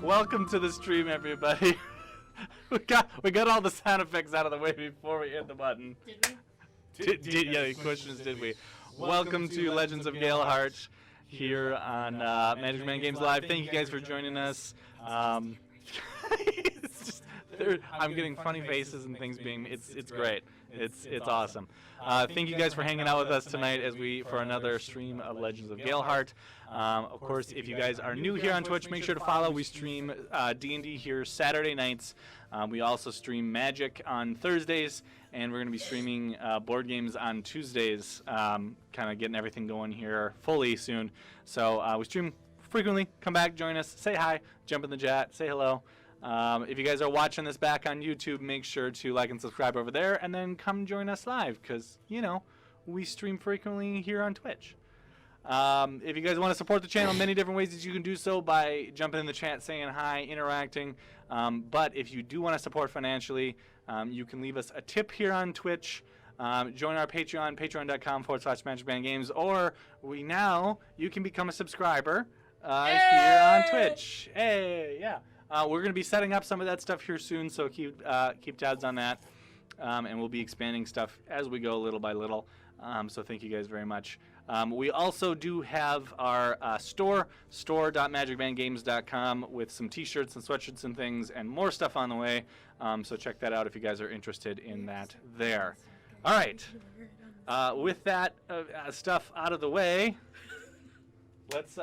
Welcome to the stream, everybody. we got all the sound effects out of the way before we hit the button. Did we? Yeah, the question is, did we? Welcome to Legends of Galehardt here on Magic Man Games Live. Thank you guys for joining us. It's just, I'm getting funny faces and things being. It's great. It's awesome. Thank you guys for hanging out with us tonight for another stream of Legends of Galehardt. Of course, if you guys are new here on Twitch, make sure to follow. We stream D&D here Saturday nights. We also stream Magic on Thursdays, and we're going to be streaming board games on Tuesdays, kind of getting everything going here fully soon. So we stream frequently. Come back, join us, say hi, jump in the chat, say hello. If you guys are watching this back on YouTube, make sure to like and subscribe over there, and then come join us live, because, you know, we stream frequently here on Twitch. If you guys want to support the channel, many different ways that you can do so by jumping in the chat, saying hi, interacting. But if you do want to support financially, you can leave us a tip here on Twitch. Join our Patreon, patreon.com/MagicManGames, or you can become a subscriber here on Twitch. Hey, yeah. We're going to be setting up some of that stuff here soon, so keep tabs on that. And we'll be expanding stuff as we go little by little. So thank you guys very much. We also do have our store.magicmangames.com, with some t-shirts and sweatshirts and things and more stuff on the way. So check that out if you guys are interested in that there. All right. With that stuff out of the way, let's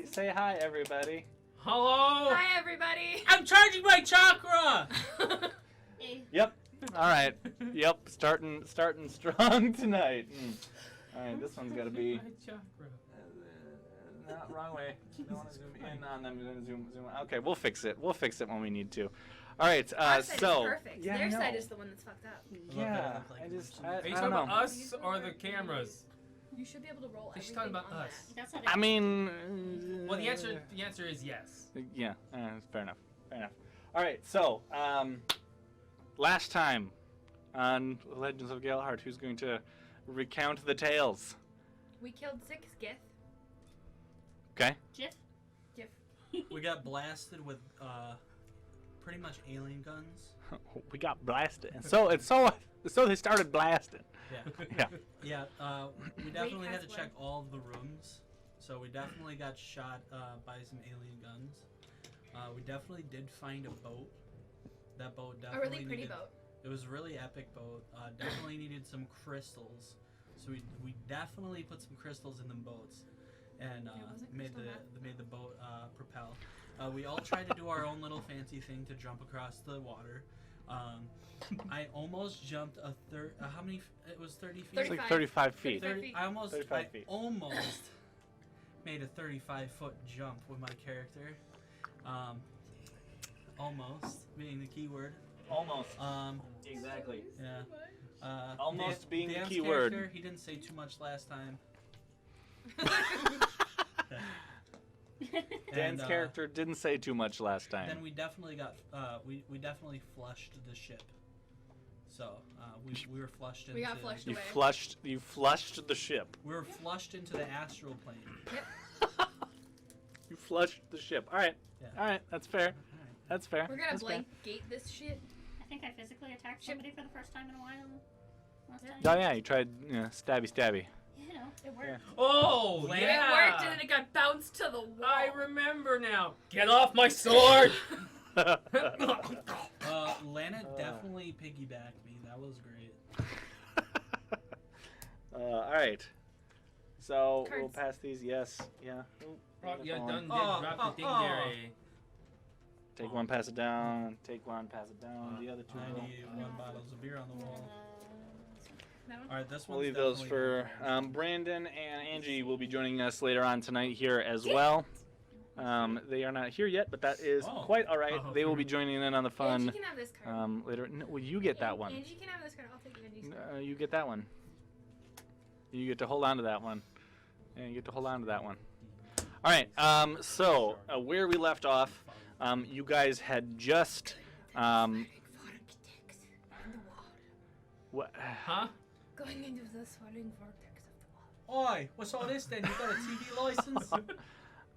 say hi, everybody. Hello. Hi, everybody. I'm charging my chakra. Yep. All right. Yep. Starting strong tonight. All right. This one's got to be. Not wrong way. I don't want to zoom in on them. I'm going to zoom. Okay. We'll fix it. We'll fix it when we need to. All right. Our side so. is perfect. Yeah, their side is the one that's fucked up. Yeah. Are you I talking don't know. about us or the cameras? You should be able to roll She's everything talking about on us. that. I mean. Well, the answer is yes. Yeah. Fair enough. All right. So. Last time on Legends of Galehardt, who's going to recount the tales? We killed 6 Gith. Okay. Gith. We got blasted with pretty much alien guns. We got blasted, and so they started blasting. Yeah. Yeah. We definitely had to check all of the rooms, so we definitely got shot by some alien guns. We definitely did find a boat. That boat definitely A really pretty boat. It was a really epic boat. Definitely needed some crystals, so we definitely put some crystals in the boats, and made the boat propel. We all tried to do our own little fancy thing to jump across the water. I almost jumped how many? It was 30 feet. It's like 35 feet. 30, I almost 35 feet. almost made a 35-foot jump with my character. Almost being the key word. Almost. Exactly. Yeah. Almost being the Dan's key word. character, he didn't say too much last time. Dan's character didn't say too much last time. Then we definitely got we definitely flushed the ship. So we were flushed into. We got flushed You away. You flushed the ship. We were flushed into the astral plane. Yep. You flushed the ship. All right. Yeah. All right. That's fair. That's fair. We're gonna That's blank gate this shit. I think I physically attacked somebody for the first time in a while last time. fair. Oh yeah, you tried stabby. You know, it worked. Oh, It yeah. worked and then it got bounced to the wall. I remember now. Get off my sword. Lana definitely piggybacked me. That was great. All right. So we'll Cards. pass these. Yes. Yeah. You done did Oh, drop oh, the thing oh. there, eh? Take one, pass it down. Take one, pass it down. The other two. 91 bottles of beer on the wall. That one? All right, this We'll one's leave those definitely for not orange. Brandon and Angie. Will be joining us later on tonight here as well. They are not here yet, but that is Oh. quite all right. Oh, They will be joining in on the Angie fun can have this card. later. No, well, you get that one. Angie can have this card. I'll take Angie's card. You get that one. You get to hold on to that one. And you get to hold on to that one. All right. So where we left off, you guys had just. What? Huh? Going into the swirling vortex of the wall. Oi, what's all this then? You got a TV license?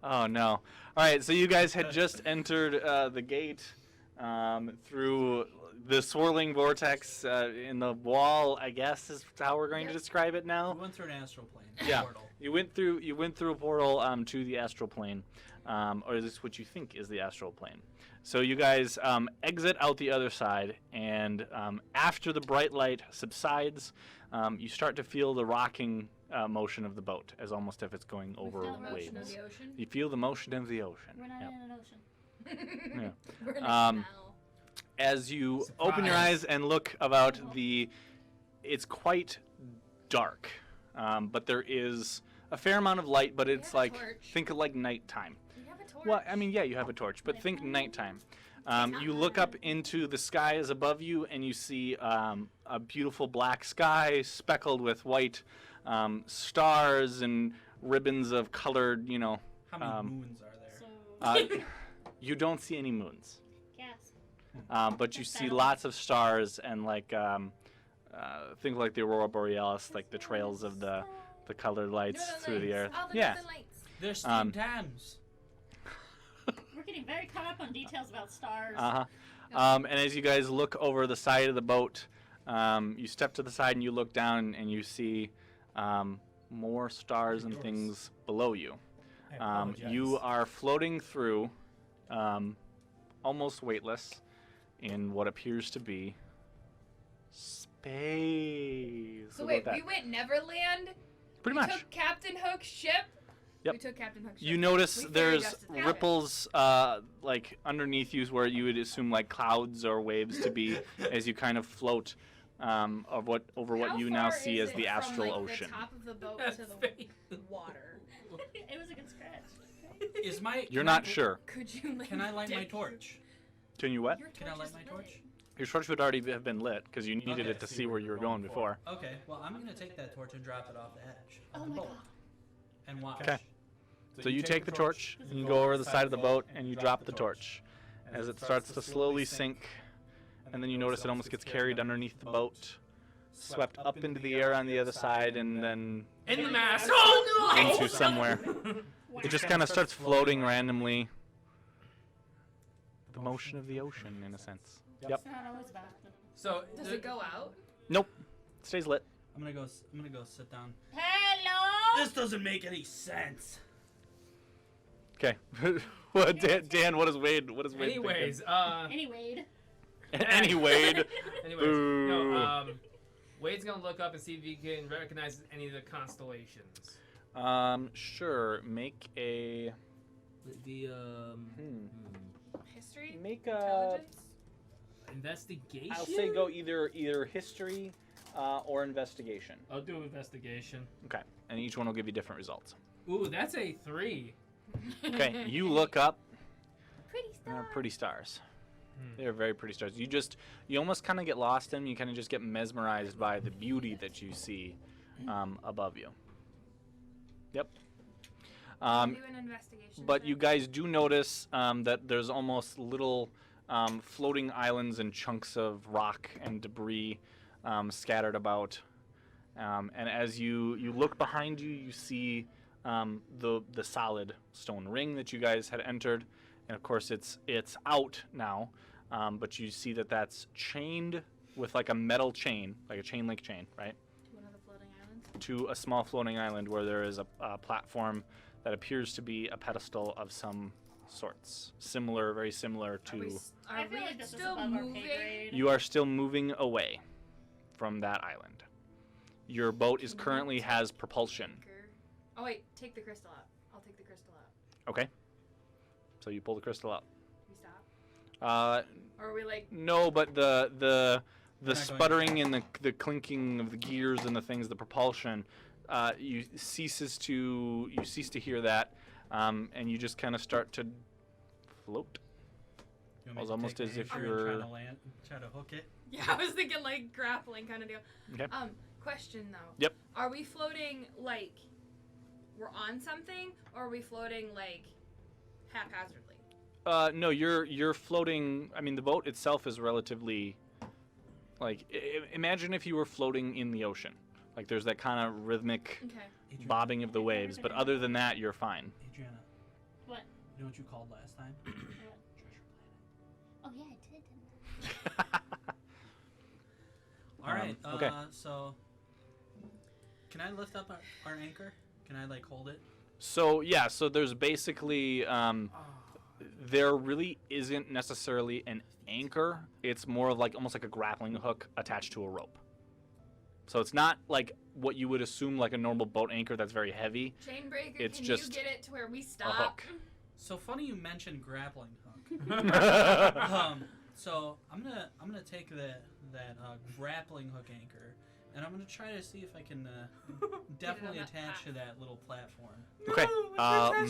Oh no! All right. So you guys had just entered the gate through the swirling vortex in the wall. I guess is how we're going to describe it now. We went through an astral plane. Yeah. Portal. You went through a portal to the astral plane, or is this what you think is the astral plane? So you guys exit out the other side, and after the bright light subsides, you start to feel the rocking motion of the boat, as almost if it's going over feel the waves. Motion of the ocean. You feel the motion of the ocean. We're not Yep. in an ocean. Yeah. We're in a Um, canal. As you open your Surprise. eyes and look about it's quite dark, but there is a fair amount of light, but it's have a like, torch. think of like nighttime. We have a torch. Well, I mean, yeah, you have a torch, but think nighttime. You look up into the skies above you, and you see a beautiful black sky speckled with white stars and ribbons of colored, How many moons are there? So, you don't see any moons, yes. but you see lots of stars and like things like the aurora borealis, like the trails of the colored lights Northern through the lights. earth. All the Yeah. northern lights. There's steam dams. We're getting very caught up on details about stars. Uh-huh. And as you guys look over the side of the boat, you step to the side and you look down and you see more stars and things below you. I apologize. You are floating through, almost weightless, in what appears to be space. So What wait, about we that? went Neverland. Pretty we much. took Captain Hook's ship. Yep. We took Captain Hook's ship. You notice We fairy there's dusted that. ripples like underneath you where you would assume like clouds or waves to be as you kind of float over what How you now far see is as the it from, astral like, ocean. The top of the boat That's to the fake. water. It was a good scratch. Is my You're can I- not sure. Could you? Can I light my torch? Can you what? Your Can I torch light is my lit. torch? Your torch would already have been lit because you needed Okay. it to see where you were going before. Okay, well I'm gonna take that torch and drop it off the edge of Oh the my boat god. and watch. Okay. So you take the torch and you go over the side of the boat and you drop the torch. As it starts to slowly sink, and then you notice it almost gets carried underneath the boat, swept up into the air on the other side, and then In the mask. Oh no! into somewhere. Wow. It just kind of starts floating randomly. The motion of the ocean, in a sense. Yep. It's not always about the... So Does it go out? Nope. Stays lit. I'm gonna go sit down. Hello! This doesn't make any sense. Okay. Well, Dan, what is Wade? What is Wade? Anyways, Anyway. thinking? Anyway. no, Boo. Wade's gonna look up and see if he can recognize any of the constellations. Sure. Make a. The History? Make a. Intelligence? investigation. I'll say go either history or investigation. I'll do investigation. Okay. And each one will give you different results. Ooh, that's a 3. Okay. You look up. Pretty They're star. pretty stars. Hmm. They're very pretty stars. You almost kind of get lost in them. You kind of just get mesmerized by the beauty that you see above you. Yep. I'll do an investigation. But check. you guys do notice that there's almost little floating islands and chunks of rock and debris scattered about. And as you look behind you, you see the solid stone ring that you guys had entered. And of course, it's out now, but you see that that's chained with like a metal chain, like a chain link chain, right? To one of the floating islands. To a small floating island where there is a platform that appears to be a pedestal of some sorts. Very similar Are we, to. I are feel we like this is still above our moving? pay grade. You are still moving away from that island. Your boat is Can we currently take has propulsion. Anchor? Oh wait, take the crystal out. I'll take the crystal out. Okay. So you pull the crystal out. We stop. Uh, Or are we like? no, but the not going sputtering and the clinking of the gears and the things, the propulsion, you cease to hear that, and you just kind of start to float. You want me It's to almost take as the if anchor you're- and try to hook it. Yeah, I was thinking like grappling kind of deal. Okay. Question though. Yep. Are we floating like we're on something, or are we floating like haphazardly? No, you're floating. I mean, the boat itself is relatively, like, imagine if you were floating in the ocean. Like, there's that kind of rhythmic Okay. Adriana, bobbing of the waves, but other than that, you're fine. Adriana, What? you know what you called last time? What? Treasure Oh yeah, I did, didn't I? All right. Okay. So, can I lift up our anchor? Can I like hold it? So yeah, so there's basically there really isn't necessarily an anchor. It's more of like almost like a grappling hook attached to a rope. So it's not like what you would assume like a normal boat anchor that's very heavy. Chain breaker. It's can just you get it to where we A stop? hook. So funny you mentioned grappling hook. So I'm gonna take that grappling hook anchor, and I'm gonna try to see if I can definitely that attach to that little platform. Okay.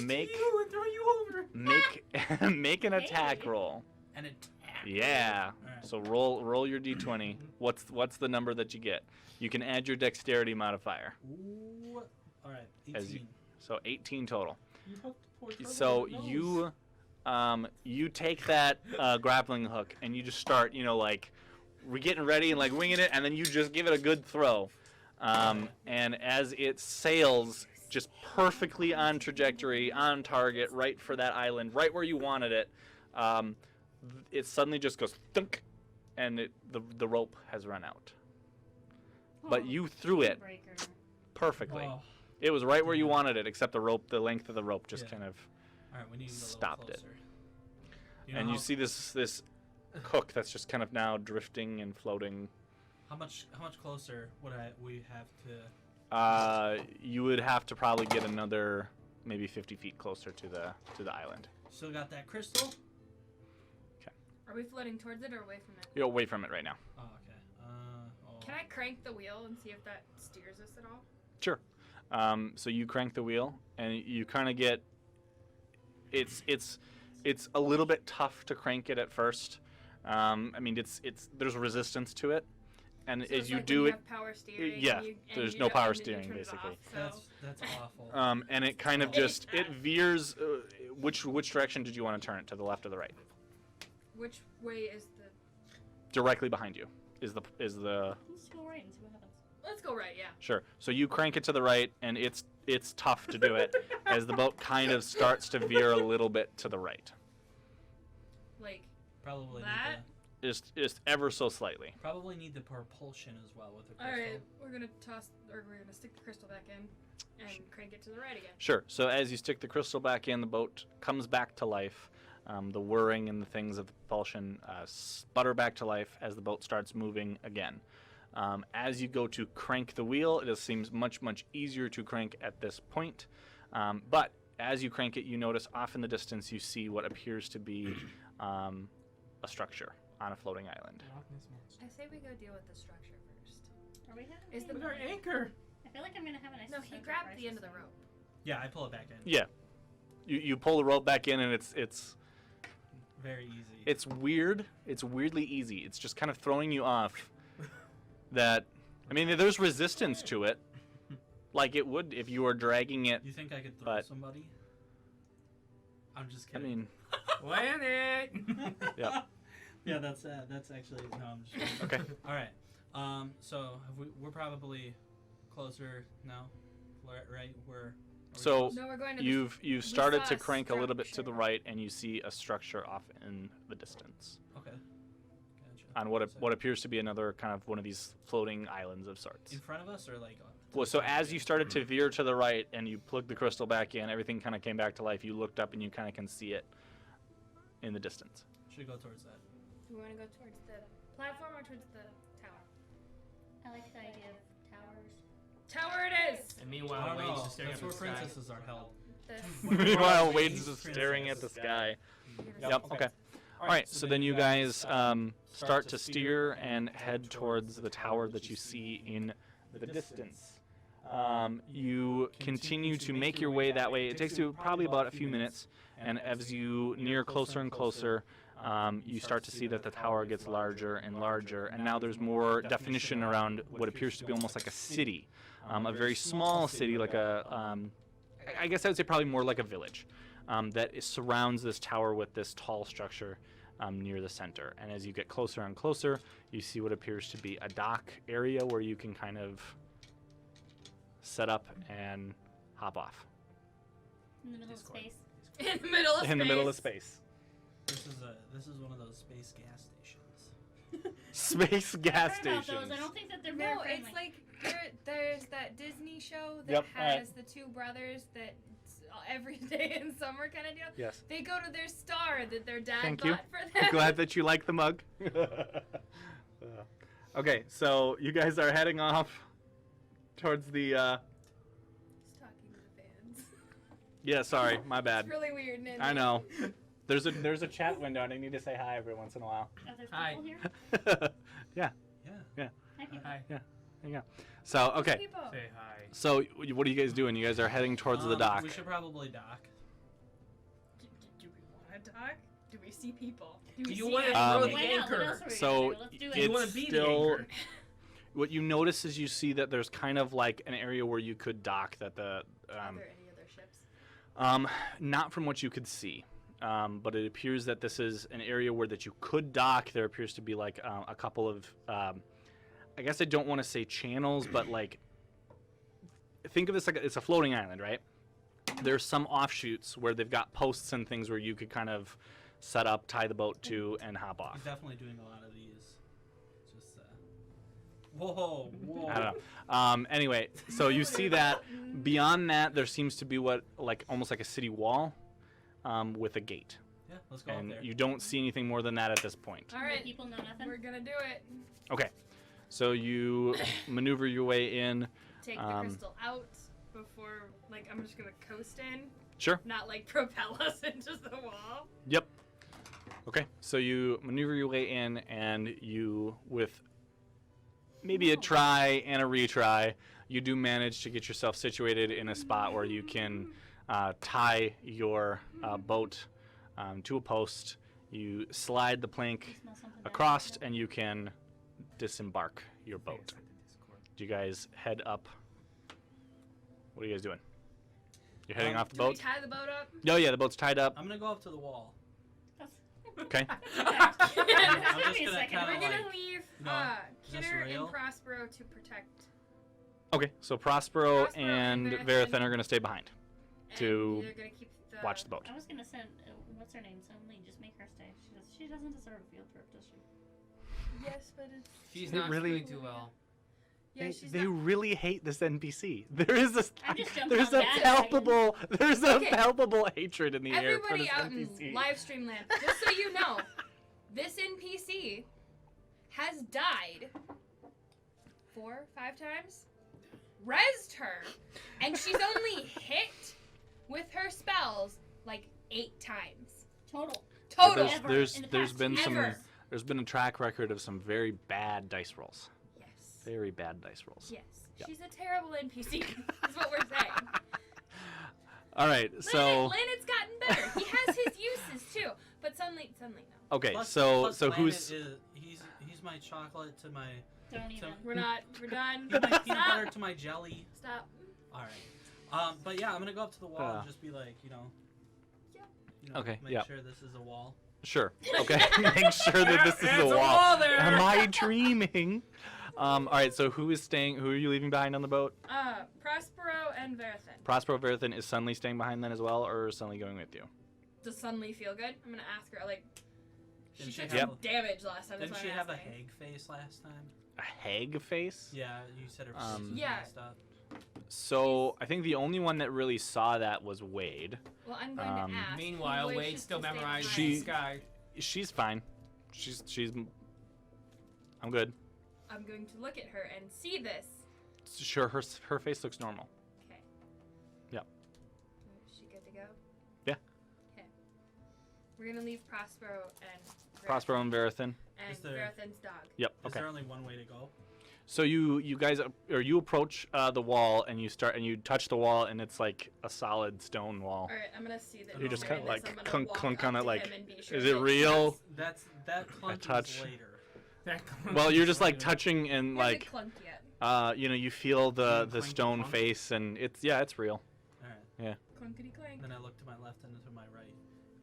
Make and throw you over. Make an attack roll. An attack. Yeah. Alright. So roll your d20. What's the number that you get? You can add your dexterity modifier. Ooh. All right. As you- 18. So 18 total. You hooked poor Trevor So in the nose. you take that grappling hook and you just start, like we're getting ready and like winging it, and then you just give it a good throw. And as it sails just perfectly on trajectory, on target, right for that island, right where you wanted it, it suddenly just goes thunk, and the rope has run out. But you threw it Breaker. perfectly. Oh. It was right where you wanted it, except the length of the rope just Yeah. kind of. All right. We need to get a little Stopped it. closer. know And you how- see this hook that's just kind of now drifting and floating. How much closer would we have to? You would have to probably get another maybe 50 feet closer to the island. Still got that crystal? Are we floating towards it or away from it? You're away from it right now. Oh, okay. Can I crank the wheel and see if that steers us at all? Sure. So you crank the wheel, and you kind of get. It's a little bit tough to crank it at first. I mean, there's resistance to it, and So as it's you like do when it, you have power steering, yeah, and there's you no don't- power and then you steering, turn it basically. off, so. That's awful. and it kind of just it veers. Which direction did you want to turn it? To the left or the right? Which way is the? Directly behind you is the Let's go right and see what happens. Let's go right. Yeah. Sure. So you crank it to the right, and it's tough to do it as the boat kind of starts to veer a little bit to the right, Like Probably that? just ever so slightly. probably need the propulsion as well with the all crystal. right, we're gonna stick the crystal back in, and crank it to the right again. Sure. So as you stick the crystal back in, the boat comes back to life. The whirring and the things of the propulsion sputter back to life as the boat starts moving again. As you go to crank the wheel, it seems much easier to crank at this point. But as you crank it, you notice off in the distance you see what appears to be a structure on a floating island. I say we go deal with the structure first. Are we having? Is the With our anchor. I feel like I'm gonna have a nice. No, he sense of grabbed the crisis end of the now. rope. Yeah, I pull it back in. Yeah. You pull the rope back in, and it's Very easy. It's weird. It's weirdly easy. It's just kind of throwing you off. That, I mean, there's resistance to it, like it would if you were dragging it. You think I could throw but- somebody? I'm just I kidding. mean, Land it. yeah. Yeah, that's actually no. I'm just kidding. Okay. All right. So we're probably closer now, right? Are we So close? No, we're going to. you've started saw to a crank a little bit to the structure. right, and you see a structure off in the distance Okay. Gotcha. on what So what appears to be another kind of one of these floating islands of sorts. in front of us or like? Well, so as you started to veer to the right and you plugged the crystal back in, everything kind of came back to life. You looked up and you kind of can see it in the distance. Should we go towards that? Do we want to go towards the platform or towards the tower? I like the idea of towers. Tower it is. And I meanwhile, don't Wade's know. just staring That's at where the sky. princesses are held. This. Meanwhile, Wade's Wade's just princess. staring at the sky. You're Yep. gonna- Okay. All right, so then you guys start to steer and head towards the tower that you see in the distance. You continue to make your way that way. It takes you probably about a few minutes, and as you near closer and closer, you start to see that the tower gets larger and larger, and now there's more definition around what appears to be almost like a city, a very small city, like I guess I would say probably more like a village, that surrounds this tower with this tall structure near the center. And as you get closer and closer, you see what appears to be a dock area where you can kind of set up and hop off. In the middle of space. In the middle of space. In the middle of space. This is one of those space gas stations. Space gas I've heard about stations. those. I don't think that they're very No, friendly. it's like there's that Disney show that Yep, has the two brothers that every day in summer kind of deal. Yes. They go to their star that their dad Thank bought you. for them. I'm glad that you like the mug. Okay, so you guys are heading off towards the. Just talking to the fans. Yeah, sorry, my bad. It's really weird, Nancy. I know. There's a chat window, and I need to say hi every once in a while. Are there Hi. people here? Yeah. Yeah. Hi, people. Hi. There you go. So okay. People. Say hi. So what are you guys doing? You guys are heading towards the dock. We should probably dock. Do we want to talk? Do we see people? Do you see want to anything? throw the Why not? What anchor? else are we So gonna do? Let's do You it. wanna it's be the still. anchor. What you notice is you see that there's kind of like an area where you could dock that the. Are there any other ships? Not from what you could see, but it appears that this is an area where that you could dock. There appears to be like a couple of, I guess I don't want to say channels, but like, think of this like it's a floating island, right? There's some offshoots where they've got posts and things where you could kind of set up, tie the boat to, and hop off. He's definitely doing a lot of these. Just whoa. I don't know. Anyway, so you see that beyond that, there seems to be what like almost like a city wall with a gate. Yeah, let's go up And there. you don't see anything more than that at this point. All right. People know nothing. We're gonna do it. Okay, so you maneuver your way in. Take the crystal out before, like, I'm just gonna coast in, Sure. not like propel us into the wall. Yep. Okay, so you maneuver your way in, and you, with maybe a try and a retry, you do manage to get yourself situated in a spot where you can tie your boat to a post. You slide the plank Smell something bad. across, and you can disembark your boat. Do you guys head up? What are you guys doing? You're heading off the Do we boat? tie the boat up? Oh yeah, the boat's tied up. I'm gonna go up to the wall. Okay. I'm just Give me a gonna second. kinda We're gonna like, leave no, just Kidder rail? and Prospero to protect. Okay, so Prospero Prospero and and Verathan. Verathan are going to stay behind And to they're gonna keep the watch the boat. I was gonna send. What's her name? Suddenly, just make her stay. She doesn't deserve a field trip, does she? Yes, but it's. She's They not really- doing too well. Yeah, she's they not. really hate this NPC. There is a I'm just jumping there's on a that palpable there's a Okay. palpable hatred in the air for Everybody this out NPC. in live stream land, just so you know, this NPC has died 4 or 5 times, rezzed her, and she's only hit with her spells like 8 times. Total. Total. Ever. There's In the there's past been 2 some Ever. there's been a track record of some very bad dice rolls. Yes. Very bad dice rolls. Yes. Yep. She's a terrible NPC. Is what we're saying. All right, so Lanet's gotten better. He has his uses too, but Sunlight no. okay, plus so Planet who's he's my chocolate to my Don't even. We're done. he's my peanut Stop. butter to my jelly. Stop. All right. But yeah, I'm gonna go up to the wall Uh. and just be like, Yeah. Okay, make yeah. sure this is a wall. sure. Okay, make sure that this is There's a a wall. wall there. Am I dreaming? All right, so who is staying? Who are you leaving behind on the boat? Prospero and Verathan. Prospero Verathan is Sunly staying behind then as well, or is Sunly going with you? Does Sunly feel good? I'm gonna ask her. Like, she Didn't she took have some Yep. damage last time. Didn't that's she why I'm have a asking. hag face last time? A hag face? Yeah, you said her face was Yeah. messed up. So I think the only one that really saw that was Wade. Well, I'm going Um, to ask. Meanwhile, who Wade wishes still to stay memorized behind. She- the sky. She's fine. She's. I'm good. I'm going to look at her and see this. Sure, her face looks normal. Okay. Yep. Is she good to go? Yeah. Okay. We're gonna leave Prospero and Prospero and Verathan. and Is there- Verathan's dog. Yep. Is Okay. there only one way to go? So you guys you approach the wall and you touch the wall and it's like a solid stone wall. All right, I'm gonna see that. You're he's just kinda doing this. like I'm gonna clunk, walk clunk up on it to like, him and be sure is it that real? That clunk touch. is later. Well, you're just like touching and He like hasn't clunked yet. you feel the Clink, stone clunk. face and it's real. All right. Clunkety clank. Then I look to my left and to my right,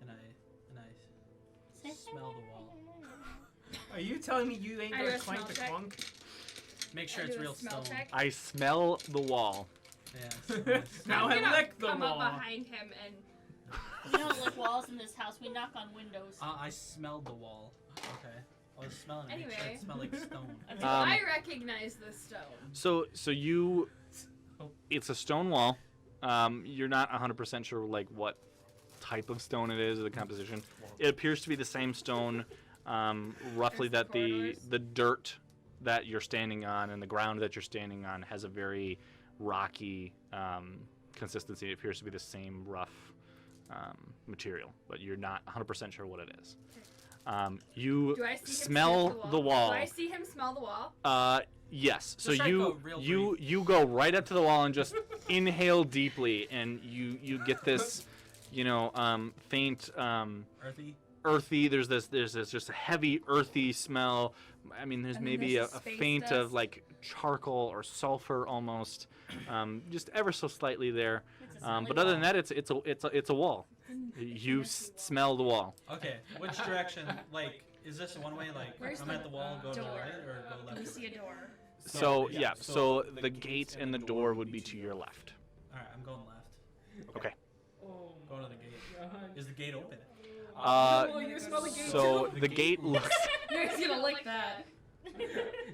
and I smell the wall. Are you telling me you ain't I do gonna a clank smell the check. clunk? Make sure I it's do a real smell stone. check. I smell the wall. Yeah. Now I'm I gonna lick the come wall. up behind him and We don't lick walls in this house. We knock on windows. I smelled the wall. Okay. I was smelling it. Make sure Anyway. it smelled like stone. I recognize the stone. So you, it's a stone wall. You're not 100% sure like what type of stone it is or the composition. It appears to be the same stone, roughly As the that corridors? the dirt that you're standing on and the ground that you're standing on has a very rocky consistency. It appears to be the same rough material, but you're not 100% sure what it is. You Do I see him smell sniff the wall. Do I see him smell the wall? Yes. So Just try to go real you go right up to the wall and just inhale deeply, and you get this, faint Earthy. There's this just a heavy earthy smell. I mean, there's And then maybe a there's the space faint of dust. like charcoal or sulfur almost, just ever so slightly there. It's a smelly But other than wall. that, it's a wall. You smell the wall. Okay. Which direction? Like, is this one way? Like, Where's I'm the at the wall, go to the door? right, or go left? You see a door. So yeah, so the gate and the door would be to your left. All right, I'm going left. Okay. Oh Going to the gate. God. Is the gate open? Oh, you smell the gate So too? the gate looks. You're gonna like that.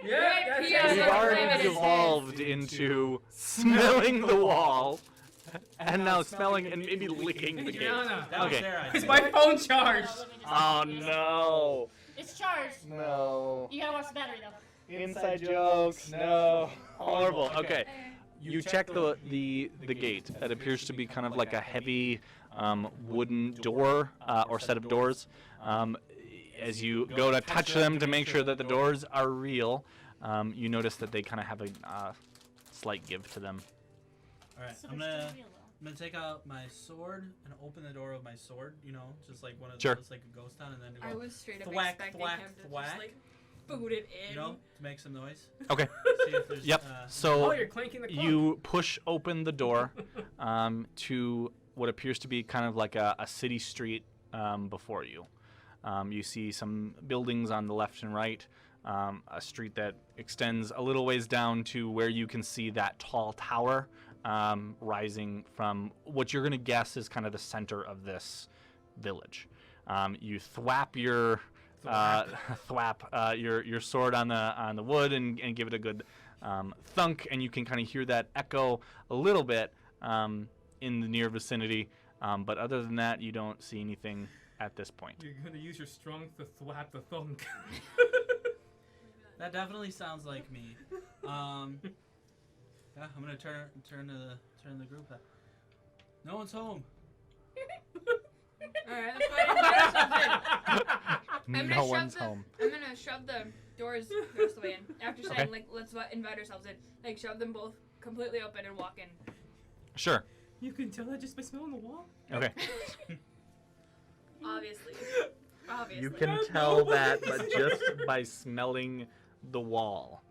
Yeah, He that's has You've a already flame in his evolved into smelling the wall, and now smelling and maybe licking the gate. Gianna. That was Okay. their Is idea. my phone charged? Let me just- Oh no! It's charged. No. You gotta watch the battery though. Inside jokes. No. Horrible. Okay. You check the gate. It appears to be kind of like a heavy wooden door or set of doors. As you go to touch them to make sure that the doors are real, you notice that they kind of have a slight give to them. All right, So I'm they're gonna still real though. I'm gonna take out my sword and open the door with my sword. Just like one of Sure. those, like a ghost town, and then I go, was straight up thwack, expecting thwack, him to thwack. just like boot it in. to make some noise. Okay. See if there's. Yep. Oh, So you're clanking the clunk. you push open the door to what appears to be kind of like a city street before you. You see some buildings on the left and right, a street that extends a little ways down to where you can see that tall tower rising from what you're going to guess is kind of the center of this village. You thwap your your sword on the wood and give it a good thunk, and you can kind of hear that echo a little bit in the near vicinity. But other than that, you don't see anything at this point. You're gonna use your strength to thwap the thunk. That definitely sounds like me. Yeah, I'm gonna turn the group. No one's home. Alright, that's fine. I'm gonna No shove one's the- home. I'm gonna shove the doors the rest of the way in. After saying, Okay. like, let's invite ourselves in. Like, shove them both completely open and walk in. Sure. You can tell that just by smelling the wall. Okay. Obviously. Obviously. You can tell that, but just by smelling the wall.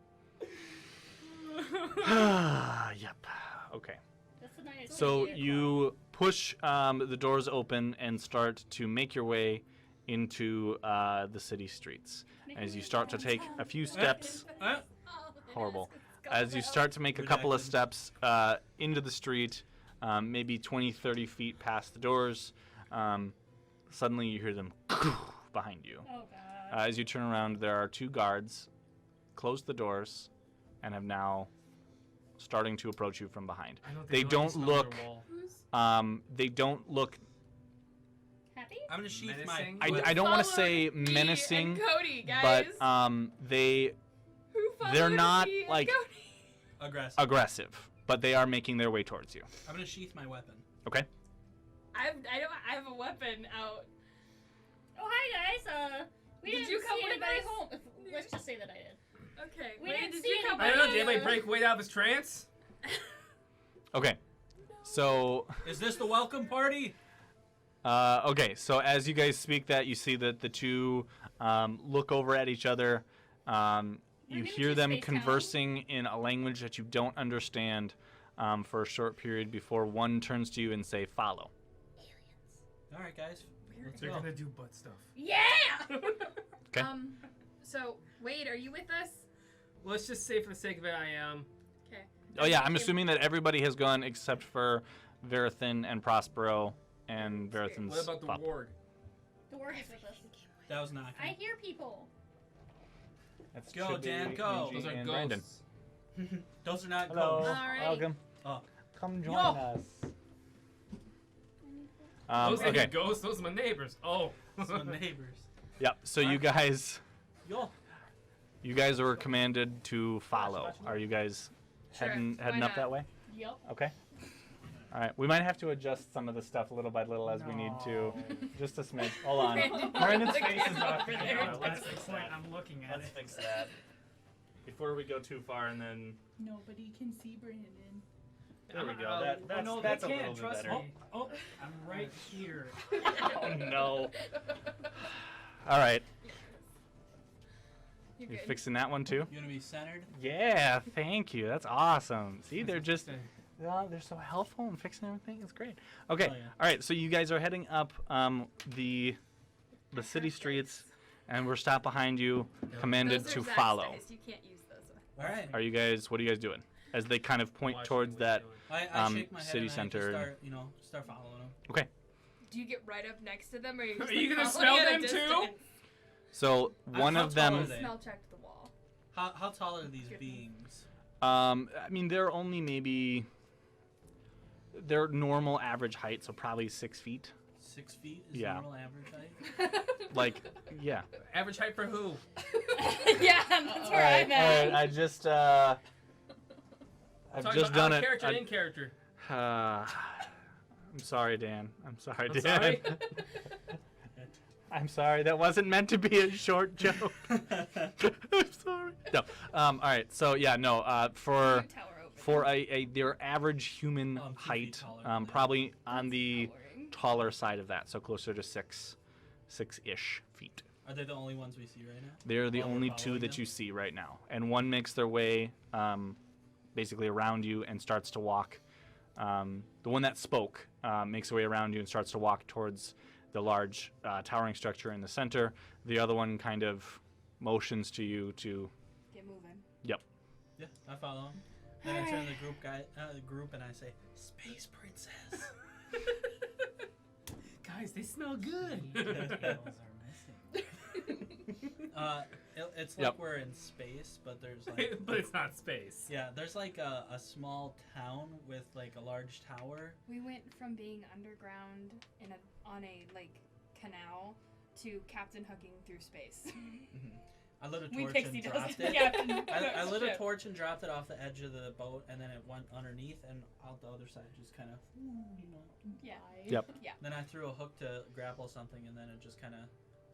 Yep. Okay. That's a nice So idea. you push the doors open and start to make your way into the city streets. As you start to take a few steps, Oh, horrible. let's go As you out. start to make a couple of Redacted. steps into the street, maybe 20, 30 feet past the doors, suddenly you hear them behind you. Oh god. As you turn around, there are two guards, closed the doors, and have now starting to approach you from behind. I don't They think don't smell their look- wall. Who's They don't look. Happy? I'm gonna sheath my. Menacing? I don't want to followed say me menacing, and Cody, guys? but they Who they're followed not, me and like- Cody? Aggressive. aggressive, but they are making their way towards you. I'm gonna sheath my weapon. Okay. I have a weapon out. Oh, hi guys. We Did didn't you come see with anybody us? home. Let's just say that I did. Okay. We Wait, didn't did see you come I with don't know. us? Did anybody break Wade out of his trance? Okay. So, Is this the welcome party? okay. So as you guys speak that, you see that the two look over at each other. You Maybe hear just them face down. conversing in a language that you don't understand for a short period before one turns to you and say, "Follow." All right, guys. Let's They're go. gonna do butt stuff. Yeah! Okay. So Wade, are you with us? Let's just say for the sake of it, I am. Okay. Oh yeah, I'm assuming that everybody has gone except for Verithin and Prospero and Verithin's What about the pup. ward? The word is with us. That was not. I hear people. That's Go, should be Dan, go. Angie Those are and ghosts. Brandon. Those are not Hello. ghosts. Alright. Welcome. Oh. Come join Yo. us. Those Okay. ain't ghosts. Those are my neighbors. Oh. So neighbors. Yep. So you guys, Yo. you guys are commanded to follow. Are you guys Sure, heading why up not? that way? Yep. Okay. All right. We might have to adjust some of the stuff little by little as we need to. Just a smidge. Hold on. Brandon's face is off the there. camera. Let's fix that. I'm looking at Let's it. fix that. Before we go too far, and then Nobody can see Brandon. there we go. Oh, That's no, that's they a can't. little bit Trust better. me. Oh, I'm right here. Oh no. All right. You're You good. fixing that one too? You want to be centered? Yeah, thank you. That's awesome. See, they're just they're so helpful and fixing everything. It's great. Okay, Oh, yeah. all right. So you guys are heading up the city streets, and we're stopped behind you, commanded Those are to Zach's follow. dice. You can't use those. All right. Are you guys? What are you guys doing? As they kind of point Watching towards what that. you're doing. I shake my head city and I center. just start following them. Do you get right up next to them, or are you, Are just, you like, gonna following smell at a them too? distance? So one how of tall them. are they? Smell check to the wall. How tall are these Good. beings? I mean, they're only maybe. They're normal average height, so probably 6 feet. 6 feet is Yeah. normal average height. Like, yeah. Average height for who? Yeah, that's where I'm All at. right. I just I've Talking just about done out it. of character, in character. I'm sorry, Dan. I'm sorry, I'm Dan. sorry. I'm sorry. That wasn't meant to be a short joke. I'm sorry. No. All right. So yeah, no. For Tower open. for a their average human 2 feet height, taller than that. probably on the Towering. taller side of that, so closer to six-ish feet. Are they the only ones we see right now? They're the While we're only two following that them? you see right now, and one makes their way basically around you and starts to walk. The one that spoke makes their way around you and starts to walk towards the large towering structure in the center. The other one kind of motions to you to. Get moving. Yep. Yeah, I follow them. Then I turn to the group and I say, "Space Princess." Guys, they smell good. Details are missing. It's like Yep. we're in space, but there's like But it's not space. yeah, there's like a small town with like a large tower. We went from being underground on a like canal to Captain Hooking through space. I lit a We torch pixie and dust dropped the it. captain. I lit a Ship. torch and dropped it off the edge of the boat, and then it went underneath and out the other side, just kind of, Yeah. Yep. Then I threw a hook to grapple something, and then it just kind of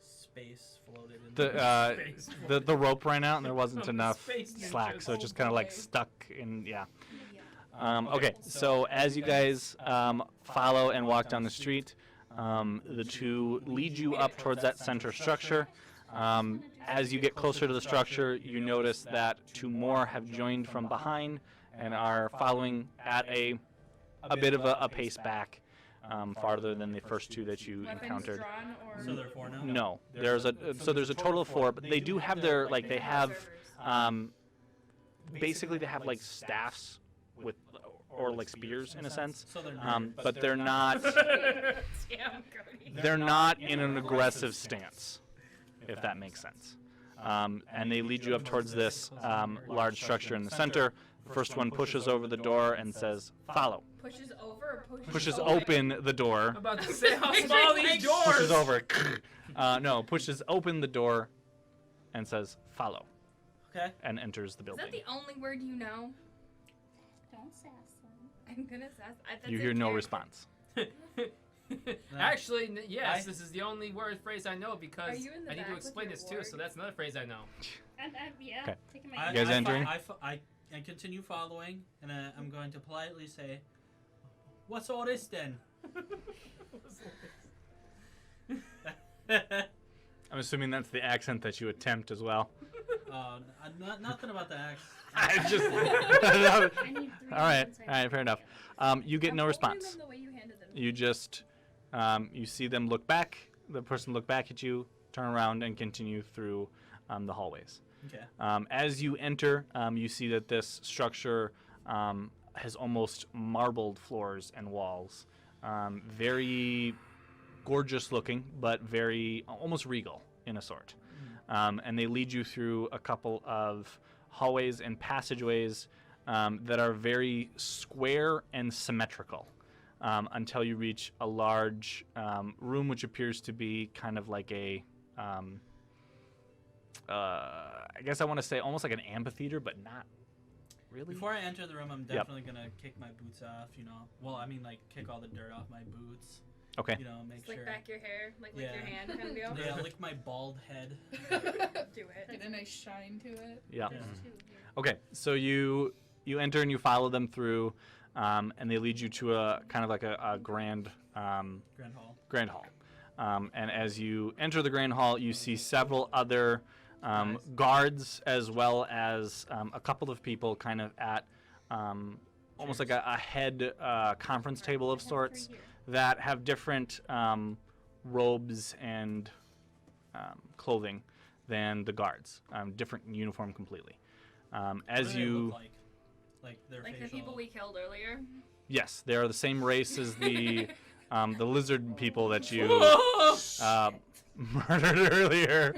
space floated. In The Space the rope ran out and there wasn't Oh, enough space slack, ninjas. so it just Oh, kind of like boy. stuck in. Yeah. Yeah. Okay, so as you guys follow and walk down the street, the two lead you up towards that center structure. As you get closer to the structure, you notice that two more have joined from behind and are following at a bit of a pace back, farther than the first two that you Weapons encountered. drawn or So there are 4 now. No, there's a total of 4, but they do have their they have basically they have like staffs with or like spears in a sense, So they're not. but they're not Damn, Cody. they're not in an aggressive stance, if that makes sense. And they lead you up towards this large structure in the center. First one pushes over the door and says, "Follow." Pushes over or Pushes open the door. I'm about to say how small these doors. Pushes over. No, pushes open the door and says, "Follow," Okay. and enters the Is building. that the only word you know? Don't sass them. I'm gonna sass. That's You in hear no character. response. Actually, yes, I- this is the only word phrase I know because Are you in the I need back to with explain your this too. So ward? that's another phrase I know. Yeah. Okay. Taking my You guys entering? I continue following, and I'm going to politely say, "What's all this then?" I'm assuming that's the accent that you attempt as well. Nothing about the accent. I just. I need 3 All right, minutes, I all right, have fair to enough. go. You get I'm no holding response. them the way you handed them. You just, you see them look back. The person look back at you, turn around, and continue through the hallways. Okay. As you enter, you see that this structure has almost marbled floors and walls. Very gorgeous looking, but very almost regal in a sort. And they lead you through a couple of hallways and passageways that are very square and symmetrical until you reach a large room which appears to be kind of like a I guess I want to say almost like an amphitheater, but not really. Before I enter the room, I'm definitely gonna kick my boots off. Well, I mean, like kick all the dirt off my boots. Okay. Make Slick sure. back your hair, like lick Yeah. your hand kind of deal. Yeah, lick my bald head. Do it. Get a nice shine to it. Yeah. There's 2 here. Okay, so you enter and you follow them through, and they lead you to a kind of like a grand Grand hall. And as you enter the grand hall, you see several other guards as well as a couple of people kind of at almost like a head conference table of I have 3 sorts here. that have different robes and clothing than the guards, different uniform completely. What As do they you, look like their Like facial. the people we killed earlier. yes, they are the same race as the lizard people that you murdered earlier.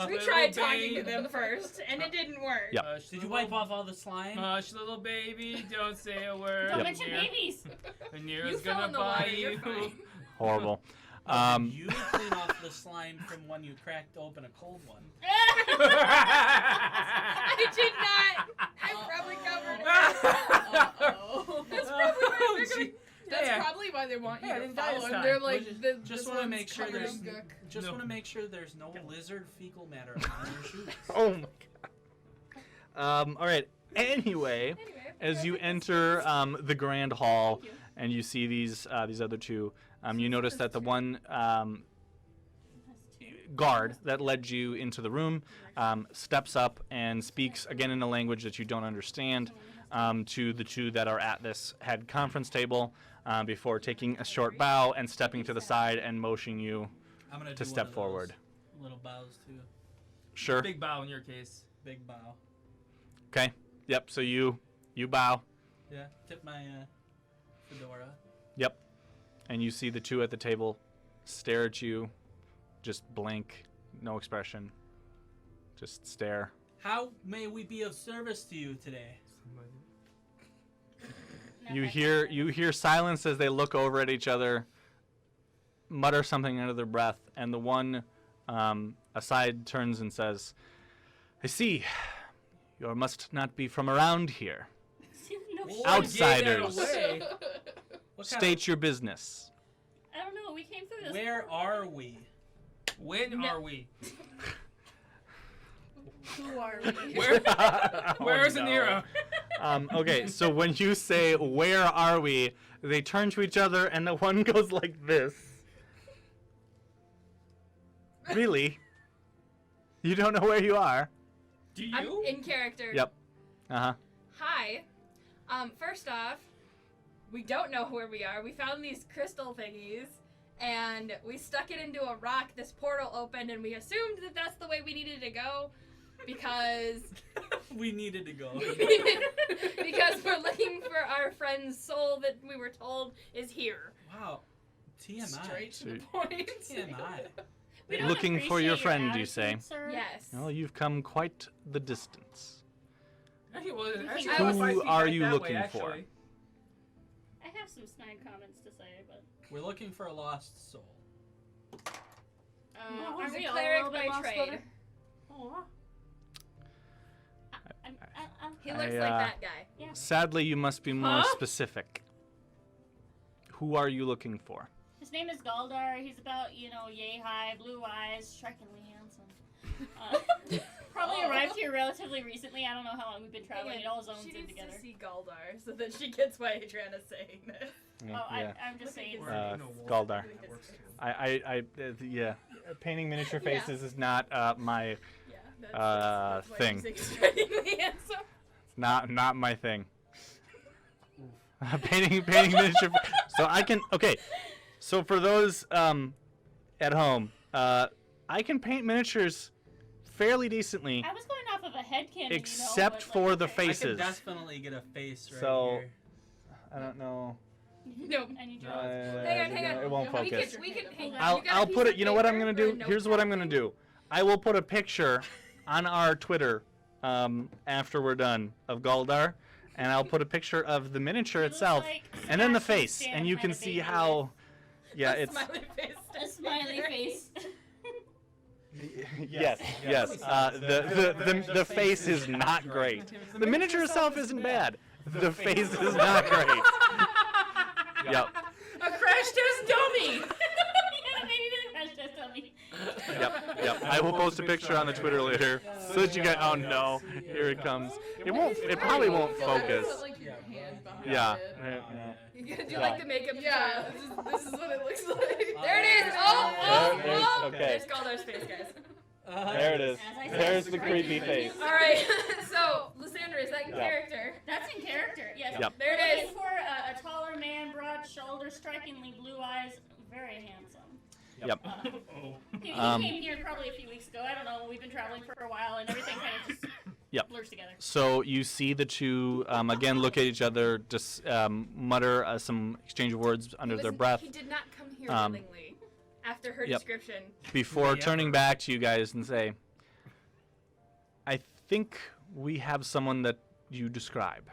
We tried talking to them first, and it didn't work. Yep. Did you wipe off all the slime? Hush, little baby, don't say a word. Don't Yep. mention babies! And You Nira's fell gonna in the buy water, you're you. fine. Horrible. You clean off the slime from when you cracked open a cold one. I did not. I probably covered it. Uh-oh. That's probably why they're going. That's Yeah. probably why they want you Yeah, I to didn't die follow this him. time. They're like, Just this want to one's make sure covered there's in gook. just No. want to make sure there's no lizard fecal matter on your shoes. Oh my god. All right. Anyway, Anyway, as you I think enter the grand hall Thank you. and you see these other two, you notice that the one That's 2. guard that led you into the room steps up and speaks again in a language that you don't understand to the two that are at this head conference table before taking a short bow and stepping to the side and motioning you I'm gonna to do step one of forward. those little bows too. Sure. Big bow in your case. Big bow. Okay. Yep. So you bow. Yeah. Tip my fedora. Yep. And you see the two at the table stare at you, just blank, no expression, just stare. How may we be of service to you today? You hear silence as they look over at each other, mutter something under their breath, and the one aside turns and says, "I see. You must not be from around here. No Well, shit. Outsiders. Get that away. What kind State your business." I don't know. We came through this. Where are we? When are we? Who are we? Where? Oh, Where's no. Anira? Okay, so when you say, "Where are we?" they turn to each other, and the one goes like this. Really? You don't know where you are? Do I'm you? in character. Yep. Uh-huh. Hi. First off, we don't know where we are. We found these crystal thingies, and we stuck it into a rock. This portal opened, and we assumed that that's the way we needed to go, because We needed to go. because we're looking for our friend's soul that we were told is here. Wow. TMI. Straight to the Sweet. point. TMI. We don't Looking for your appreciate friend, you say? attitude, sir. Yes. Well, you've come quite the distance. Actually, well, actually, Who about 5 feet are back you that looking way, for? actually. I have some snide comments to say, but We're looking for a lost soul. aren't He's we a all cleric a little bit by lost, trade. brother? I'm He looks I, like that guy. yeah. Sadly, you must be more Huh? specific. who are you looking for? His name is Galdar. He's about, yay high, blue eyes, strikingly handsome. Probably arrived here relatively recently. I don't know how long we've been traveling. It all zones she in needs together. to see Galdar so that she gets why Adriana's saying this. I'm just saying. Galdar. Yeah. Painting miniature faces is not my That's thing. why she's extremely handsome. Not my thing. painting miniature. So I can. Okay. So for those at home, I can paint miniatures fairly decently, I was going off of a headcanon, except for the I faces. could definitely get a face right So- here. I don't know. No. I need your Hang on. It won't focus. We can hang on. I'll You got a I'll piece put of it. You know what I'm paper gonna or a do? Here's what I'm notepad? gonna do. I will put a picture on our Twitter after we're done of Galdar, and I'll put a picture of the miniature He looks itself, like and then the Sebastian face, Stan and you had can a see baby how. Yeah, it's. Smiley face. with a smiley face. Yes. The face is not great. The miniature itself isn't bad. The face is not great. Yep. A crash test dummy! Yeah, maybe the crash test dummy. Yep. I will post a picture on the Twitter later so that you guys. Oh no, here it comes. It won't. It probably won't focus. Put, like, your hand behind Yeah. it. You gotta do like the makeup. Yeah, this is what it looks like. There it is. Oh. Okay. There's Galdar's face, guys. There it is. As I said, There's the strikingly creepy face. All right. So, Lysandra, is that Yeah. character? That's in character, yes. Yep. There We're it looking is. for a taller man, broad shoulders, strikingly blue eyes, very handsome. Yep. He Um, came here probably a few weeks ago. I don't know. We've been traveling for a while, and everything kind of just Yep. blurs together. So you see the two again look at each other, just mutter some exchange of words under their Listen, breath He did not come here Um, willingly. After her yep. description. before Yeah. turning back to you guys and say, "I think we have someone that you describe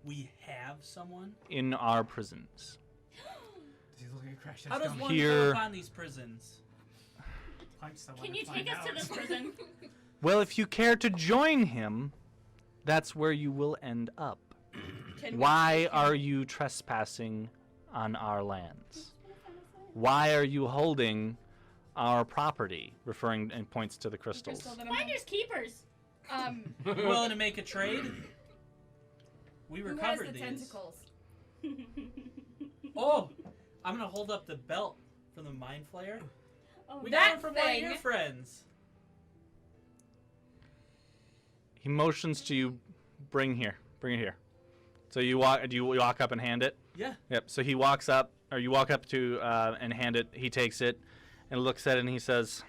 We have someone? in our prisons." Does he look like a crash test How does dummy? one Here- go upon these prisons? Punch someone Can and you find take us to out. this prison? Well, if you care to join him, that's where you will end up. Why are you trespassing on our lands? Why are you holding our property? Referring and points to the crystals. Finders keepers. Willing to make a trade? We Who has recovered the these. tentacles? Oh, I'm gonna hold up the belt from the Mind Flayer. Oh, We That got one from one of your thing. friends. He motions to you, bring it here. So you walk up and hand it? Yeah. Yep. So he walks up, or you walk up to and hand it. He takes it and looks at it and he says,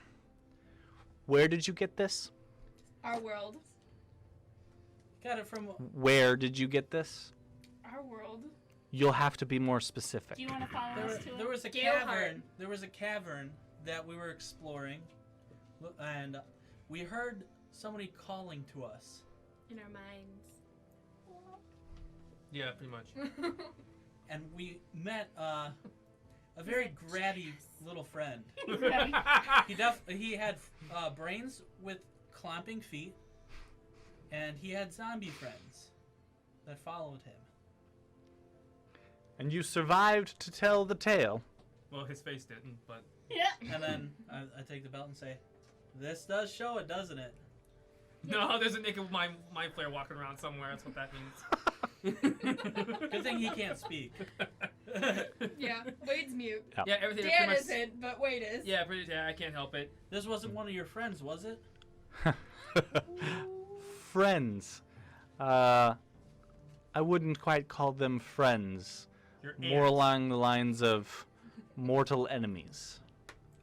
"Where did you get this? Our world. Got it from. Where did you get this? Our world. You'll have to be more specific." Do you want to follow us to There it? was a Galehardt. cavern. There was a cavern that we were exploring, and we heard somebody calling to us. In our minds. Yeah, pretty much. And we met a very grabby little friend. He had brains with clomping feet, and he had zombie friends that followed him. And you survived to tell the tale. Well, his face didn't, but Yeah. And then I take the belt and say, "This does show it, doesn't it?" no, there's a naked mind flare walking around somewhere. That's what that means. Good thing he can't speak. Yeah, Wade's mute. Yeah, everything. Dan pretty much- isn't, but Wade is. Yeah, I can't help it. This wasn't one of your friends, was it? Friends. I wouldn't quite call them friends. Your More aunt. along the lines of mortal enemies.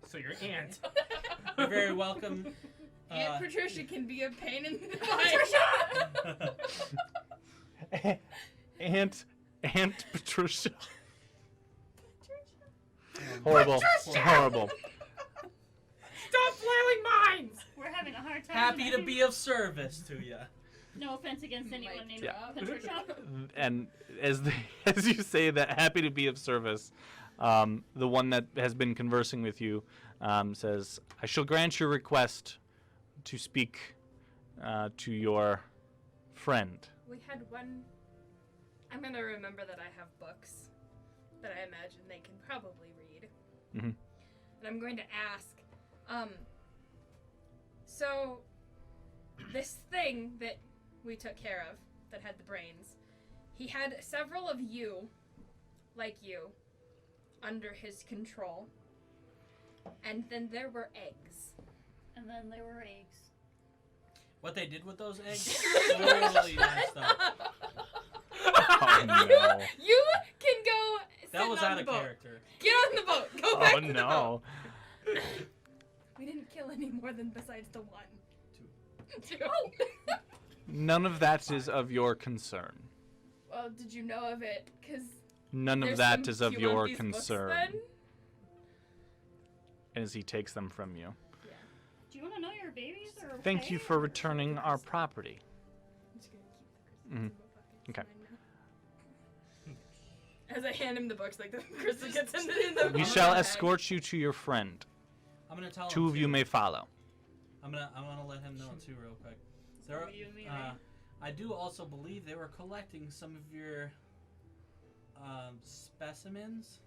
So your aunt. You're very welcome. Aunt Patricia can be a pain in the butt. Aunt Patricia. Horrible. Horrible. Stop flailing mines! We're having a hard time. Happy to be of service to you. No offense against anyone named Yeah. Patricia. And as you say that, happy to be of service, the one that has been conversing with you says, "I shall grant your request to speak to your friend." We had one. I'm gonna remember that I have books that I imagine they can probably read. Mm-hmm. And I'm going to ask, so this thing that we took care of that had the brains, he had several of you, like you, under his control. And then there were eggs. And then there were eggs. What they did with those eggs totally messed up. Oh no. You can go sit That was on out the of boat. character. Get on the boat. Go back Oh to the no. boat. We didn't kill any more than besides the one. Two. None of that is of your concern. Well, did you know of it? Because None of that is of your concern. As he takes them from you. Do you want to know your babies or? Thank you for returning our property. I'm just gonna keep the crystals in my pocket. Okay. As I hand him the books, like the crystal gets in the We shall escort you to your friend. I'm gonna tell him. Two of you may follow. I want to let him know too, real quick. There, You and me, I do also believe they were collecting some of your specimens.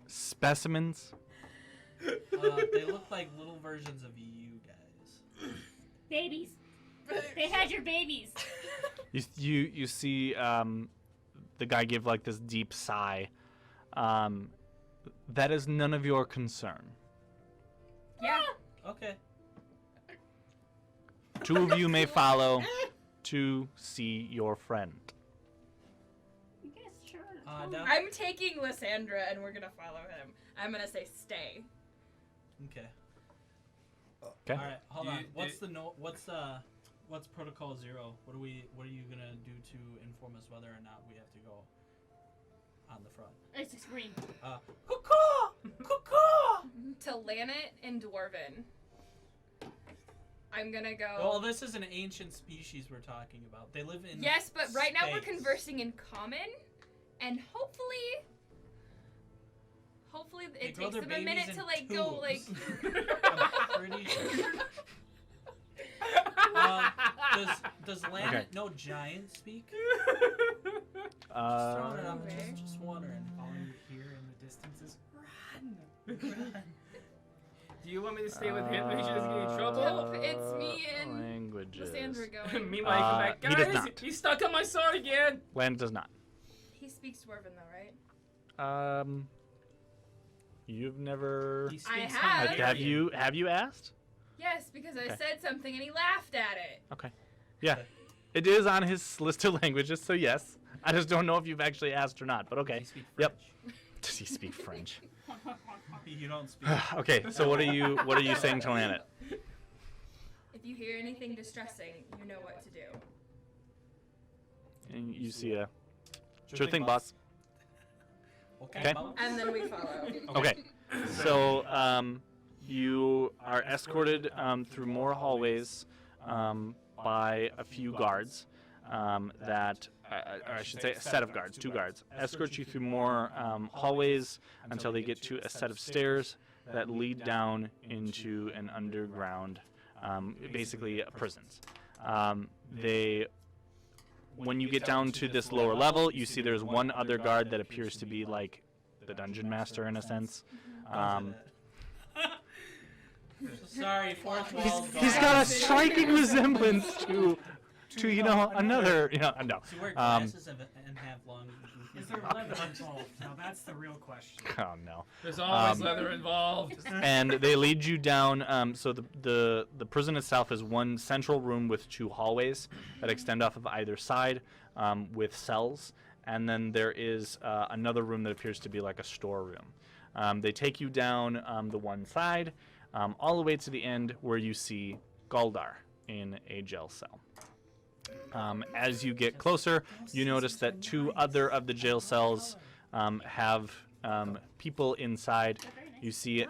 Specimens? They look like little versions of you guys. Babies. They had your babies. You see the guy give like this deep sigh. That is none of your concern. Yeah. Okay. Two of you may follow to see your friend. Yes, sure. Now, I'm taking Lysandra and we're gonna follow him. I'm gonna say stay. okay. Okay. All right. Hold on. You- What's Protocol 0? What are you gonna do to inform us whether or not we have to go on the front? It's a scream. Cuckoo! Cuckoo! To Lanet and Dwarven. I'm gonna go. Well, this is an ancient species we're talking about. They live in Yes, but right now we're space. conversing in common, and hopefully They it grow takes their them a minute babies to in like go like. tubes. I'm pretty sure. Does Lanet Okay. know giant speak? Just throwing it out. Okay. Just wondering. All you hear in the distance is run. Do you want me to stay with him? Make sure he doesn't get in trouble. Nope, it's me and Languages. Lysandra going. Meanwhile, you come back. he does Guys, not. he's stuck on my sword again. Land does not. He speaks Dwarven though, right? You've never. He I speaks have. Hungarian. Have you asked? Yes, because I Okay. said something and he laughed at it. Okay. Yeah. It is on his list of languages, so yes. I just don't know if you've actually asked or not, but okay. He speak Yep. French. Does he speak French? You don't speak. Okay, so what are you saying to Lanet? If you hear anything distressing, you know what to do. And you see a sure thing, boss. Okay. And then we follow. Okay. So you are escorted through more hallways by a few guards that, or I should say, a set of guards, 2 guards, escort you through more hallways until they get to a set of stairs that lead down into an underground, basically prisons. When you get down to this lower level, you see there's one other guard that appears to be like the dungeon master in a sense. Sorry, fourth wall. He's got a striking resemblance to another, no. Does he wear glasses and have long? Is there leather involved? Now that's the real question. Oh no. There's always leather involved. And they lead you down. So the prison itself is one central room with 2 hallways that extend off of either side, with cells. And then there is another room that appears to be like a storeroom. They take you down the one side, all the way to the end where you see Galdar in a jail cell. As you get closer, you notice that 2 other of the jail cells have people inside. You see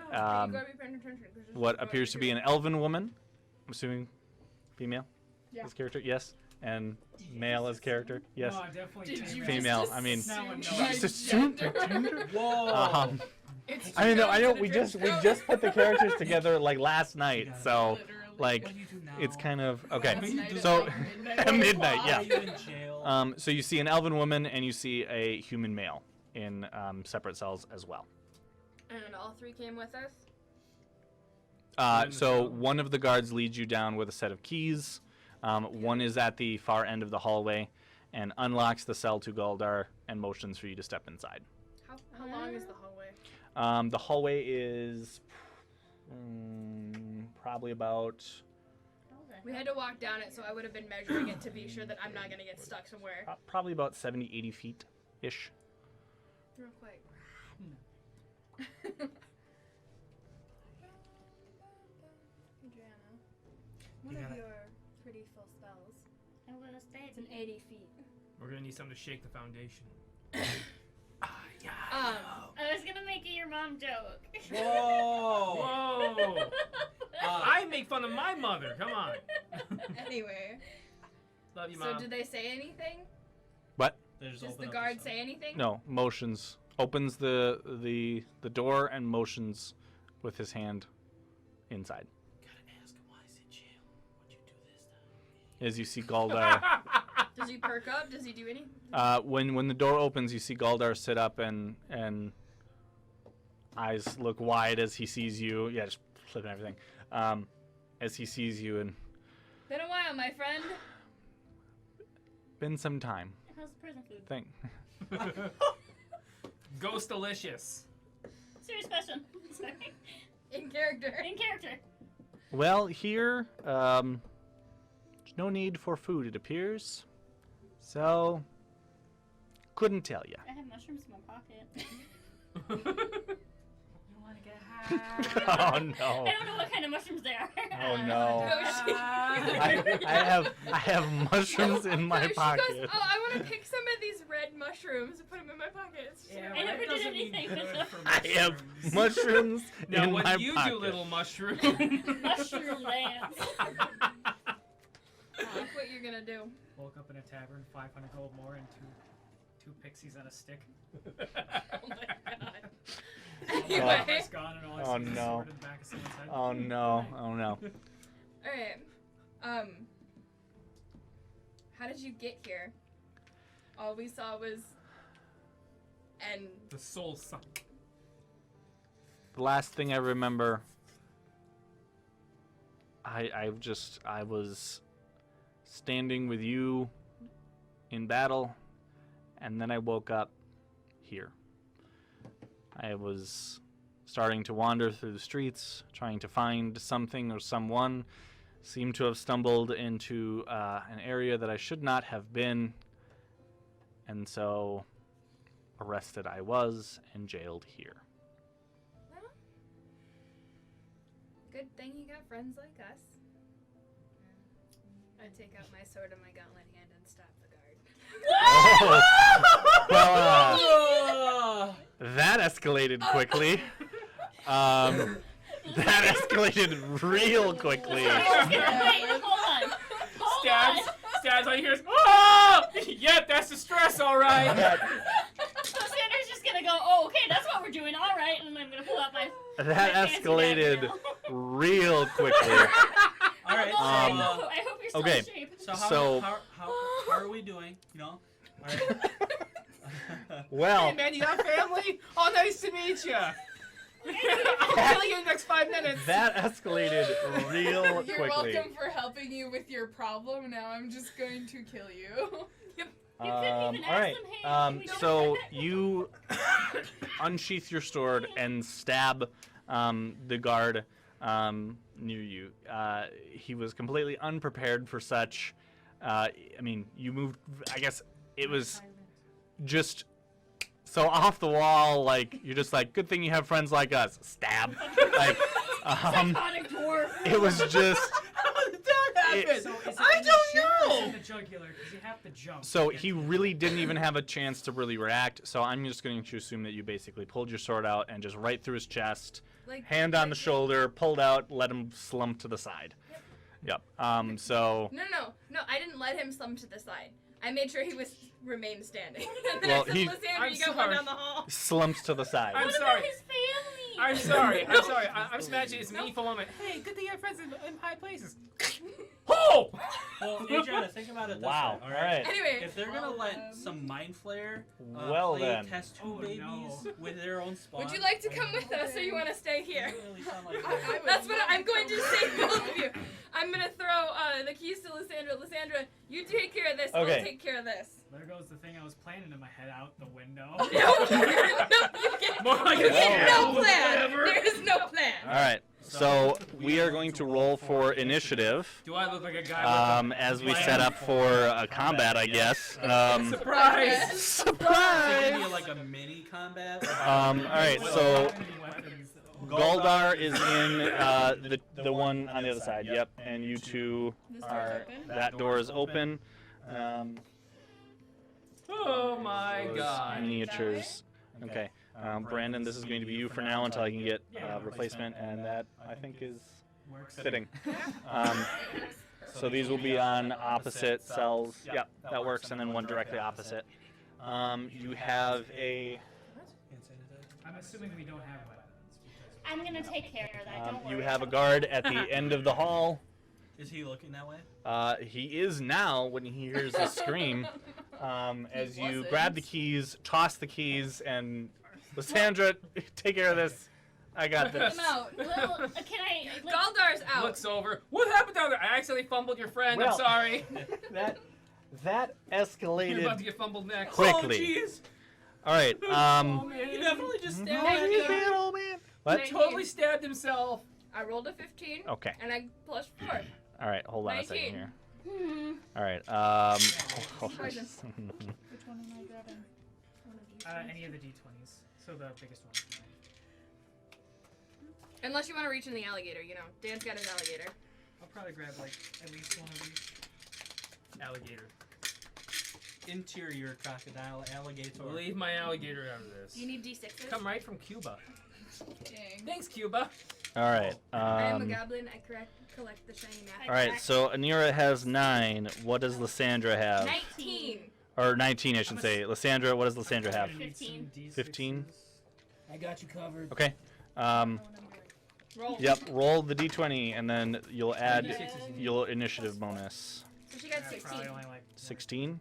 what appears to be an elven woman. I'm assuming female as character, yes, and male as character, yes. No, I definitely Did you Female. just I mean, Now I know. just assume gender. Whoa. It's I mean, true I know to we the just truth. put the characters together like last night, so Like, What do you do now? it's kind of What okay. do you do So now? at midnight, Are yeah. you in jail? So you see an elven woman and you see a human male in separate cells as well. And all three came with us? in the So cell? one of the guards leads you down with a set of keys. One is at the far end of the hallway and unlocks the cell to Galdar and motions for you to step inside. How long is the hallway? The hallway is probably about... We had to walk down it, so I would have been measuring it to be sure that I'm not going to get stuck somewhere. Probably about 70, 80 feet-ish. Real quick. Adriana, what You are gotta- your pretty full spells? I'm gonna stay. It's an 80 feet. We're gonna need something to shake the foundation. I was gonna make a your mom joke. Whoa! Whoa! I make fun of my mother. Come on. Anyway, Love you, so Mom. do they say anything? What? They just Does open the up guard yourself. say anything? No, motions. Opens the door and motions with his hand inside. Gotta ask him why he's in jail. What'd you do this time? As you see Galdar... Does he perk up? Does he do anything? When the door opens, you see Galdar sit up and eyes look wide as he sees you. Yeah, just flipping everything. As he sees you, and Been a while, my friend. been some time. How's the prison food? Think. Ghost delicious. Serious question. Sorry. In character. In character. Well, here, there's no need for food, it appears. So, couldn't tell you. I have mushrooms in my pocket. You want to get high? Oh no! I don't know what kind of mushrooms they are. Oh no! Ah. I have mushrooms in my So she pocket. goes, oh, I want to pick some of these red mushrooms and put them in my pockets. Yeah, I never red did doesn't mean anything with good them. for I have mushrooms. mushrooms Now, in what my do you pocket. do, little mushroom? Mushroom dance. Look what you're gonna do. Woke up in a tavern, 500 gold more, and two pixies on a stick. Oh my god. All my Anyway. armor's gone, and all I Oh, see is a no. sword in the back of someone's head. Oh no! Oh no! Alright. How did you get here? All we saw was and The soul suck. The last thing I remember, I was standing with you in battle, and then I woke up here. I was starting to wander through the streets, trying to find something or someone. Seemed to have stumbled into an area that I should not have been, and so arrested I was and jailed here. well, good thing you got friends like us. I take out my sword and my gauntlet hand and stab the guard. Oh. Well, Oh! that escalated quickly. That escalated real quickly. Wait, hold on. Hold Stabs. on. Stabs. All you hear is, oh! Yep, that's the stress, all right. So Sanders just gonna go, oh, okay, that's what we're doing, all right, and then I'm gonna pull out my. That fancy escalated bag now. real quickly. All right. I Um, hope you're still okay. in shape. How are we doing? You know. All right. Hey, Well, man, you got family? Oh, nice to meet you. I'll kill you in the next 5 minutes. that escalated real You're quickly. welcome for helping you with your problem. Now I'm just going to kill you. You couldn't even All ask right. them, hey, can we So go back? you unsheath your sword and stab the guard near you. He was completely unprepared for such. I mean, you moved. I guess it was just so off the wall. Like you're just like, good thing you have friends like us. Stab. Like, Psychotic dwarf. it was just. How did that happen? So is it I in the don't shin or is it know. in the jugular? Because you have to jump. So to get he to it. really didn't even have a chance to really react. So I'm just going to assume that you basically pulled your sword out and just right through his chest, Like hand on the shoulder, pulled out, let him slump to the side. Yep. So No, I didn't let him slump to the side. I made sure he remained standing. And then Well, I said, he- Lysander, I'm you got sorry. one down the hall. slumps to the side. I'm What sorry. about his family? I'm sorry. I'm just imagining it's me for a moment. Hey, good thing you have friends in high places. Oh! Well, Adriana, think about it this Wow. way. All right. Anyway, If they're gonna let some mind flare Well play then. test tube Oh, babies no. with their own spawn, would you like to come with us, or you want to stay here? you really sound like That's what I'm going to say, both of you. I'm gonna throw the keys to Lysandra. Lysandra, you take care of this. Okay. I'll take care of this. There goes the thing I was planning in my head out the window. No, you get More like you a get no scam. plan. Whatever. There is no plan. All right. So we are going to roll for initiative. Do I look like a guy with As we set up for combat, I guess. surprise? Is it Surprise! gonna be like a mini combat? All right. So Weapons. Goldar is in the one on the other side. Yep. And you two This door's are. open. That door is open. Oh my Those god. Miniatures. Okay. Brandon, this is going to be you for now until I can get replacement, and that I think is Works. fitting. So these will be on opposite cells. Yep, that works, and then one directly opposite. You have a. I'm assuming we don't have weapons. Because I'm gonna take care of that. Don't worry. You have a guard at the end of the hall. Is he looking that way? He is now when he hears a scream. As you wasn't. grab the keys, toss the keys, and Lysandra, take care of this. I got this. Come out. Can I? Like, Galdar's out. Looks over. What happened down there? I accidentally fumbled your friend. Well- I'm sorry. That You're about to escalated get fumbled next. quickly. Oh, jeez. All right. Oh, man. You definitely just stabbed Oh, that you guy. bad old man. What? He totally stabbed himself. I rolled a 15, Okay. and I plus 4. All right. Hold on a 19. second here. hmm. All right. Poison. Which one am I grabbing? any of the d20s. So the biggest one. Unless you want to reach in the alligator, you know. Dan's got his alligator. I'll probably grab like at least one of these. Alligator. Interior crocodile alligator. Leave my alligator out of this. You need d6s? Come right from Cuba. Dang. Thanks, Cuba. All right. I am a goblin. I collect the shiny map. All right. So Anira has 9. What does Lysandra have? 19. Or 19, I should say. Lysandra, what does Lysandra have? 15. 15? I got you covered. Okay. Roll. Yep. Roll the d20, and then you'll add your initiative bonus. So she got Yeah, 16. probably only like 16.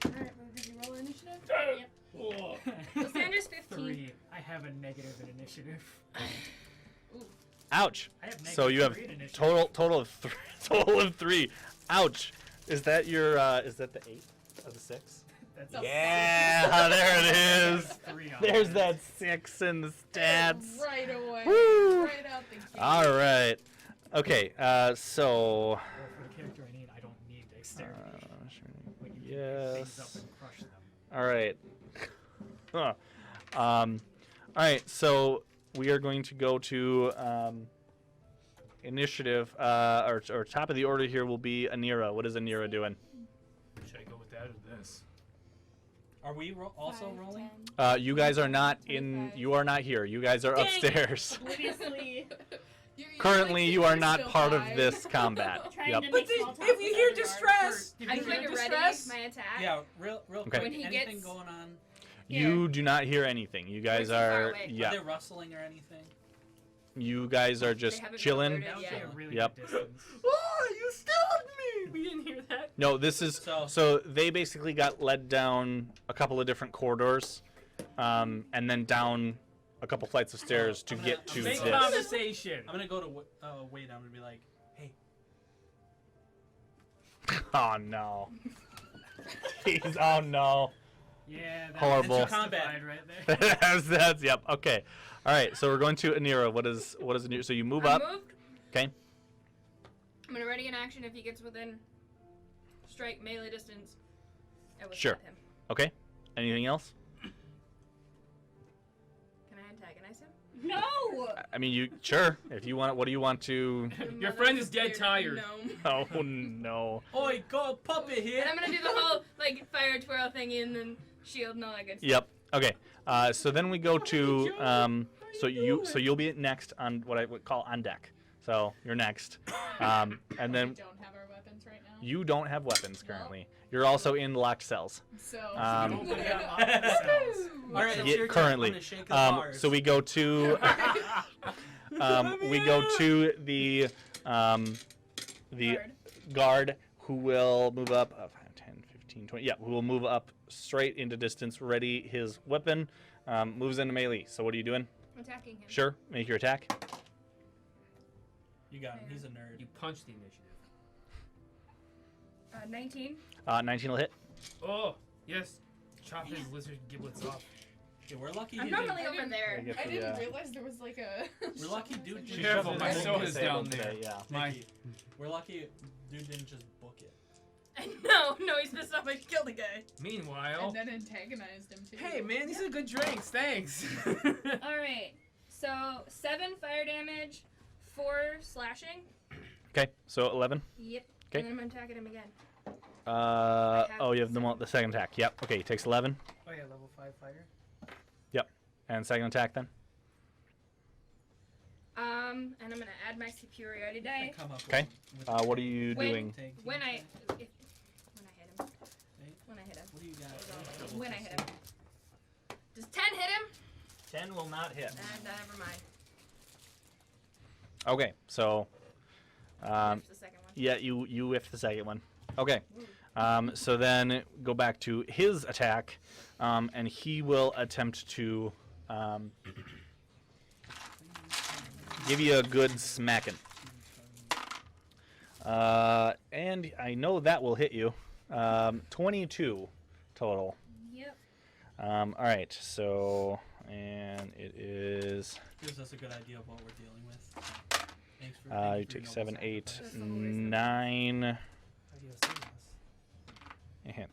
Alright, well, did you roll initiative? Yep. Oh. Lysandra's 15. 3. I have a negative in initiative. Ouch. I have So you have -3 in initiative. total of 3. Total of 3. Ouch. Is that your? Is that the 8 of the 6? That's Yeah. There it is. 3 on There's there. that 6 in the stats. Right away. Woo. Right out the gate. All right. Okay. So. Well, for the character I need, I don't need dexterity. Like, you can pick things up Yes. and crush them. All right. All right. So we are going to go to initiative. Or top of the order here will be Anira. What is Anira doing? Should I go with that or this? Are we also 5, rolling? 10. You guys are not in. 25. You are not here. You guys are Dang. upstairs. Obliviously Currently, you are not still part of alive. this combat. trying Yep. to But make small talk if you with hear other guards. distress, Did I'm you going to hear ready distress? my attack. Yeah, real Okay. quick. When he Anything gets- going on? You do not hear anything. You guys We're too far are. away. Are Yeah. they rustling or anything? You guys are They just haven't been chilling. alerted That was yet. like a really Yep. good distance. Oh, you stabbed me! We didn't hear that. No, this is So- so they basically got led down a couple of different corridors, and then down a couple flights of stairs to get to Make this. conversation. I'm gonna go to way down and be like, hey, Oh no. Jeez, oh no. Yeah, that Horrible. was justified right there. that's yep. Okay. All right. So we're going to Anira. What is Anira? So you move I'm up. moved. Okay. I'm going to ready an action if he gets within strike melee distance. I will Sure. stab him. Okay. Anything else? Can I antagonize him? No! I mean, you sure. If you want, what do you want to? Your friend is dead tired. No. Oh no. oi, go puppet here. And I'm gonna do the whole like fire twirl thing and then shield and all that good stuff. Yep. Okay. So then we go to so you'll be next on what I would call on deck. So you're next. And We then don't have our weapons right now. you don't have weapons currently. You're also in locked cells. So. Um, Open it up, lock the cells. All right, it's Yeah, your turn. currently. I'm gonna shake the bars. So we go to the guard who will move up 5, 10, 15, 20. Yeah, who will move up straight into distance, ready his weapon, moves into melee. So what are you doing? Attacking him. Sure, make your attack. You got him. He's a nerd. You punch the initiative. 19. 19 will hit. Oh, yes. Chop his lizard giblets off. Okay, we're lucky. I'm he normally didn't- over there. You get I the, didn't realize there was like a. We're lucky dude didn't Careful, just my book soul it. is down there. Yeah. My- Nikki, we're lucky dude didn't just book it. No, he's pissed off. I killed the guy. Meanwhile, And then antagonized him too. hey man, these are good drinks. Thanks. All right. So 7 fire damage, 4 slashing. Okay, so 11. Yep. Okay. And then I'm attacking him again. Oh, you have the second attack. Yep. Okay, he takes 11. Oh yeah, level 5 fire. And second attack then. And I'm gonna add my superiority die. Come up Okay. with What are you When- doing? When I hit him. When I hit him. What do you got? When I hit him. Does 10 hit him? 10 will not hit. Never mind. Okay, so That's the second one. yeah, you whiffed the second one. Okay. So then go back to his attack, and he will attempt to give you a good smacking. And I know that will hit you. 22 total. Yep. All right, so, and it is, Gives us a good idea of what we're dealing with. Thanks for. you thank you take for 7, your 8, sacrifice. 9, How do you see this?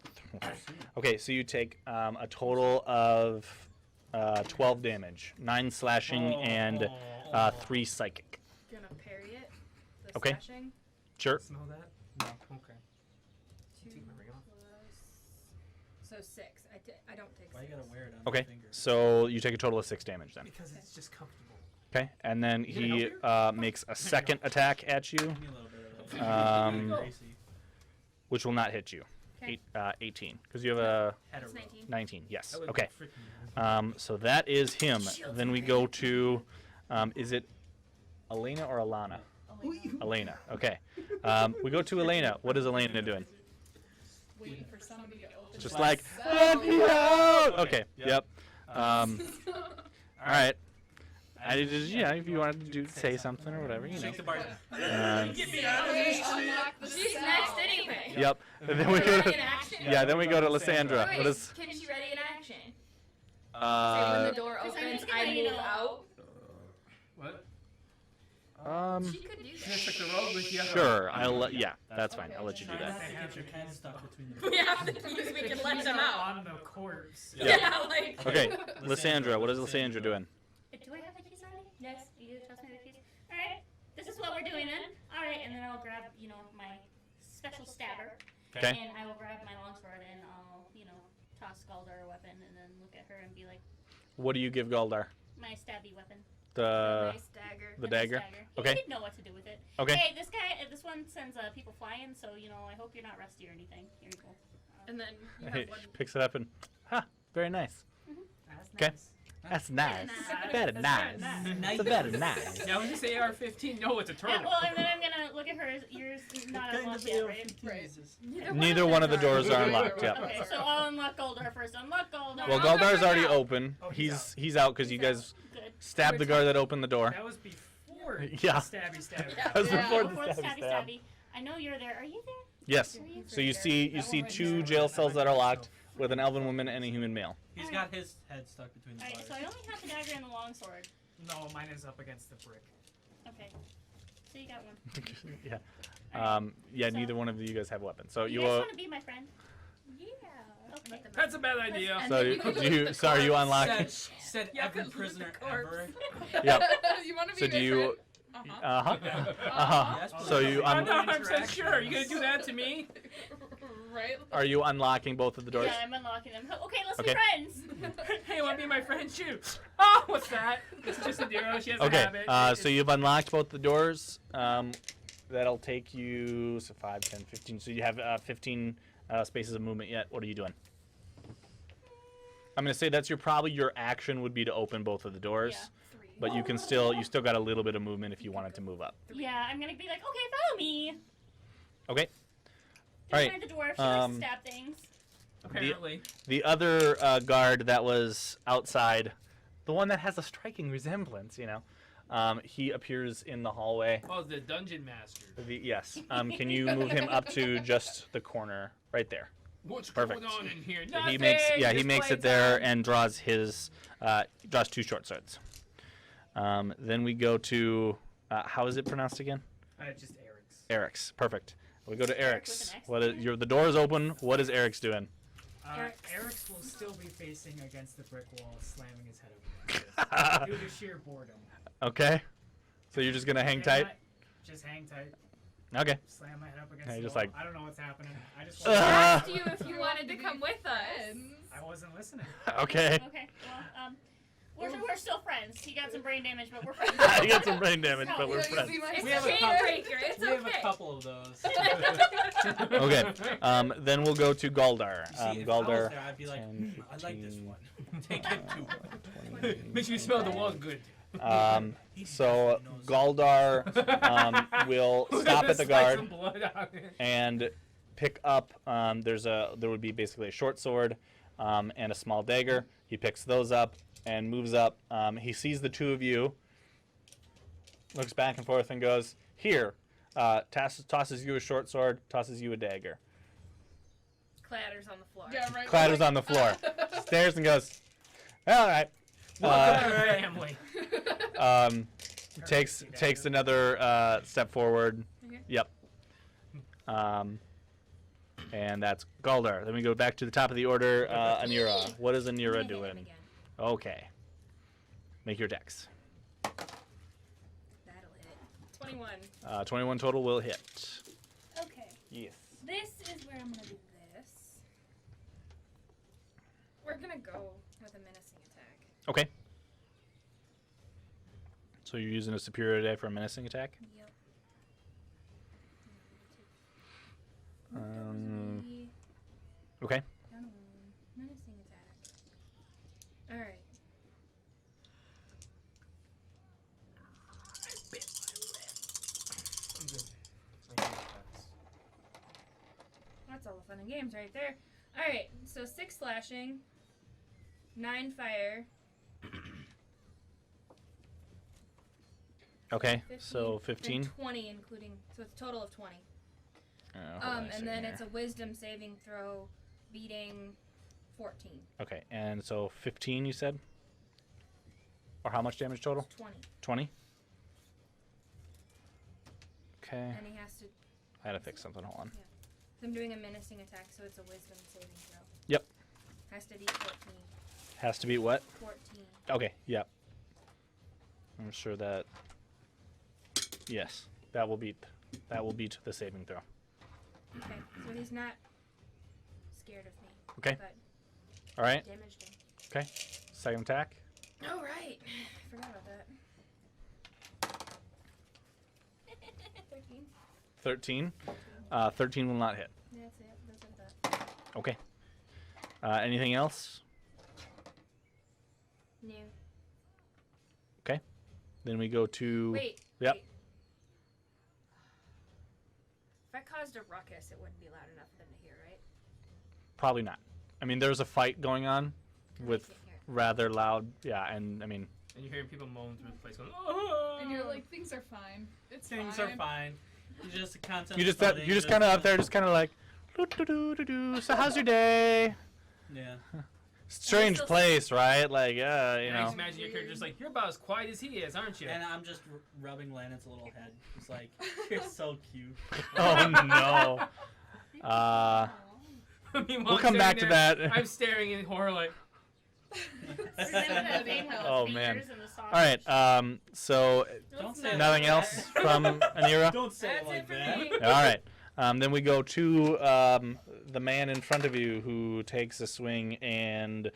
and okay, so you take a total of 12 damage, 9 slashing and 3 psychic. Gonna parry it. The Okay. slashing. Sure. Smell that? No. Okay. 2 Take my ring off. plus. So 6. I don't take 6. Why you gotta wear it on Okay, your finger? so you take a total of 6 damage then. Because it's just comfortable. Okay, and then You gonna he help makes a second attack at you, Give me a little bit of that. Um, Gracie. which will not hit you. Okay. 18, because you have a Had a It's roll. 19. 19. Yes. That would Okay. be freaking So that is him. Then we go to, is it Elena or Alana? Elena. Okay. We go to Elena. What is Elena doing? Waiting for somebody to open. Just the like, cell. let me out. Okay. Yep. All right. I just, if you wanted to say something or whatever, you know. Shake the bar. Get me out of Wait, unlock the She's cell. next anyway. Yep. And then we go Ready to, in action? yeah. Then we go to Lysandra. Wait, What is? can she ready in action? Say when the door Because I'm opens, just gonna, I you move know, out. What? She could do You that. just took the road with you. Sure. I'll let. Yeah, that's fine. I'll let you do Try that. not to get your head stuck between the. We have to use. We can let them out. On the corpse. Yeah. Yeah, like. Okay. Lysandra. What is Lysandra doing? Do I have the keys already? Yes. You trust me with the keys? Alright. This is what we're doing then. Alright, and then I'll grab, my special stabber. Okay. And I will grab my longsword and I'll, toss Galdar a weapon and then look at her and be like, What do you give Galdar? my stabby weapon. Nice dagger. The And my dagger? He Okay. should know what to do with it. Okay. Hey, this one sends people flying, so, I hope you're not rusty or anything. Here you go. And then you Hey, have one. she picks it up and, very nice. That's Okay. nice. That's nice. nice. Very That's nice. very nice. It's very nice. Yeah, I was just say AR-15. No, it's a Yeah, turtle. well, and then I'm gonna look at her. Yours is not unlocked yet, right? Right. Neither one of the doors are unlocked. Yep. Okay, so I'll unlock Galdar first. Unlock Galdar. Well, Galdar Galdar's is already out. open. Oh, he's He's out because you He's out. guys Good. stabbed the guard that opened the door. That was before Yeah. stabby stabby. That was Yeah. before Before the the stabby stabby stab. stabby. I know you're there. Are you there? Yes. Are you? So you see two jail cells that are locked with an elven woman and a human male. He's got his head stuck between the Alright, bars. so I only have the dagger and the longsword. No, mine is up against the brick. Okay. So you got one. yeah. Yeah. Neither one of you guys have weapons. So You you. guys want to be my friend? Yeah. Okay. That's a bad idea. And So then you, you can do loot you? the Sorry, you corpse. unlocking? Said Yeah, every loot the prisoner corpse. ever. Yep. You want to be So my do you? friend? Uh-huh. Uh huh. So you I'm un- not 100% sure. You gonna do that to me? Right? are you unlocking both of the doors? Yeah, I'm unlocking them. Okay, let's Okay. be friends. Hey, wanna be my friend? Shoot. Oh, what's that? It's just a zero. She has a Okay. habit. So you've unlocked both the doors. That'll take you 5, 10, 15. So you have 15 spaces of movement yet. What are you doing? I'm gonna say that's probably your action would be to open both of the doors, Yeah. 3. but you still got a little bit of movement if you wanted to move up. Yeah, I'm gonna be like, okay, follow me. Okay. All Alright, right. The dwarf. She likes to stab things. Apparently. The other guard that was outside, the one that has a striking resemblance, he appears in the hallway. Oh, the dungeon master. Yes. Can you move him up to just the corner right there? What's Perfect. going on in here? He Nothing! makes Just it there playtime. and draws 2 short swords. Then we go to how is it pronounced again? Just Eric's. Eric's. Perfect. We go to Eric's. With an X What in is the door is open? What is Eric's doing? Eric's will still be facing against the brick wall, slamming his head over due to sheer boredom. Okay. So you're just gonna hang tight? Just hang tight. Okay. Slam my head up against Yeah, the just wall. like- I don't know what's happening. I just I Uh. asked you if you wanted to come with us. I wasn't listening. Okay. Okay. Well, we're still friends. He got some brain damage, but we're friends. You got some brain damage, but we're You friends. see my We have a chain couple- breaker. It's We have a okay. couple of those. Okay. Then we'll go to Galdar. You see, if I was Galdar. there, I'd be like, 10, I like this 15, one. Take it too. Make sure you smell the wall good. So Galdar will stop at the Slice guard some blood out of it. and pick up. There would be basically a short sword and a small dagger. He picks those up and moves up. He sees the two of you, looks back and forth, and goes, "Here." Tosses you a short sword, tosses you a dagger. Clatters on the floor. Yeah, right. Clatters on the floor, stares and goes, "All right." Family. Takes another step forward. Okay. Yep. And that's Galdar. Then we go back to the top of the order. Anira. What is I'm Anira gonna hit him doing? again. Okay. Make your dex. That'll hit. 21. 21 total will hit. Okay. Yes. This is where I'm gonna do This. We're gonna go with a menacing attack. Okay. So you're using a superior die for a menacing attack? Yep. Okay. Down one. Menacing attack. Alright. That's all the fun and games right there. Alright, so 6 slashing, 9 fire. Okay. So 15. Then 20 including, so it's a total of 20. Hold on a And second then here. it's a wisdom saving throw beating 14. Okay, and so 15 you said? Or how much damage total? 20. 20? Okay. And he has to, I had to fix something. Hold on. so I'm doing a menacing attack, so it's a wisdom saving throw. Yep. Has to beat 14. Has to beat what? 14. Okay, yep. I'm sure that... Yes, that will beat the saving throw. Okay, so he's not scared of me. Okay. But All right. damaged him. Okay. Second attack. Oh, right. Forgot about that. 13. 13. 13 will not hit. That's it. That's what I thought. Okay. Anything else? No. Okay. Then we go to... Wait. Yep. Wait. If I caused a ruckus, it wouldn't be loud enough for them to hear, right? Probably not. I mean, there's a fight going on And with they can't hear it. rather loud... Yeah, and I mean... And you're hearing people moan through the place going, "Oh!" And you're like, things are fine. It's Things fine. are fine. You just content. You're just kind of up there, just kind of like... "Doo-doo-doo-doo-doo. So how's your day? Yeah. Strange still- place, right? Like, you And I know... just imagine your character's like, you're about as quiet as he is, aren't you? And I'm just rubbing Lannon's little head. It's like, you're so cute. Oh, no. Meanwhile, We'll I'm come back to staring there, that. I'm staring in horror like, Oh, man. All right, so Don't say nothing like else that. from Anira? Don't say That's it like it for that. me. All right. Then we go to the man in front of you who takes a swing and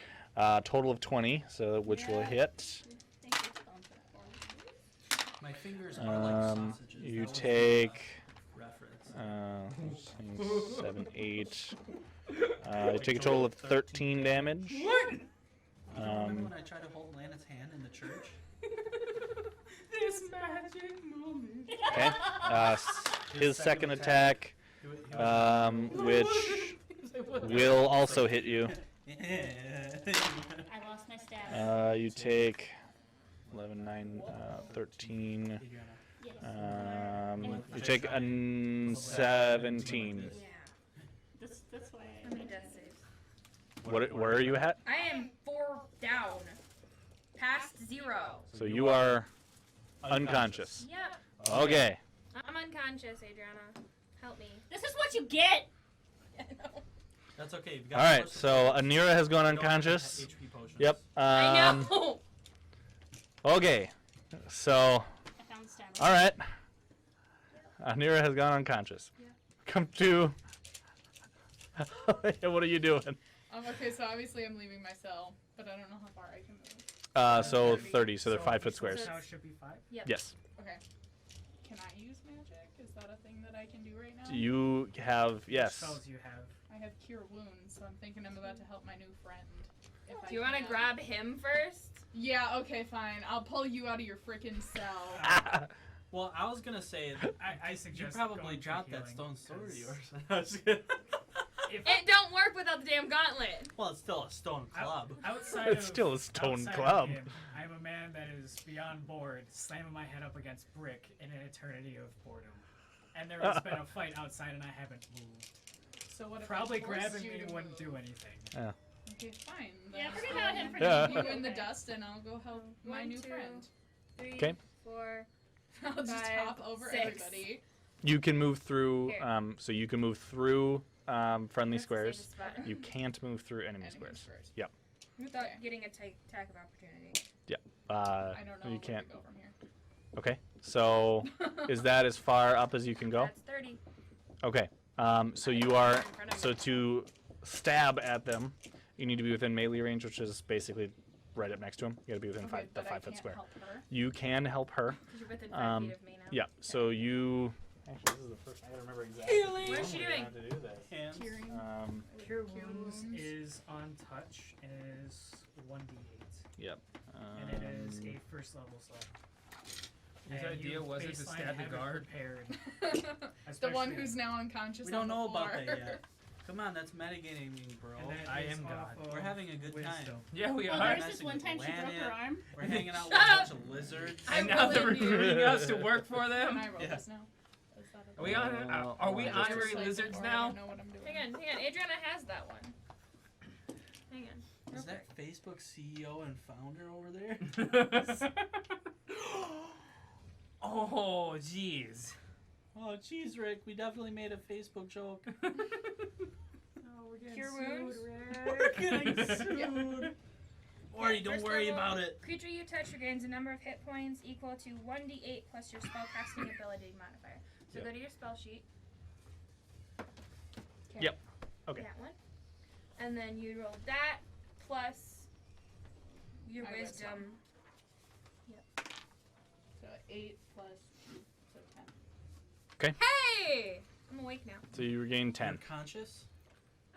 total of 20, so which will hit. My fingers are like sausages. You That was take reference. 7, 8. You take a total of 13 damage. Remember when I tried to hold Lana's hand in the church? This magic moment. Okay. His second attack, which will also hit you. I lost my stab. You take 11, 9, 13. Yes. You take a 17. Yeah. This way. How many death saves? Where are you at? I am 4 down. Past 0. So you are unconscious. Yep. Okay. I'm unconscious, Adriana. Help me. This is what you get. That's okay. All right. So Anira has gone unconscious. HP potions. Yep. I know. Okay. So, I found stab. all right. Anira has gone unconscious. Yeah. Come to. What are you doing? Okay, so obviously I'm leaving my cell, but I don't know how far I can move. So 30. So they're 5-foot squares. So it should be 5. Yes. Okay. Can I use magic? Is that a thing that I can do right now? You have yes. Spells you have. I have Cure Wounds, so I'm thinking I'm about to help my new friend. If I Do you want to can. grab him first? Yeah, okay, fine. I'll pull you out of your freaking cell. Well, I was gonna say I you suggest probably going for dropped that healing, stone sword of 'cause yours. if- It don't work without the damn gauntlet. Well, it's still a stone club. Outside It's of, still a stone outside club. Of him, I'm a man that is beyond bored, slamming my head up against brick in an eternity of boredom. And there has been a fight outside and I haven't moved. So what if Probably I forced grabbing you me to wouldn't move? do anything. Okay, fine. Yeah, then forget I'll about him for Yeah. leave you in the dust and I'll go help my 1, new 2, friend. 3, Okay. 4. I'll just 5, hop over 6. everybody. You can move through. Here. So you can move through friendly That's the squares. safest spot. You can't move through enemy Enemy squares. squares. Without Okay. getting a attack of opportunity. I don't know you where can't. to go from here. Okay. So is that as far up as you can go? That's 30. Okay. So I you don't are. have it in front of So me. to stab at them, you need to be within melee range, which is basically right up next to him. You got to be within Okay, the but I 5 foot can't square. help her. You can help her. 'Cause you're within 5 Um, feet of me now. Yeah. So you. Actually, this is the first. I gotta remember exactly. What is she when we doing? have to do this. Hands. Curing. Cure Cure Wounds Wounds. is on touch and is 1d8. Yep. And it is a first level slot. His And idea you wasn't to baseline stab the have it guard. prepared. The one Especially- who's now unconscious. We don't on the know about floor. that yet. Come on, that's metagaming, bro. And that I is am off God. of We're having a good wisdom. time. Yeah, we Well, are. there's Nice this and one time she broke Atlantic. her arm. We're hanging out with Shut a up! bunch of lizards. I And now they're believe you. recruiting us to work for Can them. I roll Yeah. this now? Is that Are we on? Are we Just honorary Just like lizards before, I now? don't know what I'm doing. Hang on. Adriana has that one. Hang on. Is that Facebook CEO and founder over there? Oh, jeez. Oh, jeez, Rick, we definitely made a Facebook joke. Oh, we're getting Cure sued, wounds? Rick. We're getting sued. Worry, don't First worry level, about it. Creature you touch regains a number of hit points equal to 1d8 plus your spellcasting ability modifier. So Yep. go to your spell sheet. Yep. Okay. That one. And then you roll that plus your My wisdom. So 8 plus 2, so 10. Hey! I'm awake now. So you regain 10. You're conscious?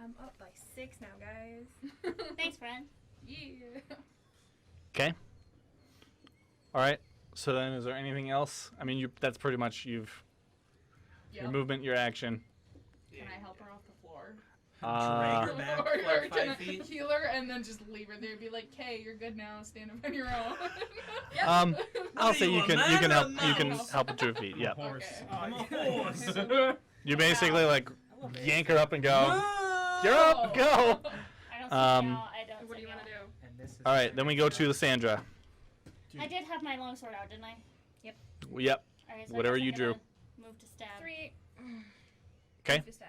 I'm up by 6 now, guys. Thanks, friend. Yeah. Okay. All right. So then, is there anything else? I mean, that's pretty much your Yep. movement, your action. Can I help her off the floor? Drag her back or like can I 5 feet. heal her and then just leave her there? Be like, "Kay, you're good now. Stand up on your own." I'll say you, you a can man or a help. You can mouse? help with your feet. Yeah. Horse. Okay. I'm a Oh, horse. You basically like yank her up and go. No! You're up. Go. I don't see Um, now. I don't What do see you want now. to do? And this is All right. Then we go to the Sandra. I did have my longsword out, didn't I? Yep. Alright, so Whatever I guess you I'm drew. gonna Move to stab. 3. 'Kay. To stab.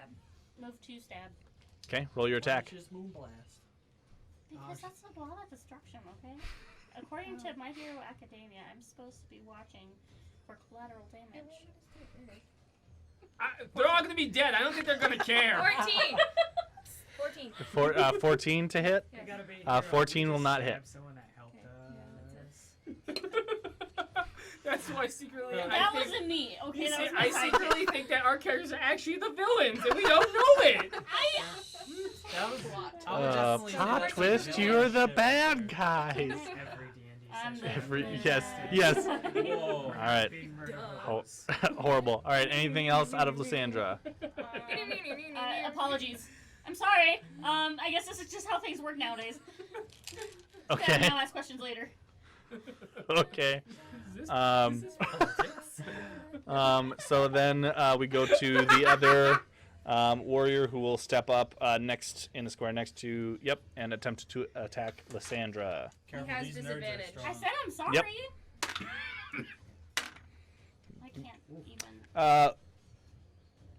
Move to stab. Okay. Roll your attack. Just moonblast. Because that's a lot of destruction, okay? According to My Hero Academia, I'm supposed to be watching for collateral damage. They're all gonna be dead. I don't think they're gonna care. 14. 14. 14 to hit. You gotta be 14 will not hit. Someone that helped Okay. us. That's why secretly That I think. wasn't me. Okay, You that see, was my I side. secretly think that our characters are actually the villains, and we don't know it. That was Plot. I would definitely say Plot that's twist, the you're the villainship bad there. guys. Every D&D I'm session. Every the yes, villain. yes. Whoa. All right. Being murdered Ho- was- horrible. All right. Anything else out of Lysandra? Apologies. I'm sorry. I guess this is just how things work nowadays. Okay. Now ask questions later. Okay. Is this, Um, is this politics? So then we go to the other warrior who will step up next in the square next to and attempt to attack Lysandra. Careful, has these nerds are disadvantage. strong. I said I'm sorry. Yep. I can't even.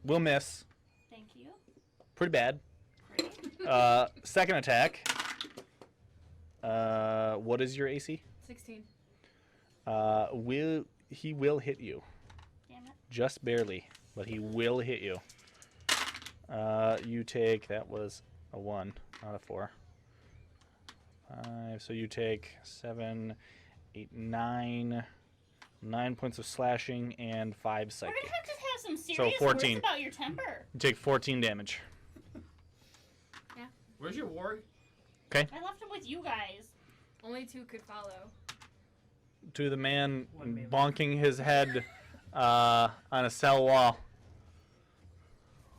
Will miss. Thank you. Pretty bad. Great. Second attack. What is your AC? 16. He will hit you. Damn it. Just barely, but he will hit you. You take, that was a 1, not a 4. 5, so you take 7, 8, 9 points of slashing and 5 We're psychic. gonna have to have some serious 14. words about your temper. You take 14 damage. Where's your ward? I left him with you guys. Only 2 could follow. To the man One melee. bonking his head on a cell wall.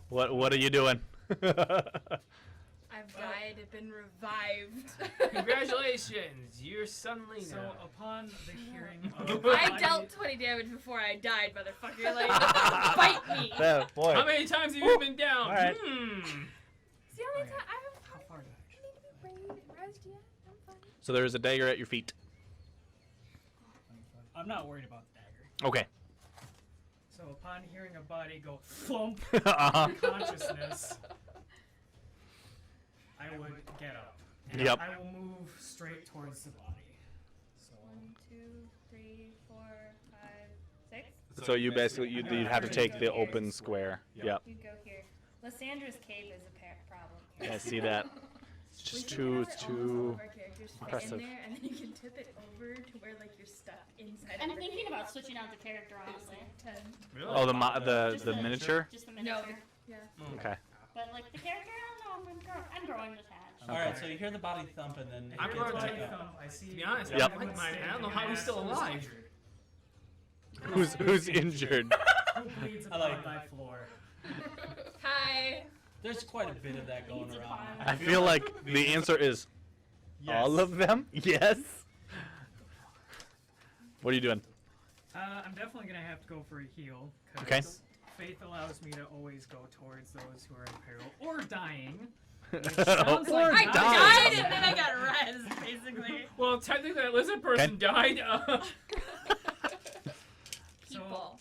What are you doing? I've died, been revived. Congratulations, you're suddenly So now. upon the hearing of I dealt 20 damage before I died, motherfucker. Like, fight me. Yeah, boy. How many times have you been down? Alright. See how many times How far did I I need to be brave and rest yet? I'm fine. So there is a dagger at your feet. I'm not worried about the dagger. Okay. So upon hearing a body go thump uh-huh. consciousness, I would get up. And Yep. I will move straight towards the body. So 1, 2, 3, 4, 5, 6. So you basically you'd have to take the open square. Yep. You go here. Lysandra's cave is a problem here. I see that. It's just too. It's too. Impressive. impressive. In there, and then you can tip it over to where like you're stuck inside. And of I'm her thinking cave. about switching out the character, honestly. 10. Really? Oh, Just the miniature. Just the miniature. Yeah. Okay. But like the character, I don't know. I'm growing attached. Alright, so you hear the body thump and then I'm it going gets to back take up. I see. To be honest, Yep. I don't know how he's still alive. Who's injured? Who bleeds I upon like thy floor? Hi. There's quite a bit of that going Pizza around. pie. I feel like the answer is all of them. Yes. What are you doing? I'm definitely gonna have to go for a heal. 'Cause Okay. Faith allows me to always go towards those who are in peril or dying. Oh, like I dying. died and then I got res, basically. Well, technically, that lizard person died. People.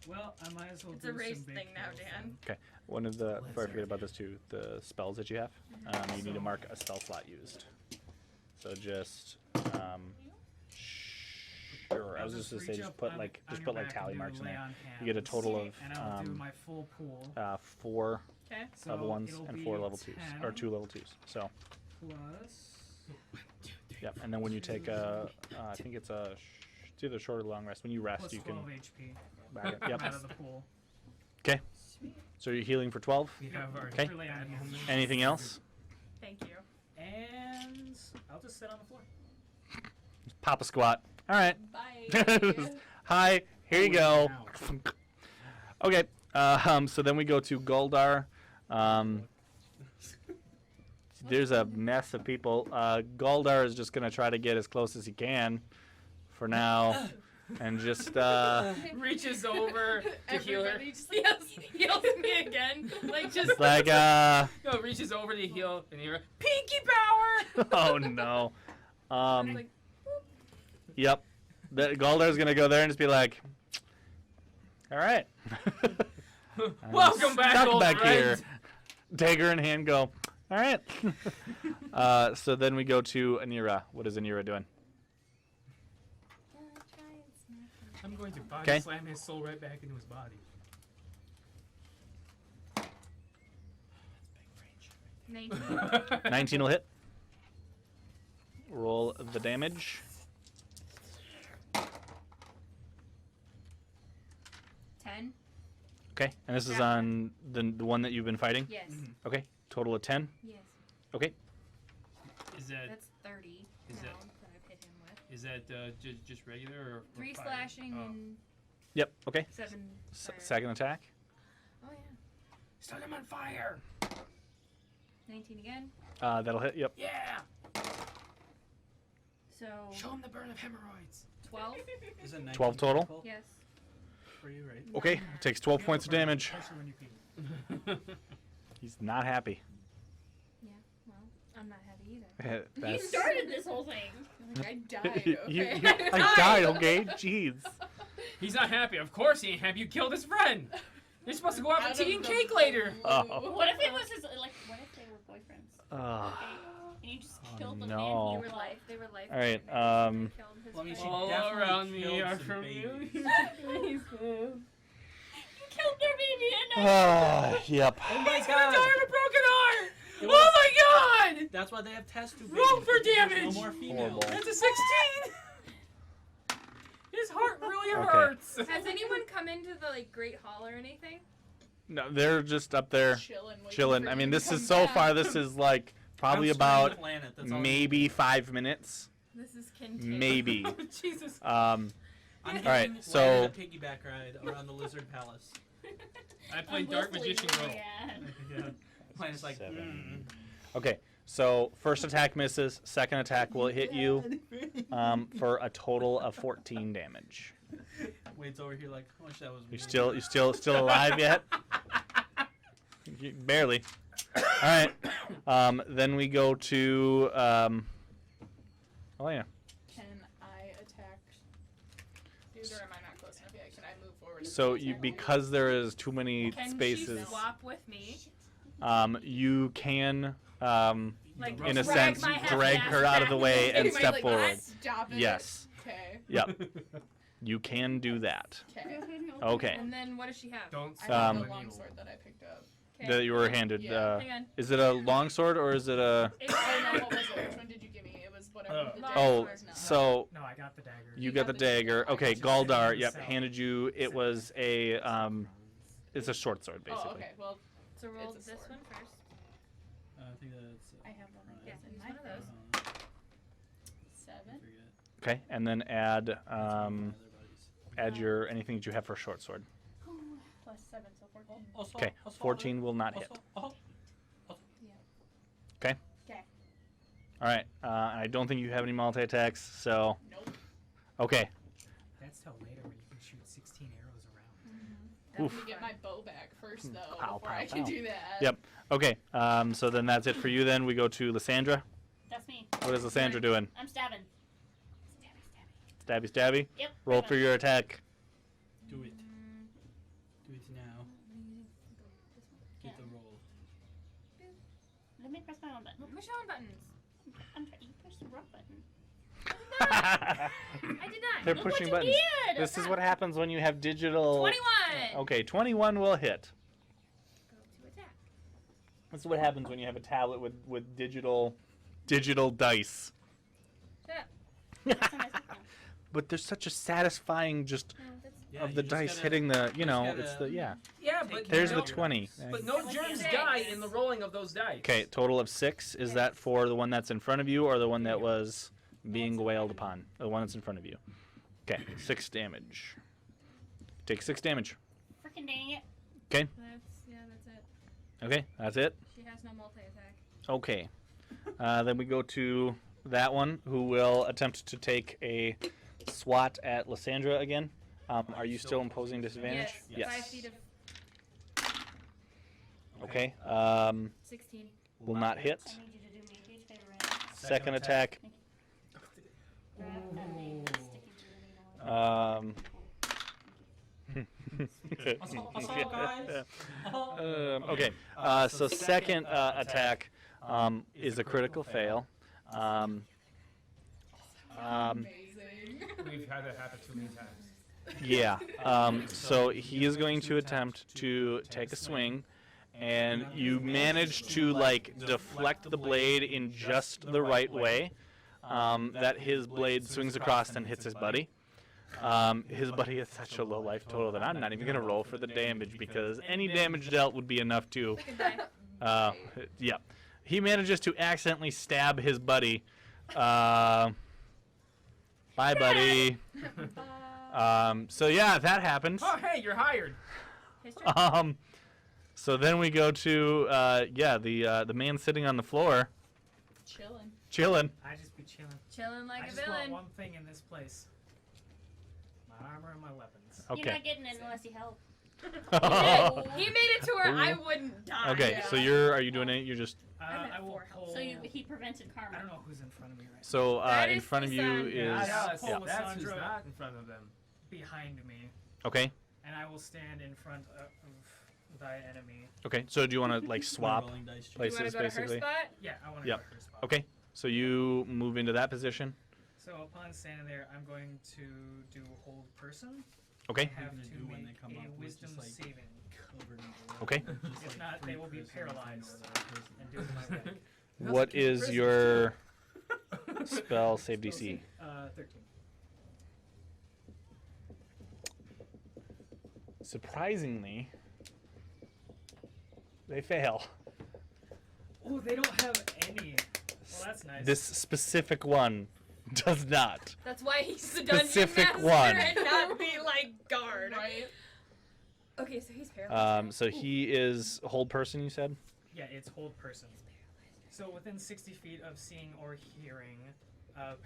Well, I might as well It's do a race some big thing now, heals Dan. then. One of the before I forget about this too, the spells that you have, you need to mark a spell slot used. So just sure. I was just gonna say reach just up put on- like on just your put like back tally and do marks in lay there. on You get a hands, total of and I'll do my full pool. 4 Okay. So level 1s it'll and be 4 level 2s, or 10 2 level 2s. So plus. yep. And then when you take a, I think it's either short or long rest. When you rest, Plus you can 12 HP. back it. I'm Yep. out of the pool. Okay. So you're healing for 12. We have our Okay. lay on hands. Anything else? Thank you. And I'll just sit on the floor. Pop a squat. All right. Bye. Hi. Here you go. Okay. So then we go to Goldar. There's a mess of people. Goldar is just gonna try to get as close as he can, for now, and just Reaches over to heal her. Everybody just heals me again. Like just like No, reaches over to heal and hear pinky power. oh no. like, Yep. The Goldar's gonna go there and just be like, all right. Welcome back, Stuck old back here. friend. Dagger in hand, go. All right. So then we go to Anira. What is Anira doing? I'm going to body 'Kay. slam his soul right back into his body. 19. 19 will hit. Roll the damage. Okay, and this is That on the one that you've been fighting? Yes. Okay, total of 10. Yes. Okay, Is that That's 30 Is now that- that I've hit him with. is that just regular or 3 fire? slashing Oh. and yep, okay. 7 fire. Second attack. Oh yeah. Start him on fire! 19 again. That'll hit, yep. Yeah! So Show him the burn of hemorrhoids. 12. Is it 12 total? critical Yes. For you, right? Okay, takes 12 points of damage. Especially when you pee. He's not happy. Yeah. Well, I'm not happy either. You That's- started this whole thing. Like, I died, You- okay? I died, okay? Jeez. He's not happy. Of course he ain't happy. You killed his friend. You're supposed to go out Out for tea of and the cake later. Oh. What if it was his, like, what if they were boyfriends? Uh, Okay? And you just Oh, killed the no. man They you were were life. They were life. All right, partners. They killed his Well, I mean, friend. she All definitely around me killed are some from babies. you. You killed their baby and yep. Oh my He's gonna die god! of a broken heart. It Oh was- my god! That's why they have test tube Roll babies, for because there's damage. No more females. Horrible. That's a 16. His heart really Okay. hurts. Has anyone come into the like Great Hall or anything? No, they're just up there Chilling. waiting chilling. for I you mean, to this come is so back. far, this is like probably I'm screwing the about planet, that's all I maybe need. 5 minutes. This is Kintail. Maybe. Jesus. I'm All right, getting so- landed a piggyback ride around the Lizard Palace. I played Dark Magician Girl. Yeah. Planet's like, 7. Okay, so first attack misses, second attack will hit you for a total of 14 damage. Wade's over here like, how much that was. You still alive yet? Barely. All right. Then we go to. Oh yeah. Can I attack dude, or am I not close enough yet? Can I move forward? and So attack you him? because there is too many Can spaces, she swap with me? you can Like in a drag sense my happy drag ass her out of back the way into and Am I, step like, forward. Stop it. Yes. Okay. Yep. You can do that. Okay. Okay. And then what does she have? Don't I stop have Um, the longsword that I picked up. Okay. That you were handed. Yeah. Hang on. Is it a longsword or is it a? It's Oh no, what was it? Which one did you give me? It was whatever. the Oh. dagger Oh, was now. so No, I got the dagger. you got the dagger. dagger. Okay, Just Galdar. hit Yep, himself. handed you. It was a it's a short sword basically. Oh, okay. Well, So roll It's this a sword. one first. I think that's. I have one. Yeah, Yes, in use my one of those. phone. 7. Okay, and then add Um, your anything that you have for a short sword. Plus 7, so 14. Okay, 14 will not hit. Okay. Okay. All right. I don't think you have any multi attacks, so nope. okay. That's till later when you can shoot 16 arrows around. Let Oof. me get my bow back first, though, Pow, before pow, I can pow. do that. Yep. Okay. So then that's it for you. Then we go to Lysandra. That's me. What is Lysandra doing? I'm stabbing. Stabby, stabby. Yep. Roll right for on. your attack. Do it. Do it now. Yeah. Get the roll. Let me press my own button. Well, push on buttons. You pushed the wrong button. I did not. They're Look pushing what you buttons. did! This is what happens when you have digital. 21. Okay, 21 will hit. Go to attack. This is what happens when you have a tablet with digital dice. Shut up. That's a nice one. But there's such a satisfying just No, that's Yeah, of you the just dice gotta- hitting the, you know, gotta- it's the, yeah. Yeah, Take but There's no, the 20. But no Like germs six. die in the rolling of those dice. Okay, total of 6. Is that for the one that's in front of you or the one that was being wailed upon? The one that's in front of you. Okay, 6 damage. Take 6 damage. Frickin' dang it. Okay, that's it. okay, that's it. She has no multi-attack. Okay. Then we go to that one who will attempt to take a swat at Lysandra again. Are you still imposing disadvantage? Yes. 5 feet of Okay. 16. Will not hit. I need you to do me a huge favor right now. Second attack. Grab that name and stick it to the needle. Assault, guys. Okay. So second attack is a critical fail. Amazing. We've had that happen too many times. Yeah. So he is going to attempt to take a swing, and you manage to like deflect the blade in just the right way, that his blade swings across and hits his buddy. His buddy has such a low life total that I'm not even gonna roll for the damage because any damage dealt would be enough to. We can die. Yeah. He manages to accidentally stab his buddy. Bye, buddy. So yeah, that happened. Oh, hey, you're hired. History? So then we go to the man sitting on the floor, chilling. I just be chilling. Chilling like I a just want villain. one thing in this place. My armor and my weapons. You're Okay. not getting it unless you help. He made it to where I wouldn't die. Okay, so are you doing it? You're just I at will 4 health. pull. So he prevented I karma. don't know who's in front of me right so That in is front of you Lisanne. is Yes, Yeah. that's who's Lysandra. not in front of them. now. Behind me, okay. and I will stand in front of thy enemy. Okay, so do you want to like swap Rolling dice check. You want places to go to her basically? spot? Yeah, I want to Yep. go to her spot. Okay, so you move into that position. So upon standing there, I'm going to do hold person. Okay. I have What are you to gonna do when make they come up a with wisdom just, like, saving. Covered in blood. Okay. Just, If not, they three will be prisoners paralyzed and another person. And do my way. What is your spell save DC? 13. Surprisingly, they fail. Oh, they don't have any. Well, that's nice. This specific one does not. That's why he's the dungeon Specific master one. and not the like guard. Right? Okay, so he's paralyzed. So he is hold person. You said. Yeah, it's hold person. So within 60 feet of seeing or hearing,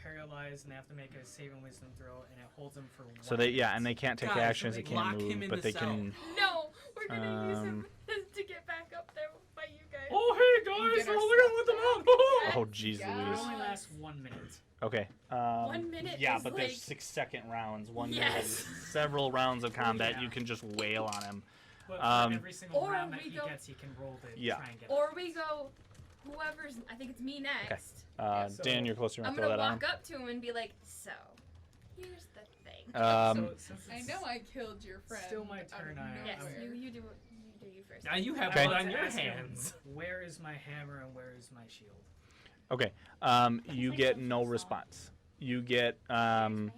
paralyzed, and they have to make a saving wisdom throw, and it holds them for 1 So they and they can't take Guys, so actions. they They can't lock him move, in but the they cell. can. No, we're gonna use him Um, to get back up there by you guys. Oh, hey guys, Get we're gonna let them out. Oh, jeez, Yeah. It Louise. only lasts 1 minute. Okay. 1 minute Yeah, is but like... there's 6-second rounds. 1 Yes. minute is several rounds of combat. Yeah. You can just wail on him. But for Um, every single or round that we he go- gets, he can roll to Yeah. try and get Or we go, whoever's, I think it's me next. so Dan, you're closer. I'm Throw gonna that on walk up to him and be like, so, here's the thing. him. So since I it's know I killed your friend. still my out of turn, I- Yes, nowhere. you do you first. Now you have Okay. blood I on want to your ask him, hands. where is my hammer and where is my shield? Okay. You like get those no songs. response. You get Here's my hammer, here's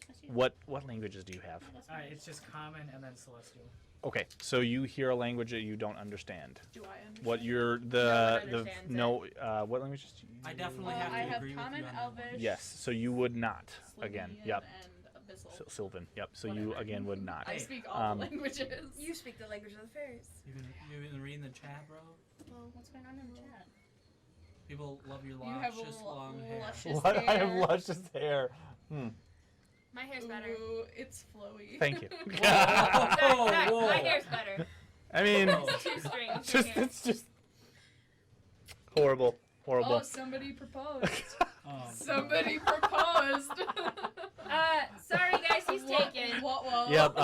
my shield. what languages do you have? That's my It's just common and then celestial. Okay, so you hear a language that you don't understand. Do I understand? What you're one the understands no what languages do you I definitely Well, have to I have agree common, with you on that one. elvish, Yes, so you would not again. Sylvian, Yep. and abyssal. Sylvan. Yep. So you Whatever. again would not. I speak all the Um, languages. You speak the language of the fairies. You been reading the chat, bro? Well, what's going on in the chat? People love your You have luscious long hair. luscious What? I have hair. luscious hair. My hair's better. Ooh, it's flowy. Thank you. Zach, Whoa, Zach, whoa. my hair's better. I mean, It's two strings. it's just it's just horrible, horrible. Oh, somebody proposed. Oh, Somebody proposed. Sorry guys, he's taken. What? Yep.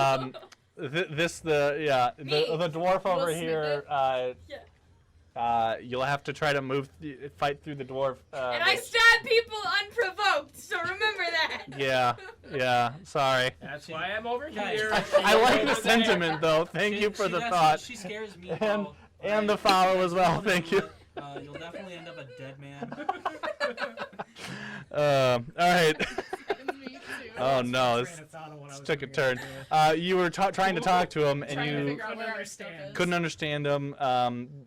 The dwarf over We'll here. You'll have to try to fight through the dwarf. And I stab people unprovoked, so remember that. Yeah. Sorry. That's why I'm over Guys, here. I like the sentiment though. Thank you for the does- thought. She scares me. And- though. and the follow as well, thank you. You'll definitely end up a dead man. All right. Me too. Oh no, Train this of thought on what I was took a gonna turn. do. You were trying to talk to him, and Trying to you figure out couldn't where our understand. stuff is. couldn't understand him.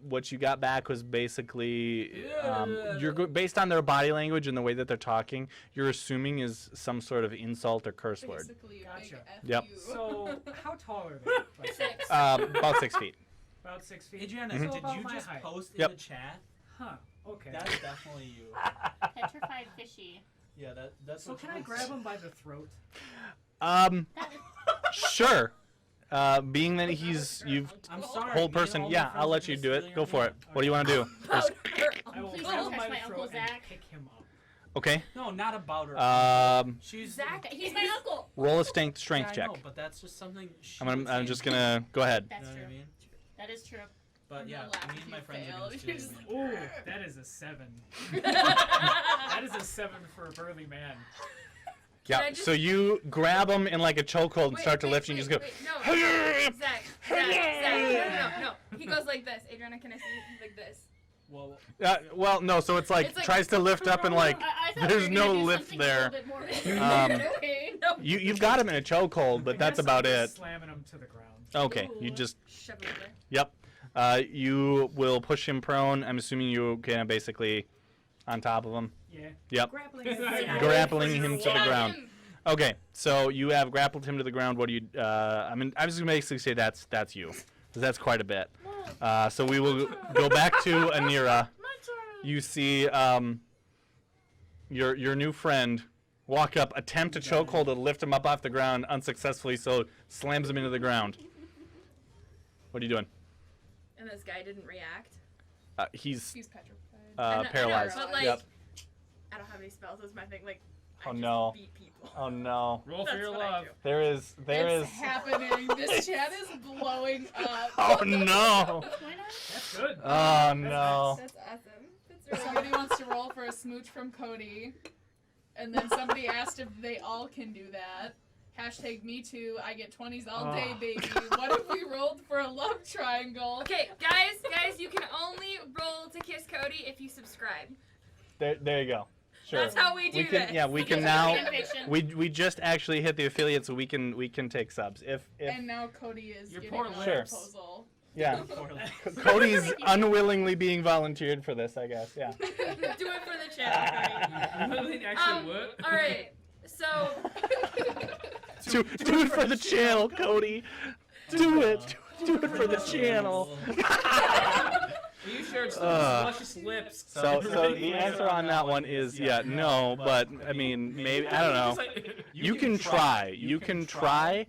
What you got back was basically based on their body language and the way that they're talking. You're assuming is some sort of insult or curse word. Basically, a Gotcha. big F Yep. you. So, how tall are they? Like, 6. About 6 feet. about 6 feet? Adriana, Mhm. So did about you my just height. post Yep. in the chat? Huh, okay. That's definitely you. Petrified fishy. Yeah, that's So what can I grab him by the throat? Sure. Being that you've I'm sorry. whole me and person. all my Yeah, friends I'll are let you just do it. stealing Go your for it. hand. What do you want to do? I will Please grab don't him touch by my the Uncle throat and Zach. pick him up. Okay. No, not about her. She's Zach, He's my uncle. Roll a strength Yeah, I check. know, but that's just something. She I'm would say. just gonna go ahead. You That's know true. what I mean? That is true. But I'm yeah, gonna laugh me if and my you friends fail. are gonna You're steal just you. Ooh, that is a 7. That is a 7 for a burly man. Yeah. I just- So you grab him in like a chokehold and start to lift, and you just go. No, Zach, no. He goes like this. Adriana, can I see you? Like this. Well, Well, no. So it's like It's like- tries to lift up and like I thought there's we were no gonna do lift something there. A little bit more. Um, Okay. No, You've got him in a chokehold, but I that's guess about I'm it. just slamming him to the ground. Okay, you Ooh. just Shove him over. yep. You will push him prone. I'm assuming you can basically on top of him. Yeah. Yep. Grappling Grappling him to the Get ground. him! Okay, so you have grappled him to the ground. What do you? I'm just gonna basically say that's you, 'cause that's quite a bit. So we will go back to Anira. You see your new friend walk up, attempt to chokehold to lift him up off the ground unsuccessfully, so slams him into the ground. What are you doing? And this guy didn't react. He's He's petrified. I know, paralyzed. but like, Yep. I don't have any spells. That's my thing. Like, I Oh, just no. beat people. Oh no. Roll for That's your what I love. do. There is. It's happening. This chat is blowing up. Oh no. Why not? That's good. Oh no. That's awesome. Somebody wants to roll for a smooch from Cody, and then somebody asked if they all can do that. Hashtag me too. I get 20s all day, baby. What if we rolled for a love triangle? Okay, guys, you can only roll to kiss Cody if you subscribe. There you go. Sure. That's how we do We can. this. Yeah, we can now. Fanfiction. We just actually hit the affiliate, so we can take subs. If And now Cody is Your getting poor a lips. proposal. yeah. Poor lad. Cody's unwillingly being volunteered for this, I guess. Yeah. Do it for the channel, Cody. Really, actually, what? All right. So, Do it for the channel, Cody. Do it. Do it for the channel. Are you sure it's Uh, luscious lips? So the answer on that one is no, but I mean maybe I don't know. You can try. You can try,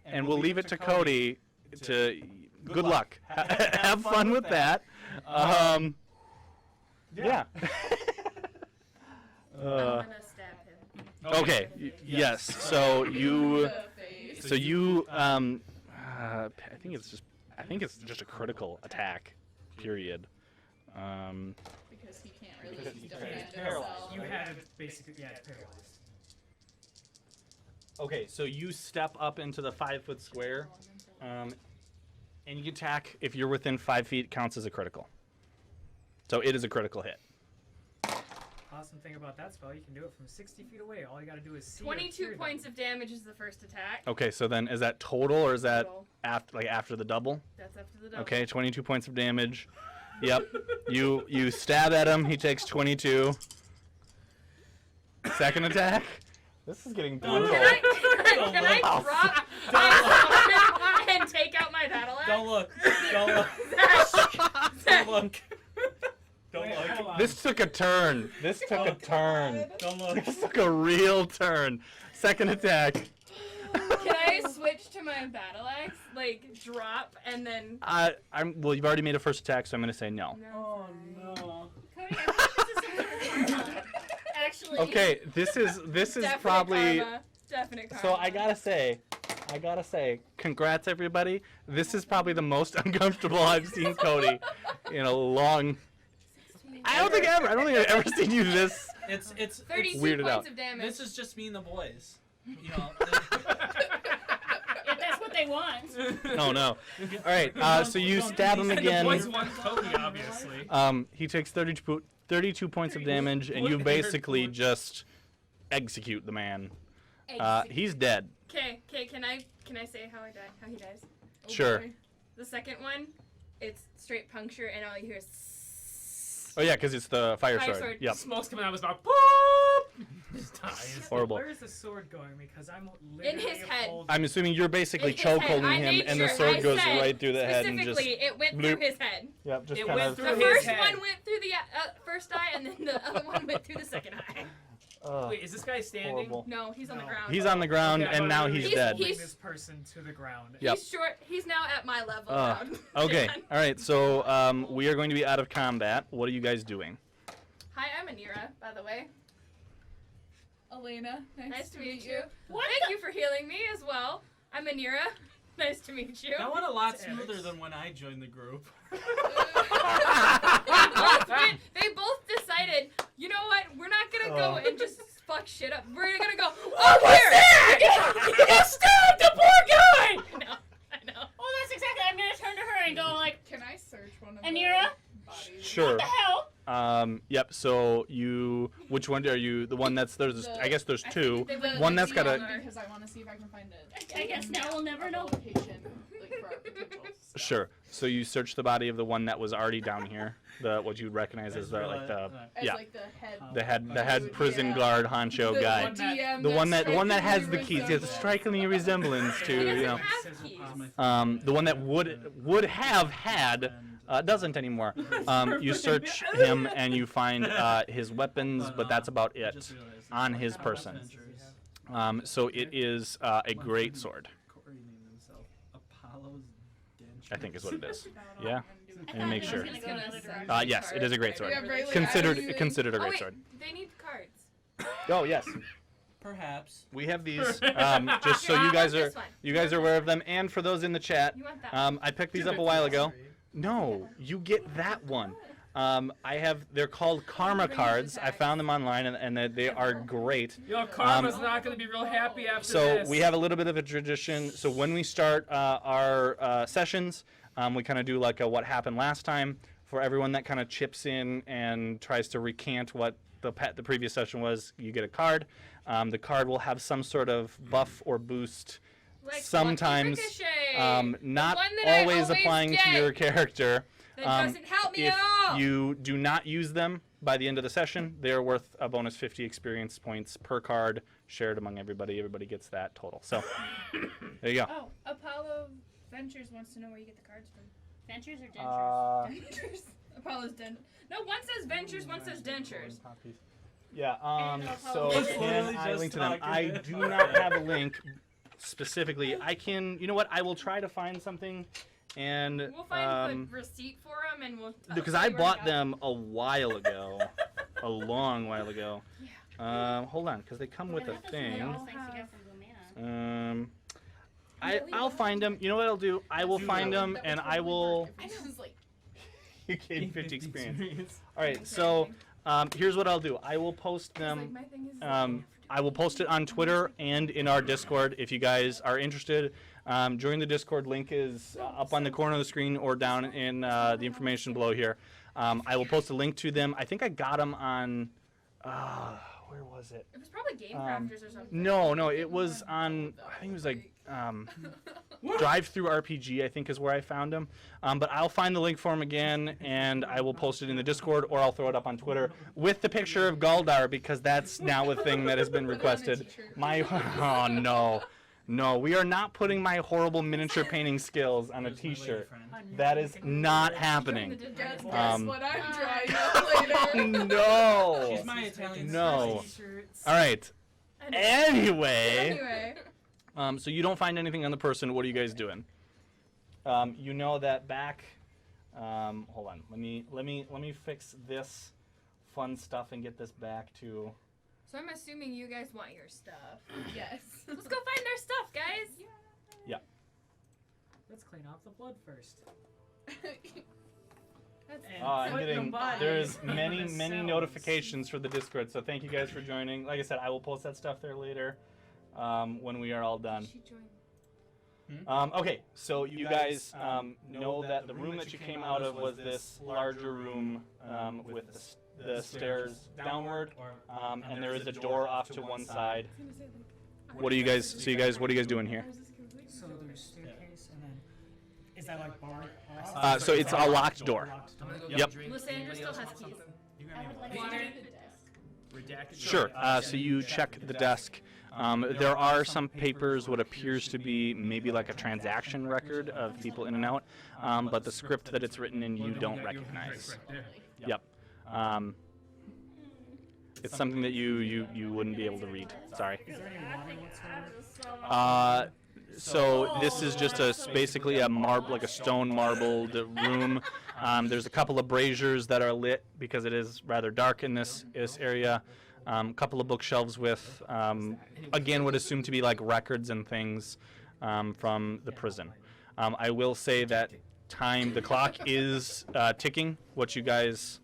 and we'll leave it to Cody to. Good luck. Have fun with that. Yeah. I'm gonna stab him. Okay. Yes. So you. The face. So you. I think it's just a critical attack. Period. Because he can't really defend paralyzed. himself. You had basically, it's paralyzed. Okay. So you step up into the 5-foot square. Any attack, if you're within 5 feet, counts as a critical. So it is a critical hit. Awesome thing about that spell, you can do it from 60 feet away. All you gotta do is see 22 points of damage is the first attack. Okay, so then is that total or is that Total. after the double? That's after the double. Okay, 22 points of damage. Yep. You stab at him. He takes 22. Second attack. This is getting brutal. Can I drop my sword and take out my battle axe? Don't look. Don't look. Don't look. Don't look. This took a turn. This took a turn. Don't look. This took a real turn. Second attack. Can I switch to my battle axe? Like, drop and then... Well, you've already made a first attack, so I'm going to say no. Oh no. Cody, I think this is actually. Okay, this is Definite probably... karma. Definite karma. So I gotta say, congrats everybody. This is probably the most uncomfortable I've seen Cody in a long... I don't think I've ever seen you this... It's 32 weirded points out. of damage. this is just me and the boys. You know. If that's what they want. Oh no. Alright, so you stab him And the again. boys want Cody, obviously. He takes 32 points of damage, and you basically just execute the man. He's dead. Okay, can I say how he dies? Sure. boy. The second one, it's straight puncture, and all you hear is... Oh yeah, because it's the fire Fire sword. sword. Yep. Smoke's coming out of his mouth. Boop! Just dies. Horrible. Where is the sword going? Because I'm In literally his head. holding- I'm assuming you're basically In his head. chokeholding I him, made and the sure. sword I goes said right through the head and just. Specifically, it went bloop. through his head. Yep, just It kind went of. through The his first head. one went through the first eye, and then the other one went through the second eye. Wait, is this guy standing? Horrible. No, he's on the No. ground. He's on the ground, Okay, I and thought now you were he's He's- dead. Bring he's- this person to the ground. Yep. He's short. He's now at my level. Uh, now. Okay. All right. So we are going to be out of combat. What are you guys doing? Hi, I'm Anira, by the way. Elena, Nice to meet you. What Thank you for healing me as well. I'm Anira. Nice to meet you. That went a lot Damn it. smoother than when I joined the group. They both decided, you know what? We're not gonna go and just fuck shit up. We're gonna go. Oh, what's that? You stabbed the poor guy! I know. Well, that's exactly. I'm gonna turn to her and go like, Can I search one of Anira? the bodies? Sure. what the hell? Yep. So you you? Which one are you? The one that's there's. I guess there's two. The One that's got a. Because I want to see if I can find it. I guess now we'll never know. Location, like, for our potential stuff. Sure. So you search the body of the one that was already down here. The what you'd recognize as the like the As yeah like the head prison guard honcho guy. The one that has the keys. He has a striking resemblance to He you know. doesn't have keys. The one that would have had doesn't anymore. You search him and you find his weapons, but that's about it on his person. So it is a great sword, Corey named himself Apollo's Dentures. I think is what it is. Yeah. I And thought make he sure. was gonna go another direction. Yes, it is a great sword. Yeah, right, like, Considered I- considered a Oh great wait, sword. they need cards. Oh yes, Perhaps. we have these. Just so Yeah, you guys this are one. aware of them, and for those in the chat, You want that? I picked these up a while ago. No, you get that one. They're called Karma cards. I found them online, and they are great. Yo, Karma's not gonna be real happy after So this. we have a little bit of a tradition. So when we start our sessions, we kind of do like a what happened last time for everyone that kind of chips in and tries to recant what the previous session was. You get a card. The card will have some sort of buff or boost. Like Sometimes, Lucky Ricochet, not the one that I always applying to get your character. That doesn't help me If at all. you do not use them by the end of the session, they are worth a bonus 50 experience points per card, shared among everybody. Everybody gets that total. So there you go. Oh, Apollo Ventures wants to know where you get the cards from. Ventures or dentures? Dentures. Apollo's No, one says Ventures, one says Dentures. Yeah. And So Apollo can Ventures. I link to them? Just I talking. do not have a link specifically. I can. You know what? I will try to find something, and We'll find the receipt for them and we'll. because tell I you where bought to go. them a while ago, a long while ago. Hold on, because they come with a What are those little thing. things you got from Lumina? I'll find them. You know what I'll do? I will find them, and I will. I was like, You gain 50 experience. All right, so here's what I'll do. I will post It's like, them. my thing is I will post it on Twitter and in our Discord if you guys are interested. Join the Discord. Link is up on the corner of the screen or down in the information below here. I will post a link to them. I think I got them on. Where was it? It was probably Game Crafters or something. No, it was on. I think it was like Drive Through RPG. I think is where I found them. But I'll find the link for them again, and I will post it in the Discord, or I'll throw it up on Twitter with the picture of Galdar because that's now a thing that has been requested. No, we are not putting my horrible miniature painting skills on a T-shirt. That is not happening. guess what Um, I'm trying out later. No. She's my Italian No. T-shirts. All right. Anyway. Anyway, So you don't find anything on the person. What are you guys doing? You know that back. Hold on. Let me fix this fun stuff and get this back to. So I'm assuming you guys want your stuff. yes. Let's go find our stuff, guys. Let's clean off the blood first. That's I'm Put getting. them by. There's many Themselves. notifications for the Discord. So thank you guys for joining. Like I said, I will post that stuff there later when we are all done. She joined. Okay, so you guys know that the room that you came out of was this larger room with the stairs downward, and there is a door off to one side. What are you guys? So you guys, what are you guys doing here? So there's staircase, and then is that like barred off? So it's a locked door. Yep. Lysandra still has keys. I would like to Water. go to the desk. Sure. So you check the desk. There are some papers, what appears to be maybe like a transaction record of people in and out, but the script that it's written in you don't recognize. Yep. It's something that you wouldn't be able to read. Sorry. Is there any water whatsoever? So this is just basically a stone marbled room. There's a couple of braziers that are lit because it is rather dark in this area. A couple of bookshelves with, again, what assume to be like records and things from the prison. I will say that the clock is ticking. What you guys,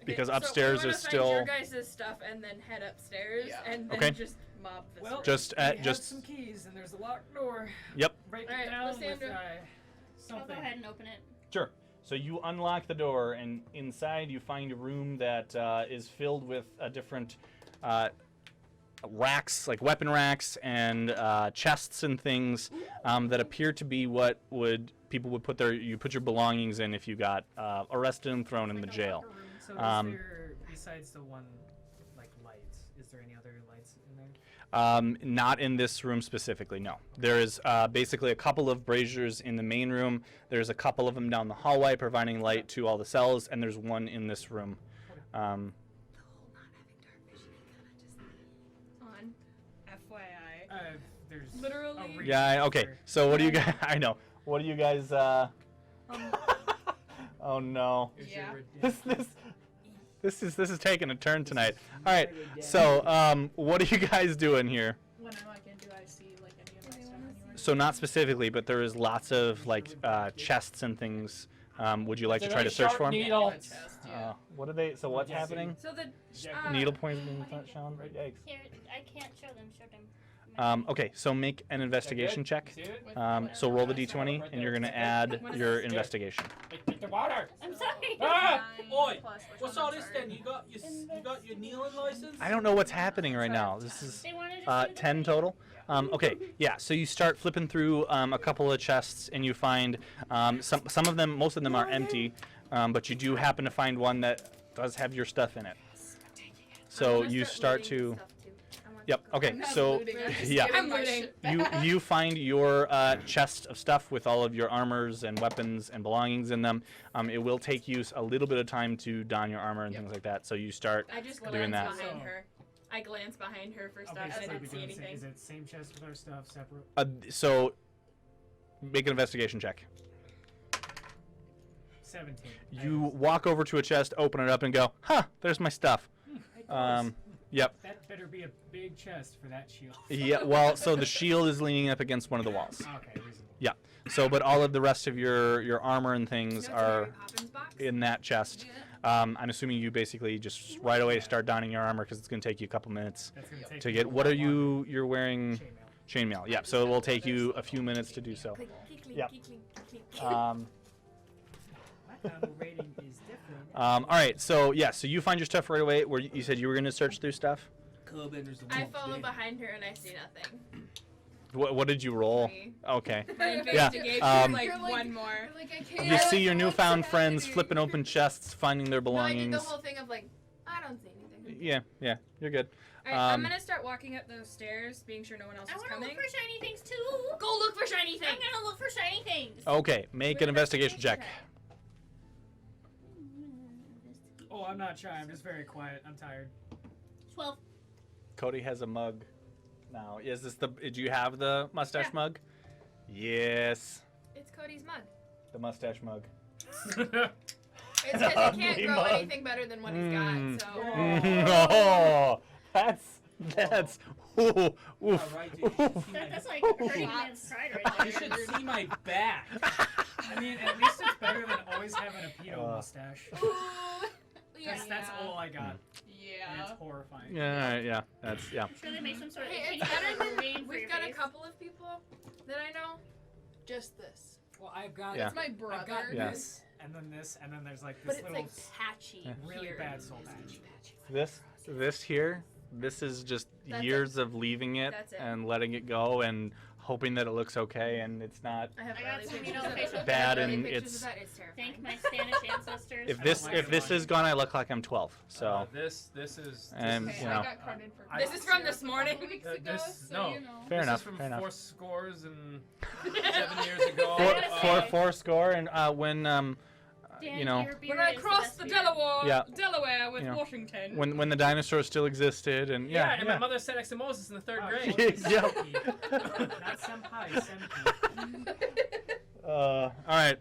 because upstairs so we is wanna still. find your guys' stuff and then head upstairs and then Okay. just mob this. Well, room. Just we have just. some keys, and there's a locked door. Yep. Break Alright, it down with Lysandra. I'll go something. ahead and open it. Sure. So you unlock the door, and inside you find a room that is filled with different racks, like weapon racks and chests and things that appear to be what people would put your belongings in if you got arrested and thrown in the jail. So is there, besides the one, like, lights, is there any other lights in there? Not in this room specifically, no. There is basically a couple of braziers in the main room. There's a couple of them down the hallway providing light to all the cells, and there's one in this room. FYI. There's Literally. a reason Yeah, okay. for- So what do you guys, I know. What do you guys, oh no. Here's Yeah. your ridiculous- This is taking a turn tonight. All right. So, what are you guys doing here? When I walk in, do I see like any of my stuff anywhere? So not specifically, but there is lots of like chests and things. Would you like to try to search for them? Needle. Chest, yeah. What are they? So what's Yeah, happening? So the Needle points being shown. Yikes. Here, I can't show them. Show them. Okay, so make an investigation check. See it? With So roll the d20, and you're gonna add your investigation. Take the water. I'm sorry. Ah! 9 Oi, plus which What's one? all this Sorry. then? You got your kneeling license? I don't know what's happening right now. This is They wanted to 10 total. Okay, yeah. So you start flipping through a couple of chests, and you find some of them. Most of them are empty, but you do happen to find one that does have your stuff in it. So you start to. Yep. Okay. I'm not So looting, I'm just yeah. giving I'm my looting. shit you find your chest of stuff with all of your armors and weapons and belongings in them. It will take you a little bit of time to don your armor and things like that. So you start. I just Doing glanced that. behind her. I glanced behind her for stuff Okay, and I so didn't we see doing anything. Is it same chest with our stuff, separate? So make an investigation check. 17. You walk over to a chest, open it up, and go, "Huh, there's my stuff." Yep. That better be a big chest for that shield. Yeah. Well, so the shield is leaning up against one of the walls. Okay, reasonable. Yeah. So, but all of the rest of your armor and things No are Mary Poppins box? in that chest. Yeah. I'm assuming you basically just right away start donning your armor because it's going to take you a couple minutes That's gonna take to me get. a What are lot longer. you're wearing? Chainmail. Chainmail. Yep. So it will take you a few minutes to do so. Click, click, click, Yep. click, click, click. My ammo rating is different. All right. So yeah. So you find your stuff right away. Where you said you were going to search through stuff. I follow behind her and I see nothing. What did you roll? 3. Okay. My Yeah, investigation um, is You're like one more. You're like, I can't. You see your what's newfound friends happening? flipping open chests, finding their No, I did belongings. the whole thing of like, I don't see anything. Yeah, you're good. Alright, I'm Um, gonna start walking up those stairs, being sure no one else I is want to coming. look for shiny things too. Go look for shiny I'm things! gonna look for shiny things. Okay, make an investigation check. Oh, I'm not shy. I'm just very quiet. I'm tired. 12. Cody has a mug now. Is this the? Do you have the mustache Yeah. mug? Yes, It's Cody's mug. the mustache mug. It's because he Ugly can't grow mug. anything better than what he's got, so. Oh, that's. Ooh, oof, right, dude. You should see That's my- like hurting man's pride right You there. should see my back. I mean, at least it's better than always having a pedo mustache. Ooh. Yeah. That's all I got. And Yeah. it's horrifying. yeah, that's yeah. I'm sure they make some sort of Hey, itchy it's better than rating for we've your got a face. couple of people that I know. Just this. Well, I've got Yeah. It's my I've brother. got Yeah. this, and then this, and then there's like But this it's little like patchy. Yeah. really here. bad soul patch. This here, this is just That's years of leaving it That's it. and letting it go and hoping that it looks okay and it's not. I have I got early some, you pictures know, of facial it. bad Early and pictures it's- of that. It's terrifying. Thank my Spanish ancestors. If I this don't like if this it. is gone, I look like I'm 12. So This is. And, Okay, you I know. got carded for. I- This is from this a morning. couple weeks Uh, ago, this- so no. you know. fair This enough. is from Fair enough. 4 scores and 7 years ago. Four score and when Dan, you know your beard When I is crossed the best beard. Delaware with You know, Washington. when the dinosaurs still existed and Yeah, yeah. and my mother said next to Moses in the 3rd Oh, grade. Yeah. Not senpai, senpai. All right.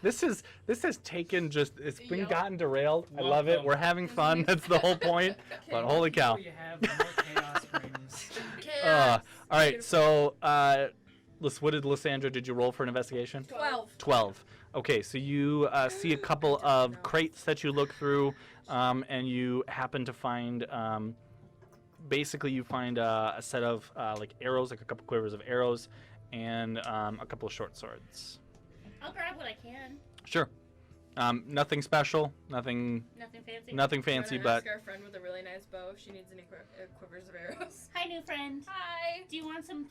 This has taken just it's been Yep. gotten derailed. I love it. Welcome. We're having fun. That's the whole point. But holy cow. The more you have, the more chaos brings. All right. So what did Lysandra? Did you roll for an investigation? 12. 12. Okay, so you see a couple of crates that you look through, and you happen to find, basically you find a set of like arrows, like a couple quivers of arrows, and a couple of short swords. I'll grab what I can. Sure. Nothing special, nothing Nothing fancy. fancy, Wanna but ask our friend with a really nice bow if she needs any quivers of arrows. Hi, new friend. Hi. Do you want some,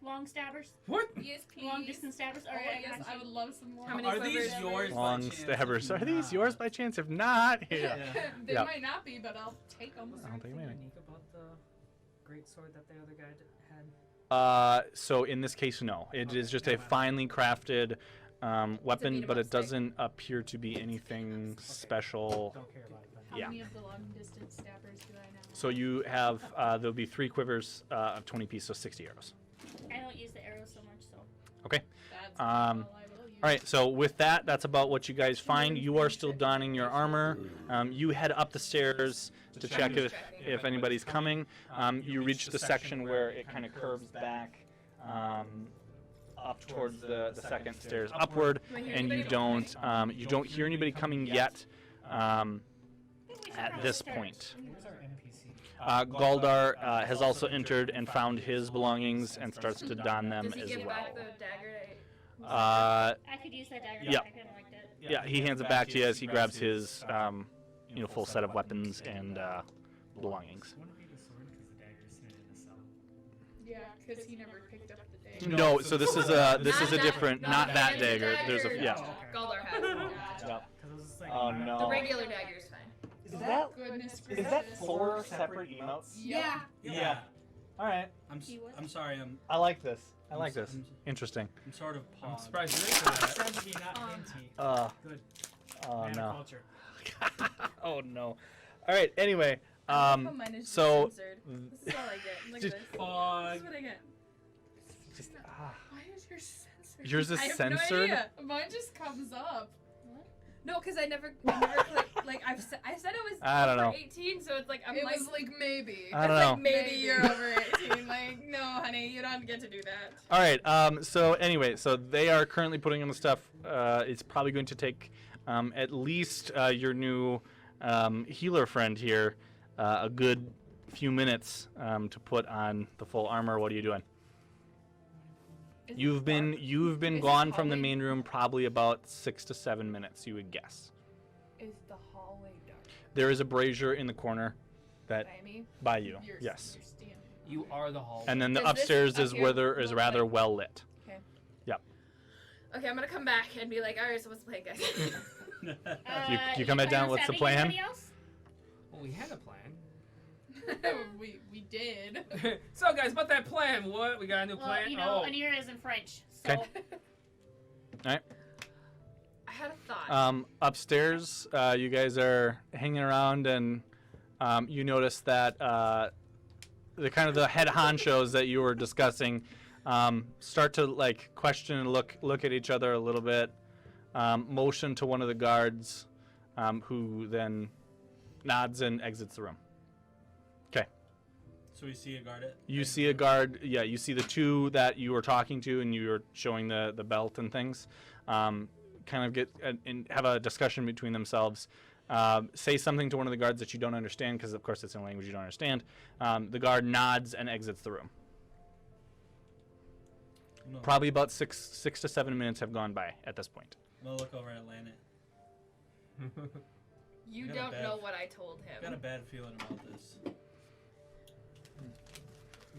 long stabbers? What? Yes, please. Long distance stabbers? Oh, Alright, yes, I would love some more. How many Are these quivers? yours? long by chance? stabbers. If Are these not- yours by chance? If not, here. Yeah. They Yep. might not be, but I'll take them. Was I there don't think anything maybe. unique about the great sword that the other guy had? So in this case, no. It Okay, is just a never mind. finely crafted weapon, beat 'em but up it stick. doesn't appear to be anything special. Don't care about it then. How Yeah. many of the long distance stabbers do I know? So you have there'll be 3 quivers of 20 pieces, so 60 arrows. I don't use the arrows so much, so. Okay. That's Um, all I will use. All right. So with that, that's about what you guys find. You are still donning your armor. You head up the stairs to check if anybody's coming. You reach the section where it kind of curves back up towards the second stairs upward, Do I hear and anybody you don't hear anybody coming yet. At this point, Where's our NPC? Galdar has also entered and found his belongings and starts to don them Does he as give well. back the dagger? Uh, I could use that dagger. Yeah. I kind of liked it. yeah, he hands it back to you as he grabs his, full set of weapons and belongings. Wouldn't it be the sword because the dagger is sitting in the cell? Yeah, because he never picked up the day. No, so this is a Not different, not that fancy dagger. There's a dagger yeah. Galdar has. Yep. Because I was just like, Oh, The no. regular dagger is fine. Is that Goodness is that gracious. 4 separate emotes? Yeah. Yeah. All right. He sorry. I like this. I I'm like s- this. I'm- Interesting. I'm sort of I'm paused. surprised you didn't say that. trying to be not hinty. Good. Oh Man of no. culture. Oh no. All right. Anyway, I love how mine is so- censored. This is all I get. Look at Just- this. This Fuck. is what I get. just Why is yours censored? yours is I have censored. No idea. Mine just comes up. No, because I never clicked, like I said it was I don't over know. 18, so it's like I'm It like was like maybe. I don't it's know. like maybe Maybe. you're over 18. Like no, honey, you don't get to do that. All right. So anyway, so they are currently putting on the stuff. It's probably going to take at least your new healer friend here a good few minutes to put on the full armor. What are you doing? Is it You've been Is it gone from the hallway- main room probably about 6 to 7 minutes. You would guess. Is the hallway dark? There is a brazier in the corner that By me? by you. You're, Yes. You're standing. You are the hall. And then the Does this upstairs up is here where there is look rather like- well lit. Okay, I'm gonna come back and be like, all right, so what's the plan, guys? You come back down, what's the plan? Anybody else? Well, we had a plan. we did. So, guys, about that plan? What? We got a new Well, plan? you know, oh. Anira is in French, so. Okay. I had a thought. Upstairs, you guys are hanging around, and you notice that the kind of the head honchos that you were discussing start to like question and look at each other a little bit. Motion to one of the guards, who then nods and exits the room. Okay. So we see a guard at. You see a guard. Yeah, you see the two that you were talking to, and you were showing the belt and things. Kind of get and have a discussion between themselves. Say something to one of the guards that you don't understand, because of course it's in a language you don't understand. The guard nods and exits the room. No, Probably about six to 7 minutes have gone by at this point. I'm gonna look over at Landon. You got a don't bad- know what I told Got a him. bad feeling about this.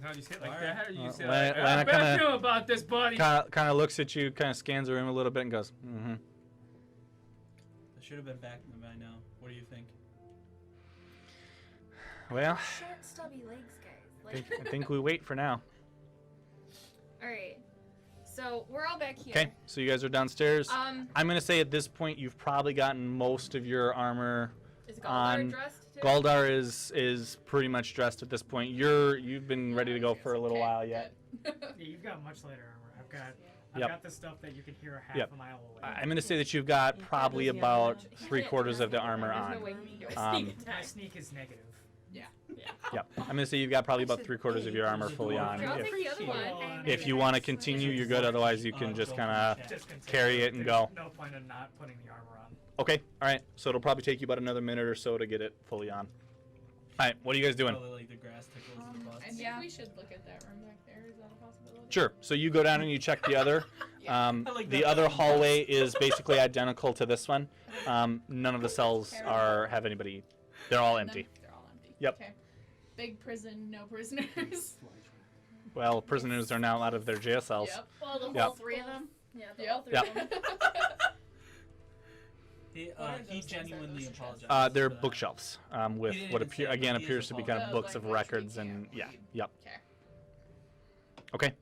How do you say it like Alright. that? How do you say Lana- it like Lana that? I better kinda- feel about this, buddy. Kind of looks at you, kind of scans the room a little bit, and goes, "Mm-hmm." I should have been back by now. What do you think? Well, Short, stubby legs, guys. I think we wait for now. All right. So we're all back here. Okay, so you guys are downstairs. Um, I'm gonna say at this point you've probably gotten most of your armor. is on Galdar dressed too? Galdar is pretty much dressed at this point. You've been ready to go for a little while yet. Yeah, you've got much lighter armor. I've Yep. got the stuff that you can hear a half Yep. a mile away. I'm gonna say that you've got probably about He 3/4 of the can't- armor there's on. no way he can do a Um, sneak My attack. sneak is negative. Yep. I'm gonna say you've got probably about 3/4 of your armor fully on. Here, I'll If, take the other one. if you want to continue, you're good. Otherwise, you can just kind of. Just continue. carry it and There's go. No point in not putting the armor on. Okay. All right. So it'll probably take you about another minute or so to get it fully on. All right, what are you guys doing? Probably like the grass tickles the butts. I think Yeah. we should look at that room back there. Is that a possibility? Sure. So you go down and you check the other. Yeah. I like The that other room. hallway is basically identical to this one. None of the cells have anybody. They're all empty. They're all empty. Yep. Okay. Big prison, no prisoners. Well, prisoners are now out of their jail cells. Yep. Well, the Yep. whole three of them. Yeah, Yep. Yep. He What are those things genuinely that those apologized. They're for that. bookshelves with He didn't what even say again he is appears to be kind of apologizing. books of Like, which we records and can't yeah. read. Yep. Okay. Okay.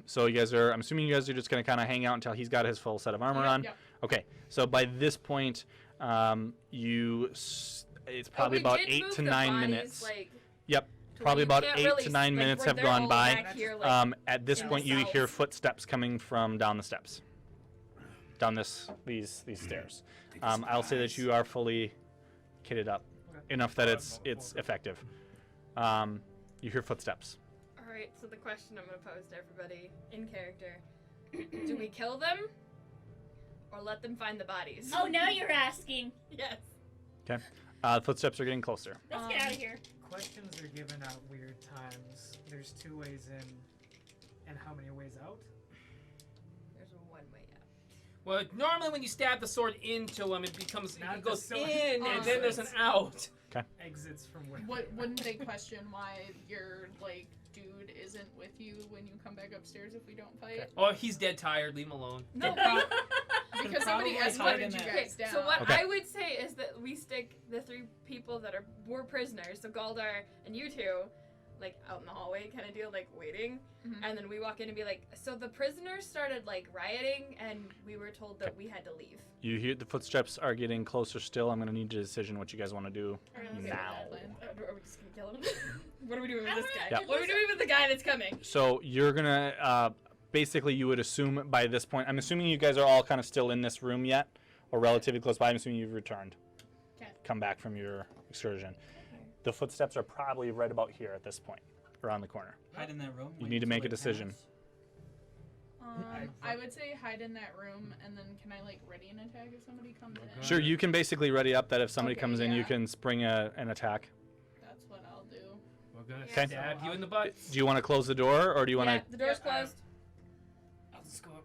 So you guys are. I'm assuming you guys are just gonna kind of hang out until he's got his full set of armor on. Yep. Okay. So by this point, it's probably about 8 to 9 minutes. Like, Yep. to Probably where you about can't 8 really to 9 like, minutes where have they're gone all by. back here, like, At this in point, the you hear cells. footsteps coming from down the steps, down these stairs. I'll say that you are fully kitted up, enough that it's effective. You hear footsteps. all right. So the question I'm gonna pose to everybody in character: do we kill them, or let them find the bodies? Oh, now you're asking. yes. Footsteps are getting closer. Let's get out of here. Questions are given at weird times. There's 2 ways in, and how many ways out? There's one way out. Well, normally when you stab the sword into him, it becomes Not it the goes sword. in, Oh, and then there's an out. Exits from where? Wouldn't they question why your like dude isn't with you when you come back upstairs if we don't fight? Oh, he's dead tired. Leave him alone. No, Because somebody probably hide in escorted you that- Okay, guys down. so what Okay. I would say is that we stick the 3 people that were prisoners, so Galdar and you two, like out in the hallway kind of deal, like waiting, Mhm. and then we walk in and be like, so the prisoners started like rioting, and we were told that we had to leave. You hear the footsteps are getting closer still. I'm gonna need a decision what you guys want to do Okay, now. Are we just gonna kill him? What are we doing with this guy? Yeah. What are we doing with the guy that's coming? So you're gonna basically you would assume by this point. I'm assuming you guys are all kind of still in this room yet, or relatively close by. I'm assuming you've returned. Okay. Come back from your excursion. The footsteps are probably right about here at this point, around the corner. Hide in that room. You wait need to till make a it decision. counts. I would say hide in that room, and then can I like ready an attack if somebody comes in? Sure, you can basically ready up that if somebody Okay, comes in, you yeah. can spring an attack. That's what I'll do. We're gonna Okay. stab you in the butt. Do you want to close the door, or do you want to? Yeah, the door's Yeah, closed I'll just go up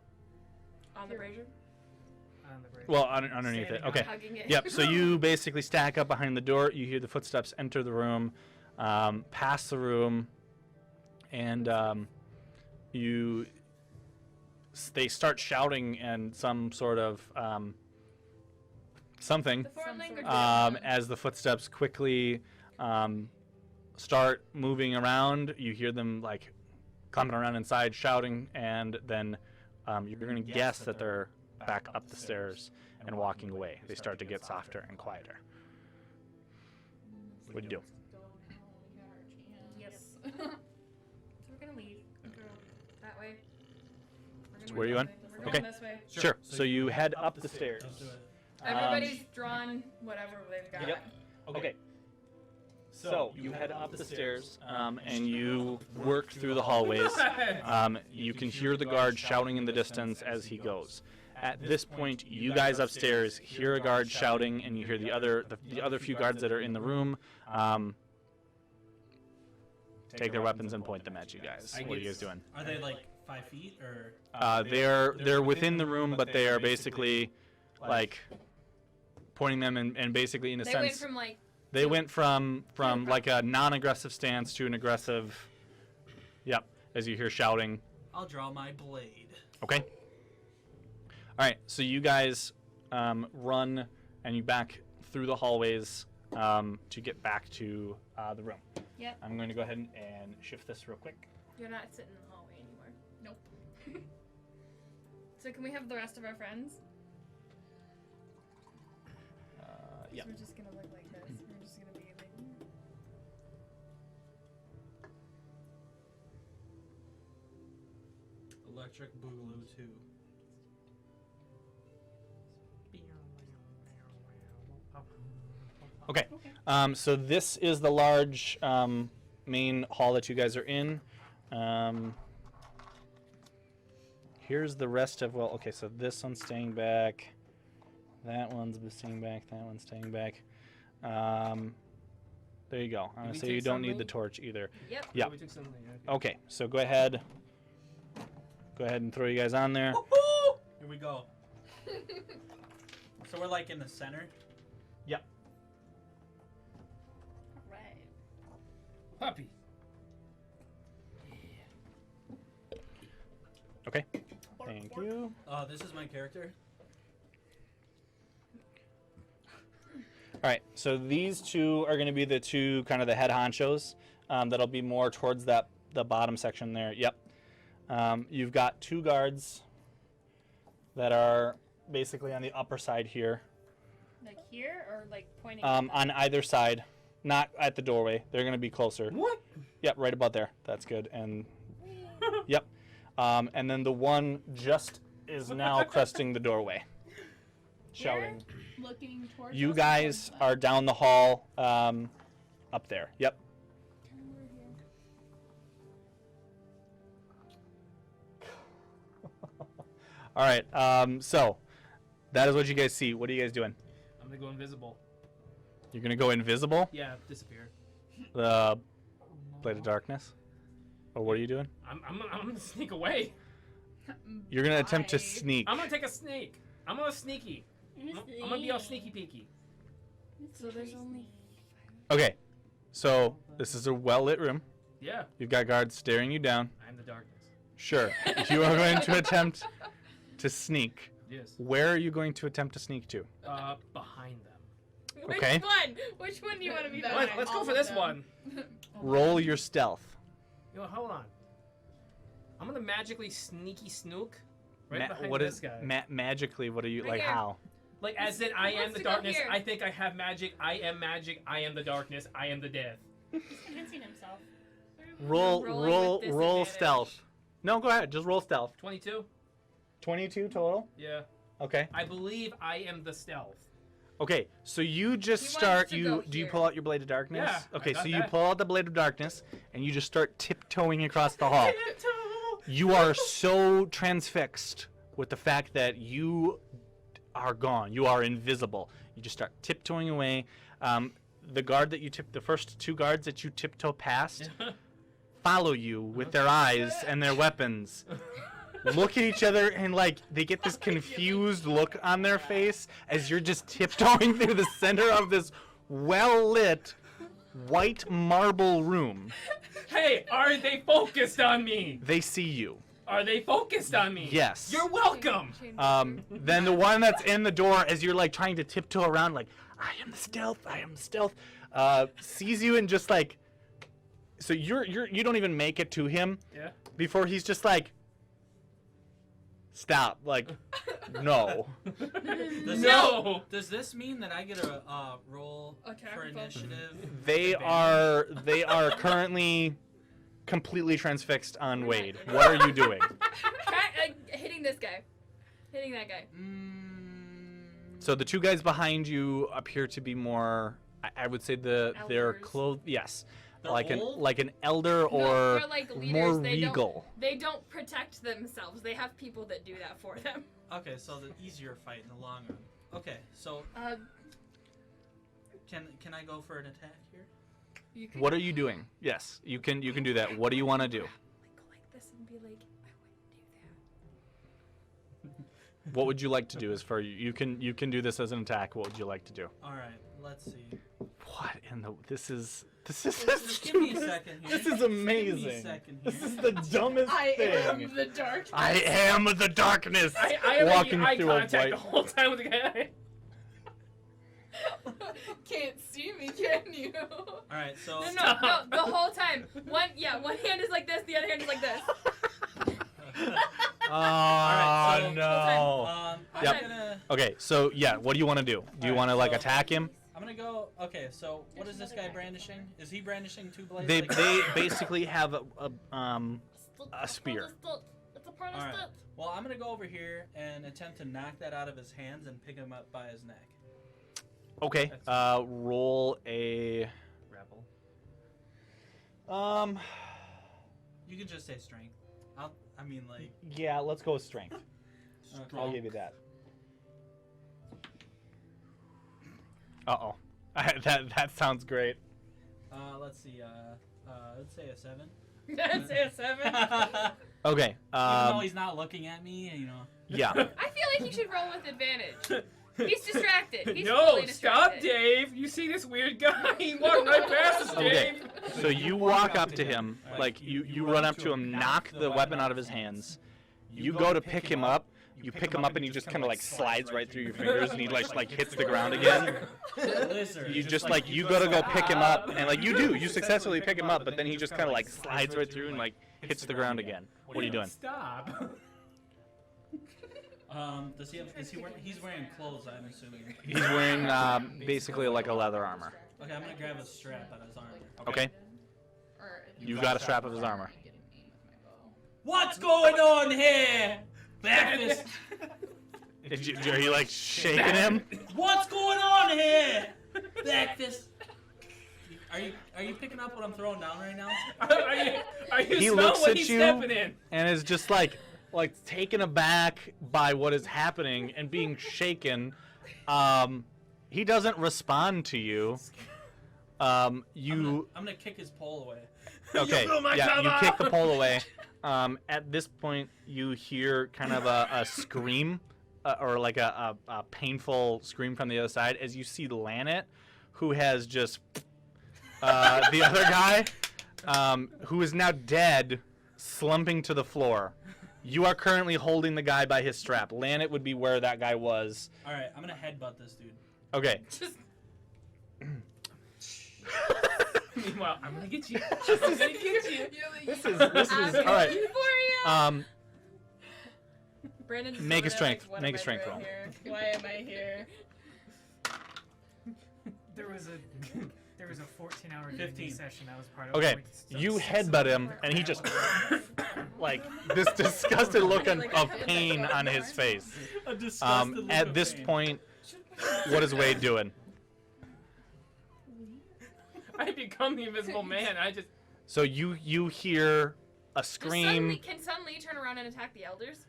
on the brazier. On the bridge. Well, underneath it. Standing on Okay. Hugging it. Yep. So you basically stack up behind the door. You hear the footsteps enter the room, pass the room, and they start shouting and some sort of something The foreign language. as the footsteps quickly start moving around. You hear them like clumping around inside, shouting, and then you're going to guess that they're back up the stairs and walking away. They start to get softer and quieter. What do you do? Yes. So we're gonna leave. That way. Where are you going? We're Okay. going this way. Sure. So you head up the stairs. Let's do it. Everybody's drawn whatever they've got. Yep. Okay. So you head up the stairs and you work through the hallways. You can hear the guard shouting in the distance as he goes. At this point, you guys upstairs hear a guard shouting, and you hear the other few guards that are in the room take their weapons and point them at you guys. What are you guys doing? Are they like 5 feet or? They're within the room, but they are basically like pointing them and basically in a They sense. went from like They went from like a non-aggressive stance to an aggressive. Yep, as you hear shouting. I'll draw my blade. Okay. All right, so you guys run and you back through the hallways to get back to the room. Yep. I'm going to go ahead and shift this real quick. you're not sitting in the hallway anymore. Nope. So can we have the rest of our friends? Yeah. We're just gonna look like this. We're just gonna be like. Electric Boogaloo 2. Okay. So this is the large main hall that you guys are in. Here's the rest of, well, okay, so this one's staying back. That one's staying back. That one's staying back. There you go. we So you take don't need the something? torch either. Yep. Yeah. We took something. Okay, so go ahead. Go ahead and throw you guys on there. Woohoo! Here we go. So we're like in the center. Yep. Right. Puppy. Okay. Thank you. This is my character. All right, so these two are going to be the two kind of the head honchos. That'll be more towards the bottom section there. Yep. You've got two guards that are basically on the upper side here, Like here or like pointing? on either side, not at the doorway. They're going to be closer. What? Yep, right about there. That's good. And yep. And then the one just is now cresting the doorway, shouting. Looking towards You us or guys towards are down the hall, up there. Yep. All right. So that is what you guys see. What are you guys doing? I'm gonna go invisible. You're gonna go invisible. Yeah, disappear. The Blade of Darkness. Or what are you doing? I'm gonna sneak away. You're gonna attempt to Why? sneak. I'm gonna take a sneak. I'm gonna sneaky. I'm gonna be all sneaky peeky. So there's only. Okay. So this is a well-lit room. Yeah, You've got guards staring you down. I'm the darkness. Sure. You are going to attempt to sneak. Yes. Where are you going to attempt to sneak to? Behind them. Which Okay. one? Which one do you want to be That- behind? Let's go all for of this them. one. Roll your stealth. Yo, hold on. I'm gonna magically sneaky snook right behind What this is guy. magically? What are you Right like? here. How? Like as in, I Who am wants the to go darkness. here? I think I have magic. I am magic. I am the darkness. I am the death. He's convincing himself. Roll Rolling with disadvantage. stealth. No, go ahead. Just roll stealth. 22. 22 total. Yeah. Okay. I believe I am the stealth. Okay. So you just He start. wants to go Do you here. pull out your Blade of Darkness? Yeah, I Okay. got So you that. pull out the Blade of Darkness and you just start tiptoeing across the hall. You are so transfixed with the fact that you are gone. You are invisible. You just start tiptoeing away. The guard that you the first two guards that you tiptoe past, follow you with their eyes and their weapons. Look at each other and like they get this confused look on their face as you're just tiptoeing through the center of this well-lit white marble room. Hey, are they focused on me? They see you. Are they focused on me? Yes. You're welcome. Then the one that's in the door, as you're like trying to tiptoe around, like I am the stealth, sees you and just like, so you don't even make it to him Yeah. before he's just like, stop, like, no. No. Does this mean that I get a roll Attack for of all- initiative? They are currently completely transfixed on Wade. What are you doing? Hitting this guy. Hitting that guy. So the two guys behind you appear to be more, I would say their Elders. clothes, yes, They're like old? an elder or No, they're like leaders. more They regal. They don't protect themselves. They have people that do that for them. Okay, so the easier fight in the long run. Okay, so can I go for an attack here? You can What are you doing? Yes, you can do that. What do you want to do? like go like this and be like, I wouldn't do that. What would you like to do? As for you can do this as an attack. What would you like to do? All right, let's see. What in the this is Just give me a second here. This is Just give me a amazing. second This here. is the dumbest I thing. am the darkness. I am the darkness. I am walking making eye through a contact white. the whole time with the guy. Can't see me, can you? All right, so No, the whole time. One hand is like this, the other hand is like this. Oh Alright, so- no. I'm Yep. gonna Okay, so yeah, what do you want to do? Do you want to like so- attack him? I'm gonna go. Okay, so what is this guy brandishing? Is he brandishing two blades? They like they basically have a spear. It's a part of All right. stuff. Well, I'm gonna go over here and attempt to knock that out of his hands and pick him up by his neck. Okay. Roll a. Rebel. You can just say strength. I mean, like. Yeah, let's go with strength. Okay. I'll give you that. Uh-oh. That sounds great. Let's see. Let's say a 7. That's a 7. Okay. Even though he's not looking at me, you know. Yeah. I feel like he should roll with advantage. He's distracted. He's No, totally stop, distracted. Dave! You see this weird guy? He walked right past us, Okay. Dave! So you walk up to him, like you run up to him, knock the weapon out of his hands. You go to pick him up. You pick him up and he just kind of like slides right through your fingers and he like hits the ground again. You just like you go to go pick him up and like you successfully pick him up, but then he just kind of like slides right through and like hits the ground again. What are you doing? Stop. Does he have? Is he wearing? He's wearing clothes, I'm assuming. He's wearing basically like a leather armor. Okay, I'm gonna grab a strap out of his armor. Okay. You got a strap of his armor. What's going on here? Breakfast. Are you like shaking him? What's going on here? Breakfast. Are you picking up what I'm throwing down right now? Are you He smell looks what at he's you stepping in? and is just like taken aback by what is happening and being shaken. He doesn't respond to you. I'm gonna kick his pole away. Okay, blew my yeah, you cover! kick the pole away. At this point, you hear kind of a scream, or like a painful scream from the other side as you see Lanet, who has just the other guy, who is now dead, slumping to the floor. You are currently holding the guy by his strap. Lanet would be where that guy was. All right, I'm gonna headbutt this dude. Okay. Meanwhile, I'm gonna get you. I'm gonna get you. This is all right. Brandon just Make a over there, strength- like, what make am a I strength doing roll. here? Why am I here? There was a 14-hour 15. D&D session that was part of. Okay, like, you six headbutt him, hours. and he just like this disgusted look of pain on his face. A disgusted look At of this pain. point, what is Wade doing? I become the invisible man. I just. So you hear a scream. Can Sun Li turn around and attack the elders?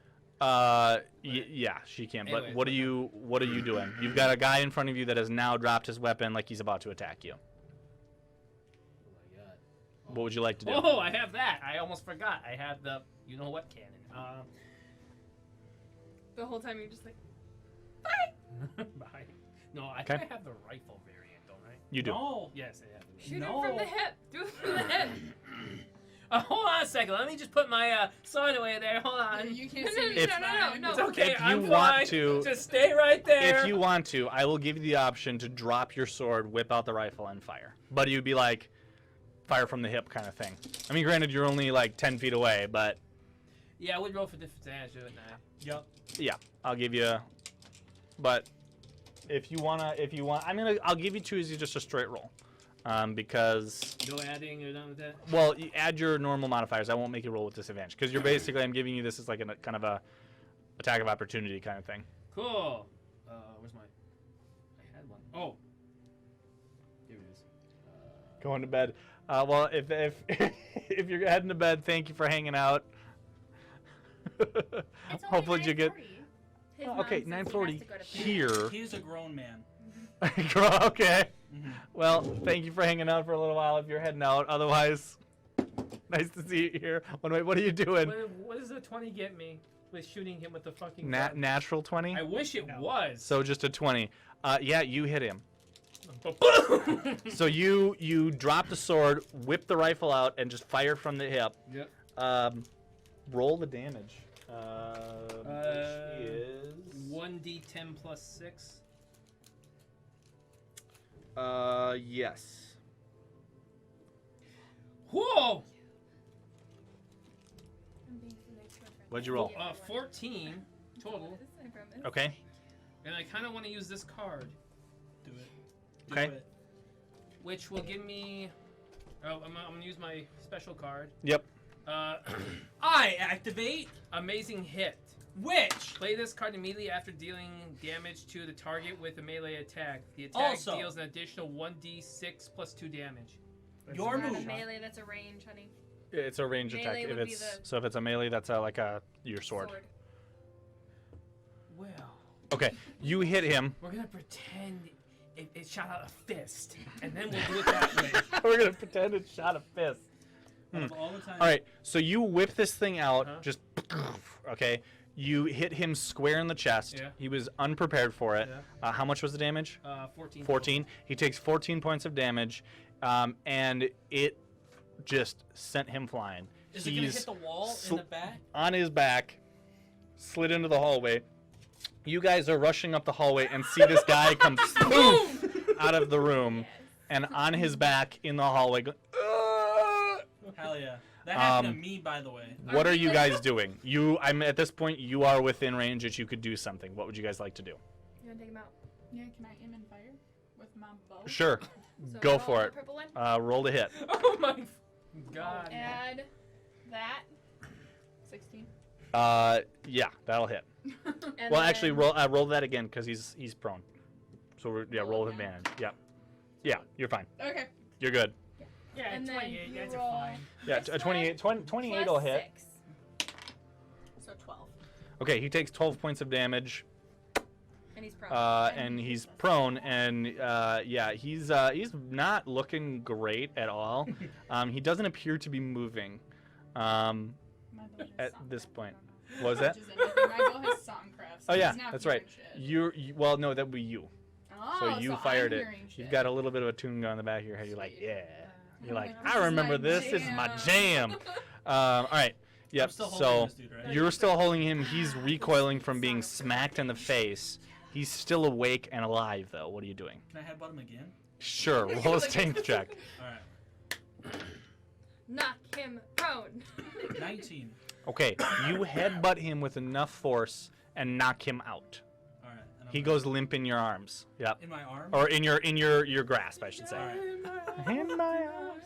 Yeah, she can. But Anyways, what are you doing? You've got a guy in front of you that has now dropped his weapon, like he's about to attack you. What would you like to do? Oh, I have that. I almost forgot. I have the you know what cannon. The whole time you're just like, Bye. No, I Okay. think I have the rifle variant, don't I? You do. No. Yes, I have. shoot No. him from the hip. Do it from the hip. Hold on a second. Let me just put my sword away there. Hold on. You can't No, see me. If- it's fine. no. It's okay. If you I'm want fine. to- just stay right there. If you want to, I will give you the option to drop your sword, whip out the rifle, and fire. But you'd be like, fire from the hip kind of thing. I mean, granted, you're only like 10 feet away, but Yeah, I would roll for disadvantage, wouldn't I? Yep. yeah, I'll give you. But if you want, I'll give you 2 as just a straight roll, because No adding or nothing with that. well, you add your normal modifiers. I won't make you roll with disadvantage because you're basically I'm giving you this as like a kind of a attack of opportunity kind of thing. Cool. Where's my? I had one. Oh. Here it is. Going to bed. Well, if if you're heading to bed, thank you for hanging out. It's Hopefully only you get. 9:40. His Oh, mom okay, says he has 9:40 to go to bed. here. He's a grown man. Okay. Mhm. Well, thank you for hanging out for a little while if you're heading out. Otherwise, nice to see you here. What are you doing? What does the 20 get me with shooting him with the fucking? gun? Natural 20? I wish it No. was. So just a 20. Yeah, you hit him. So you drop the sword, whip the rifle out, and just fire from the hip. Yep. Roll the damage. Which is 1d10 plus 6. yes. Whoa! What'd you roll? 14 total. Okay. And I kind of want to use this card, Do it. Do Okay. it. which will give me. Oh, I'm gonna use my special card. Yep. I activate. Amazing hit. Which? Play this card immediately after dealing damage to the target with a melee attack. The attack Also- deals an additional 1d6 plus 2 damage. Your Not a move. melee, that's a range, honey. It's a range attack. Melee If would be it's the- so if it's a melee, that's your sword. Well, Okay. You hit him. we're gonna pretend it shot out a fist, and then we'll do it that way. We're gonna pretend it shot a fist. Of all the time. All right, so you whip this thing out, just okay. You hit him square in the chest. Yeah. He was unprepared for it. Yeah. How much was the damage? 14. 14. He takes 14 points of damage, and it just sent him flying. Is it gonna hit the wall in the back? On his back, slid into the hallway. You guys are rushing up the hallway and see this guy come boom out of the room, and on his back in the hallway. Hell yeah. That happened to me, by the way. What are you guys doing? I'm at this point. You are within range that you could do something. What would you guys like to do? You wanna take him out? Yeah, can I aim and fire with my bow? Sure, So go roll for the it. Purple one. Roll to hit. Oh my God. Add that. 16. Yeah, that'll hit. And Well, actually, then- roll that again because he's prone. So roll with advantage. Yeah, you're fine. Okay. You're good. Yeah, And then 28. you You guys roll- are fine. Yeah, This 28 plus will hit. 6. So 12. Okay, he takes 12 points of damage. And he's prone. And he's prone, and yeah, he's not looking great at all. He doesn't appear to be moving. My bow has At songcraft. this point. I don't know What was how that? much is anything. My bow has songcraft, so Oh yeah, he's not that's right. hearing shit. Well, no, that would be you. Oh, So you I'm fired it. hearing You've shit. got a little bit of a tune going in the back of your head. You're like, Sweet. yeah. You're like, This I is remember my this. This is my jam. jam. All right. Yep. I'm still holding So this dude, right? you're still holding him. He's recoiling from being smacked in the face. He's still awake and alive, though. What are you doing? Can I headbutt him again? Sure. Roll a strength check. Alright. Knock him prone. 19. Okay. You headbutt him with enough force and knock him out. Alright. He goes limp in your arms. Yep. in my arm? Or in your grasp, I should say. Alright. In my arms.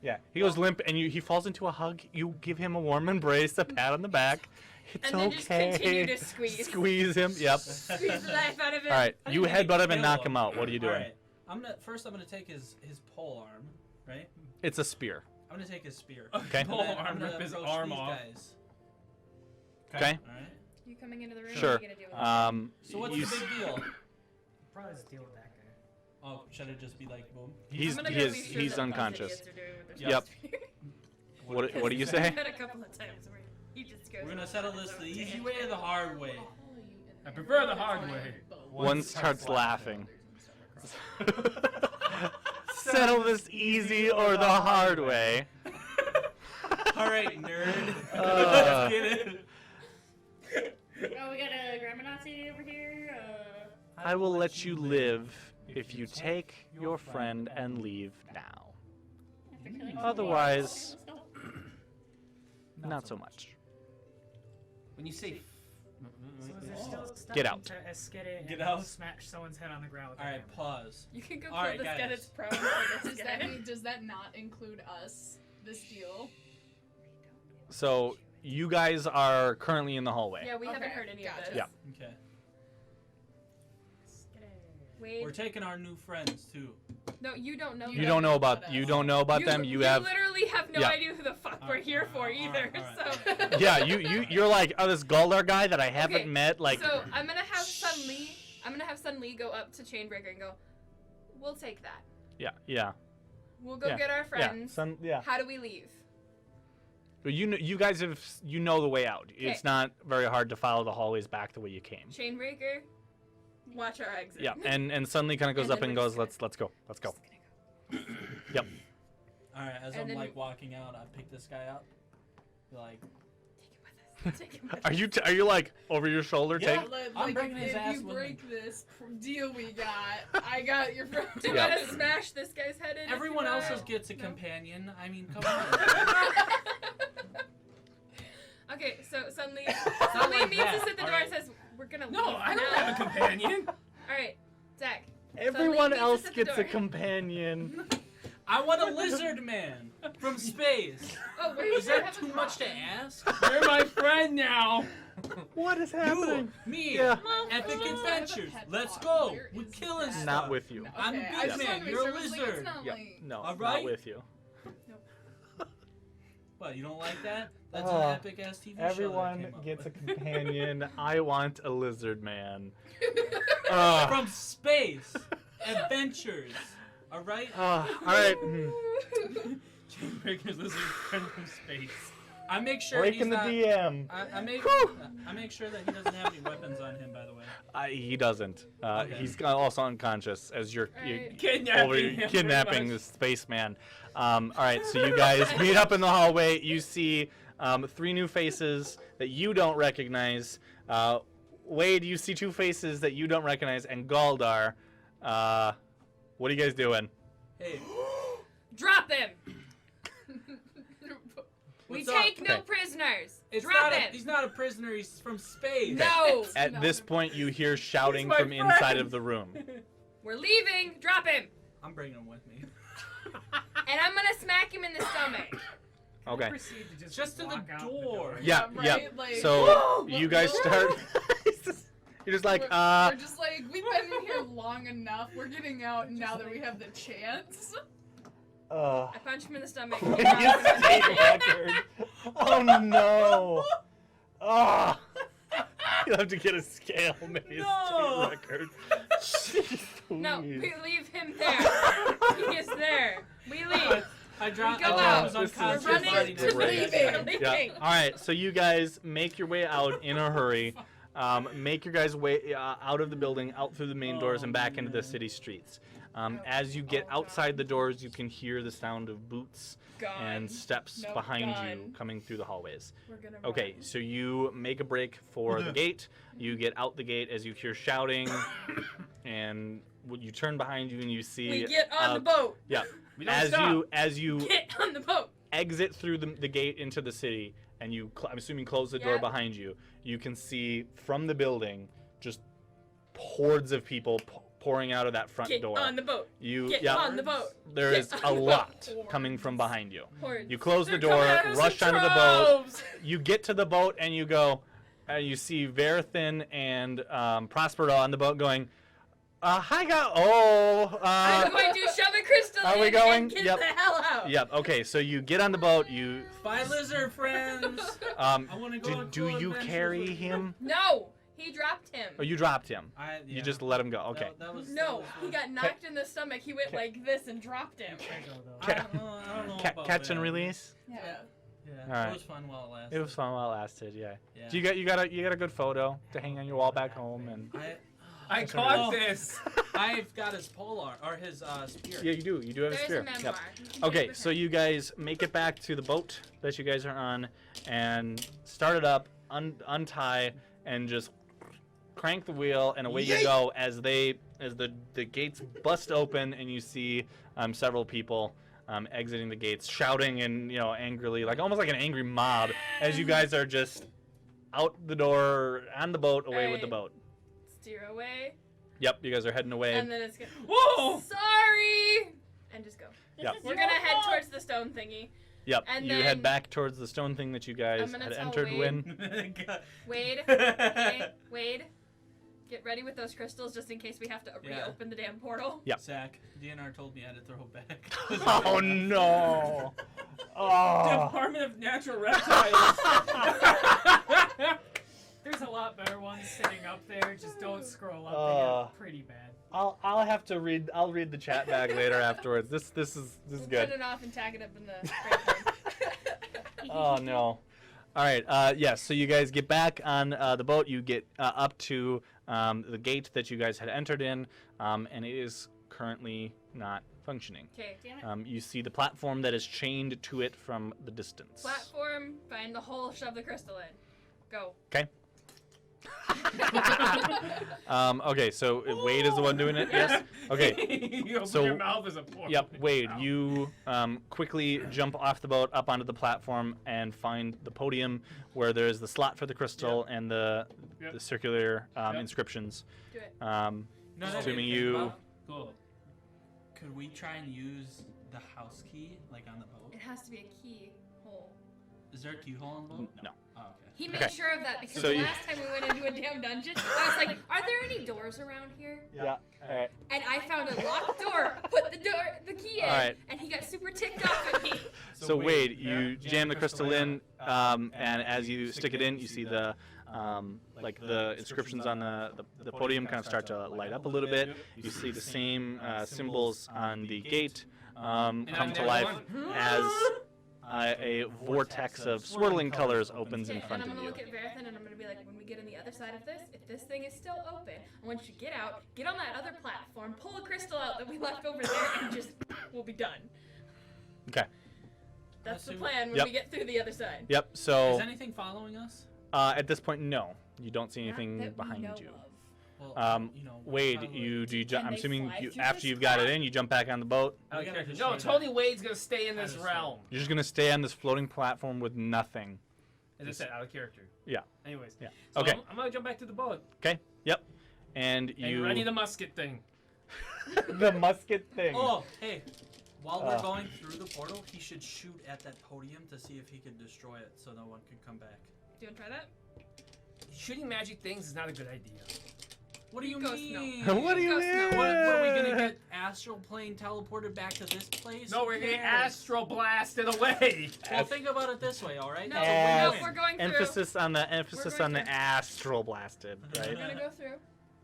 Yeah, he goes limp, and he falls into a hug. You give him a warm embrace, a pat on the back. It's And then just okay. continue to squeeze. Squeeze him. Yep. Squeeze the life out of him. All right, I you didn't make headbutt it him and knock kill him out. What are you doing? Alright. I'm gonna take his pole arm, right? It's a spear. I'm gonna take his spear. Okay. And Pole then I'm arm, gonna rip his approach arm these off. guys. Okay. Alright. You coming into the room? Sure. What are you gonna do? So what's you the big deal? Probably just deal with that guy. Oh, should it just be like boom? He's I'm gonna go be sure he's that unconscious. both idiots are doing what they're Yep. supposed to be. What do you I've say? had a couple of times where he just goes. We're gonna off settle on his this the own easy tangent. way or the hard way? I prefer the hard way. One starts laughing. Settle this easy or the hard way. Alright, nerd. Uh. Get it? Oh, we got a grammar Nazi over here. I will let you live if you take your friend and leave now. After killing some Otherwise, people. not so much. When you say So is there still stuff Get out. to escalate Get and out. smash someone's head on the ground with a Alright, hammer? pause. You can go All right, kill this guy guys. that's prone for this Does guy. that mean, does that not include us? This deal? So you guys are currently in the hallway. Yeah, we haven't Okay, heard any gotcha. of this. Yeah. Okay. Wade. We're taking our new friends too. No, you don't know. You them. don't know about them. You have literally have no Yeah. idea who the fuck we're here for either. alright. So. yeah. You're like, oh, this Galdar guy that I haven't Okay, met. Like, So I'm gonna have Sun Lee go up to Chainbreaker and go, "We'll take that. yeah. We'll go Yeah, get our friends. Yeah. How do we leave?" But you guys know the way out. It's Okay. not very hard to follow the hallways back the way you came. Chainbreaker, watch our exit. Yeah, and suddenly kind of goes And up then and we're goes, just let's go. Just gonna go. Yep. Alright, as And I'm then- like walking out, I pick this guy up. Be like, Take him with us. Take him with us. Are you like over your shoulder? Yeah. Take. I'm bringing his if ass you with break this deal we got, I got your friend. Do you Yeah. want to smash this guy's head in? if everyone you else want? gets a No? companion. I mean, come on. Okay, so suddenly not like meets us that, at the door alright? and says, "We're gonna no, leave I don't now." have a companion. All right, Zach. Everyone meets else us at the gets a door. companion. I want a lizard man from space. Oh wait, Is I that have a too much to problem. ask? You're my friend now. What is You, happening? me, Yeah. epic Well, adventures. pet Let's talk. go. Where We're is killing that? stuff. Not with you. I'm a Okay, big I just man, wanted to make you're a sure it was like, it's lizard. not Yeah. like- No, All not right. with you. What, you don't like that? That's Oh, an epic ass TV show. that I Everyone came up gets a with. companion. I want a lizard man. From space. adventures. All right. All right. Chainbreaker's lizard friend from space. I make sure Breaking he's the not, DM. I make sure that he doesn't have any weapons on him. By the way. He doesn't. Okay. He's also unconscious as you're Right. kidnapping the spaceman. All right, so you guys meet up in the hallway. You see 3 new faces that you don't recognize. Wade, you see 2 faces that you don't recognize, and Galdar. What are you guys doing? Hey. Drop him. We What's take up? no Okay. prisoners. It's Drop not him. he's not a prisoner. He's from space. No. At this point, you hear shouting He's my from inside friend. of the room. We're leaving. Drop him. I'm bringing him with me. And I'm gonna smack him in the stomach. Okay. Proceed to Just to the walk out door. Yeah, right? yeah. Like, So you guys start. You're just like, we're just like, we've been in here long enough. We're getting out now that we have the chance. I punch him in the stomach. He State drops him. record. Oh no. Oh. You'll have to get a scale, maybe a No. state record. Jeez No, Louise. we leave him there. He is there. We leave. I dropped. We go I out. was This is We're unconscious. running already to great. leaving. We're Yeah. leaving. All right. So you guys make your way out in a hurry. Make your guys' way out of the building, out through the main doors, and back into the city streets. As you get outside the doors, you can hear the sound of boots Gone. and steps Nope, behind you gone. coming through the hallways. We're gonna Okay, run. so you make a break for the gate. You get out the gate as you hear shouting, and you turn behind you and you see. We get on the boat. Yeah. We don't As stop. you Get on the boat. exit through the gate into the city, and you I'm assuming close the door Yep. behind you. You can see from the building just hordes of people pouring out of that front Get door. on the boat. You Get yeah. on the boat. There Get is on a the lot boat. coming from behind you. Hordes. You close the They're door, coming at us in rush onto the boat. droves. You get to the boat and you go, you see Verithin and Prospero on the boat going, hi guys. I'm going to shove a crystal Are in we going? and get Yep. the hell out. Yep. Okay. So you get on the boat. You Bye, lizard friends. I want to go on do cool you adventures carry with you. him? No, he dropped him. Oh, you dropped him. Yeah. You just let him go. Okay. That was, No, that he was got knocked in the stomach. He went like this and dropped him. I go though. I don't know about Catch and that. release. Yeah. Yeah. Alright. It was fun while it lasted. It was fun while it lasted. Yeah. Yeah. So you got a good photo to hang on your wall back home, and I That's caught right. this. I've got his polar or his spear. yeah, you do have a There's spear. a memoir. Yep. You can take Okay, it with so him. you guys make it back to the boat that you guys are on, and start it up, untie, and just crank the wheel, and away you go as the gates bust open, and you see several people exiting the gates, shouting and angrily, like almost like an angry mob, as you guys are just out the door on the boat, away with the Alright. boat. Steer away, Yep, you guys are heading away. and then it's gonna. Whoa! Sorry, and just go. Yep. This is We're your gonna head fault. towards the stone thingy. Yep, and you then- head back towards the stone thing that you guys I'm gonna had tell entered Wade. when. Wade, okay, Wade, get ready with those crystals just in case we have to Yeah. reopen the damn portal. Yep. Zach, DNR told me I had to throw it back. Oh no! Oh. Department of Natural Reptiles. There's a lot better ones sitting up there. Just don't scroll up. They get pretty bad. I'll have to read. I'll read the chat bag later afterwards. This is We'll good. turn it off and tack it up in the spray can. Oh no! All right. Yes. So you guys get back on the boat. You get up to the gate that you guys had entered in, and it is currently not functioning. Okay, Damn it. You see the platform that is chained to it from the distance. platform, find the hole, shove the crystal in. Go. Okay. Okay. So Wade is the one doing it. Yes. Okay. You open So- your mouth as a portal. Yep, Wade, you quickly jump off the boat up onto the platform and find the podium where there's the slot for the crystal and the circular inscriptions. Do it. No, that'd be Assuming okay. you- Well, cool. Could we try and use the house key, like on the boat? It has to be a key hole. Is there a keyhole in the boat? No. Oh, okay. He made Okay. sure of that because So the you- last time we went into a damn dungeon, I was like, "Are there any doors around here?" Yeah. All right. And I found a locked door, put the key in, Alright. and he got super ticked off at me. So Wade, you jam the crystal in, and as you stick it in, you see the like the inscriptions on the podium kind of start to light up a little bit. You see the same symbols on the gate come to life as a vortex of swirling colors opens in Okay, and front I'm of gonna you. look at Verathan and I'm gonna be like, when we get on the other side of this, if this thing is still open, I want you to get out, get on that other platform, pull a crystal out that we left over there, and just we'll be done. Okay. That's the Assume- plan when Yep. we get through the other side. Yep. Is So anything following us? at this point, no, you don't see Not anything that we behind know you. of. Well, you know, Wade, probably- you Can I'm they assuming fly you, through after this you've got it crap? in, you jump back on the boat. Out of We character. gotta No, just totally Wade's gonna stay in How this does realm. You're just gonna stay on this floating platform with nothing. As I said, out of character. Yeah. Anyways. Yeah. So Okay. I'm gonna jump back to the boat. Okay. Yep. And And you ready the musket thing. the musket thing. Oh, hey. While we're Uh. going through the portal, he should shoot at that podium to see if he can destroy it so no one can come back. Do you want to try that? Shooting magic things is not a good idea. What do you Ghost mean? What do you Ghost mean? now. What are we gonna get Astral Plane teleported back to this place? No, Who we're getting cares? astral blasted away. Well, think about it this way, all right? No, It's a As- win-win. we're going through. Emphasis on the through. astral blasted, We're right? gonna go through.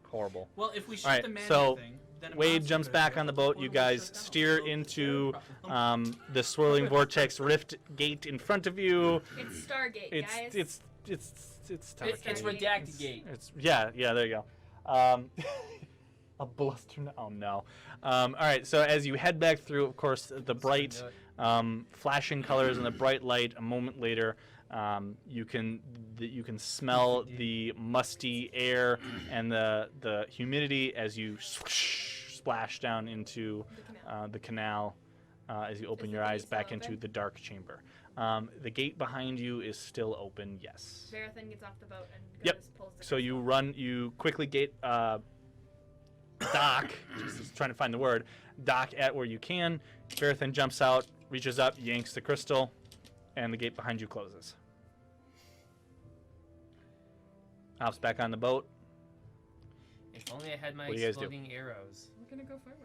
Horrible. Well, if we shoot Alright, the magic so thing, then a Wade monster jumps could back appear, on the but boat. You portal guys will shut down. steer So into it's their problem. the swirling vortex rift gate in front of you. It's Stargate, It's guys. it's It's Stargate. redacted gate. It's yeah, there you go. A bluster. Oh no. All right. So as you head back through, of course, the bright, flashing colors and the bright light. A moment later, you can smell the musty air and the humidity as you splash down into the canal as you open Is your the eyes gate back still into open? the dark chamber. The gate behind you is still open. Yes. Verathan gets off the boat and Yep. pulls the So you crystal. you quickly dock, just trying to find the word, dock at where you can. Verathan jumps out, reaches up, yanks the crystal, and the gate behind you closes. Hops back on the boat. If only I had my What do you guys do? exploding arrows. We're gonna go forward.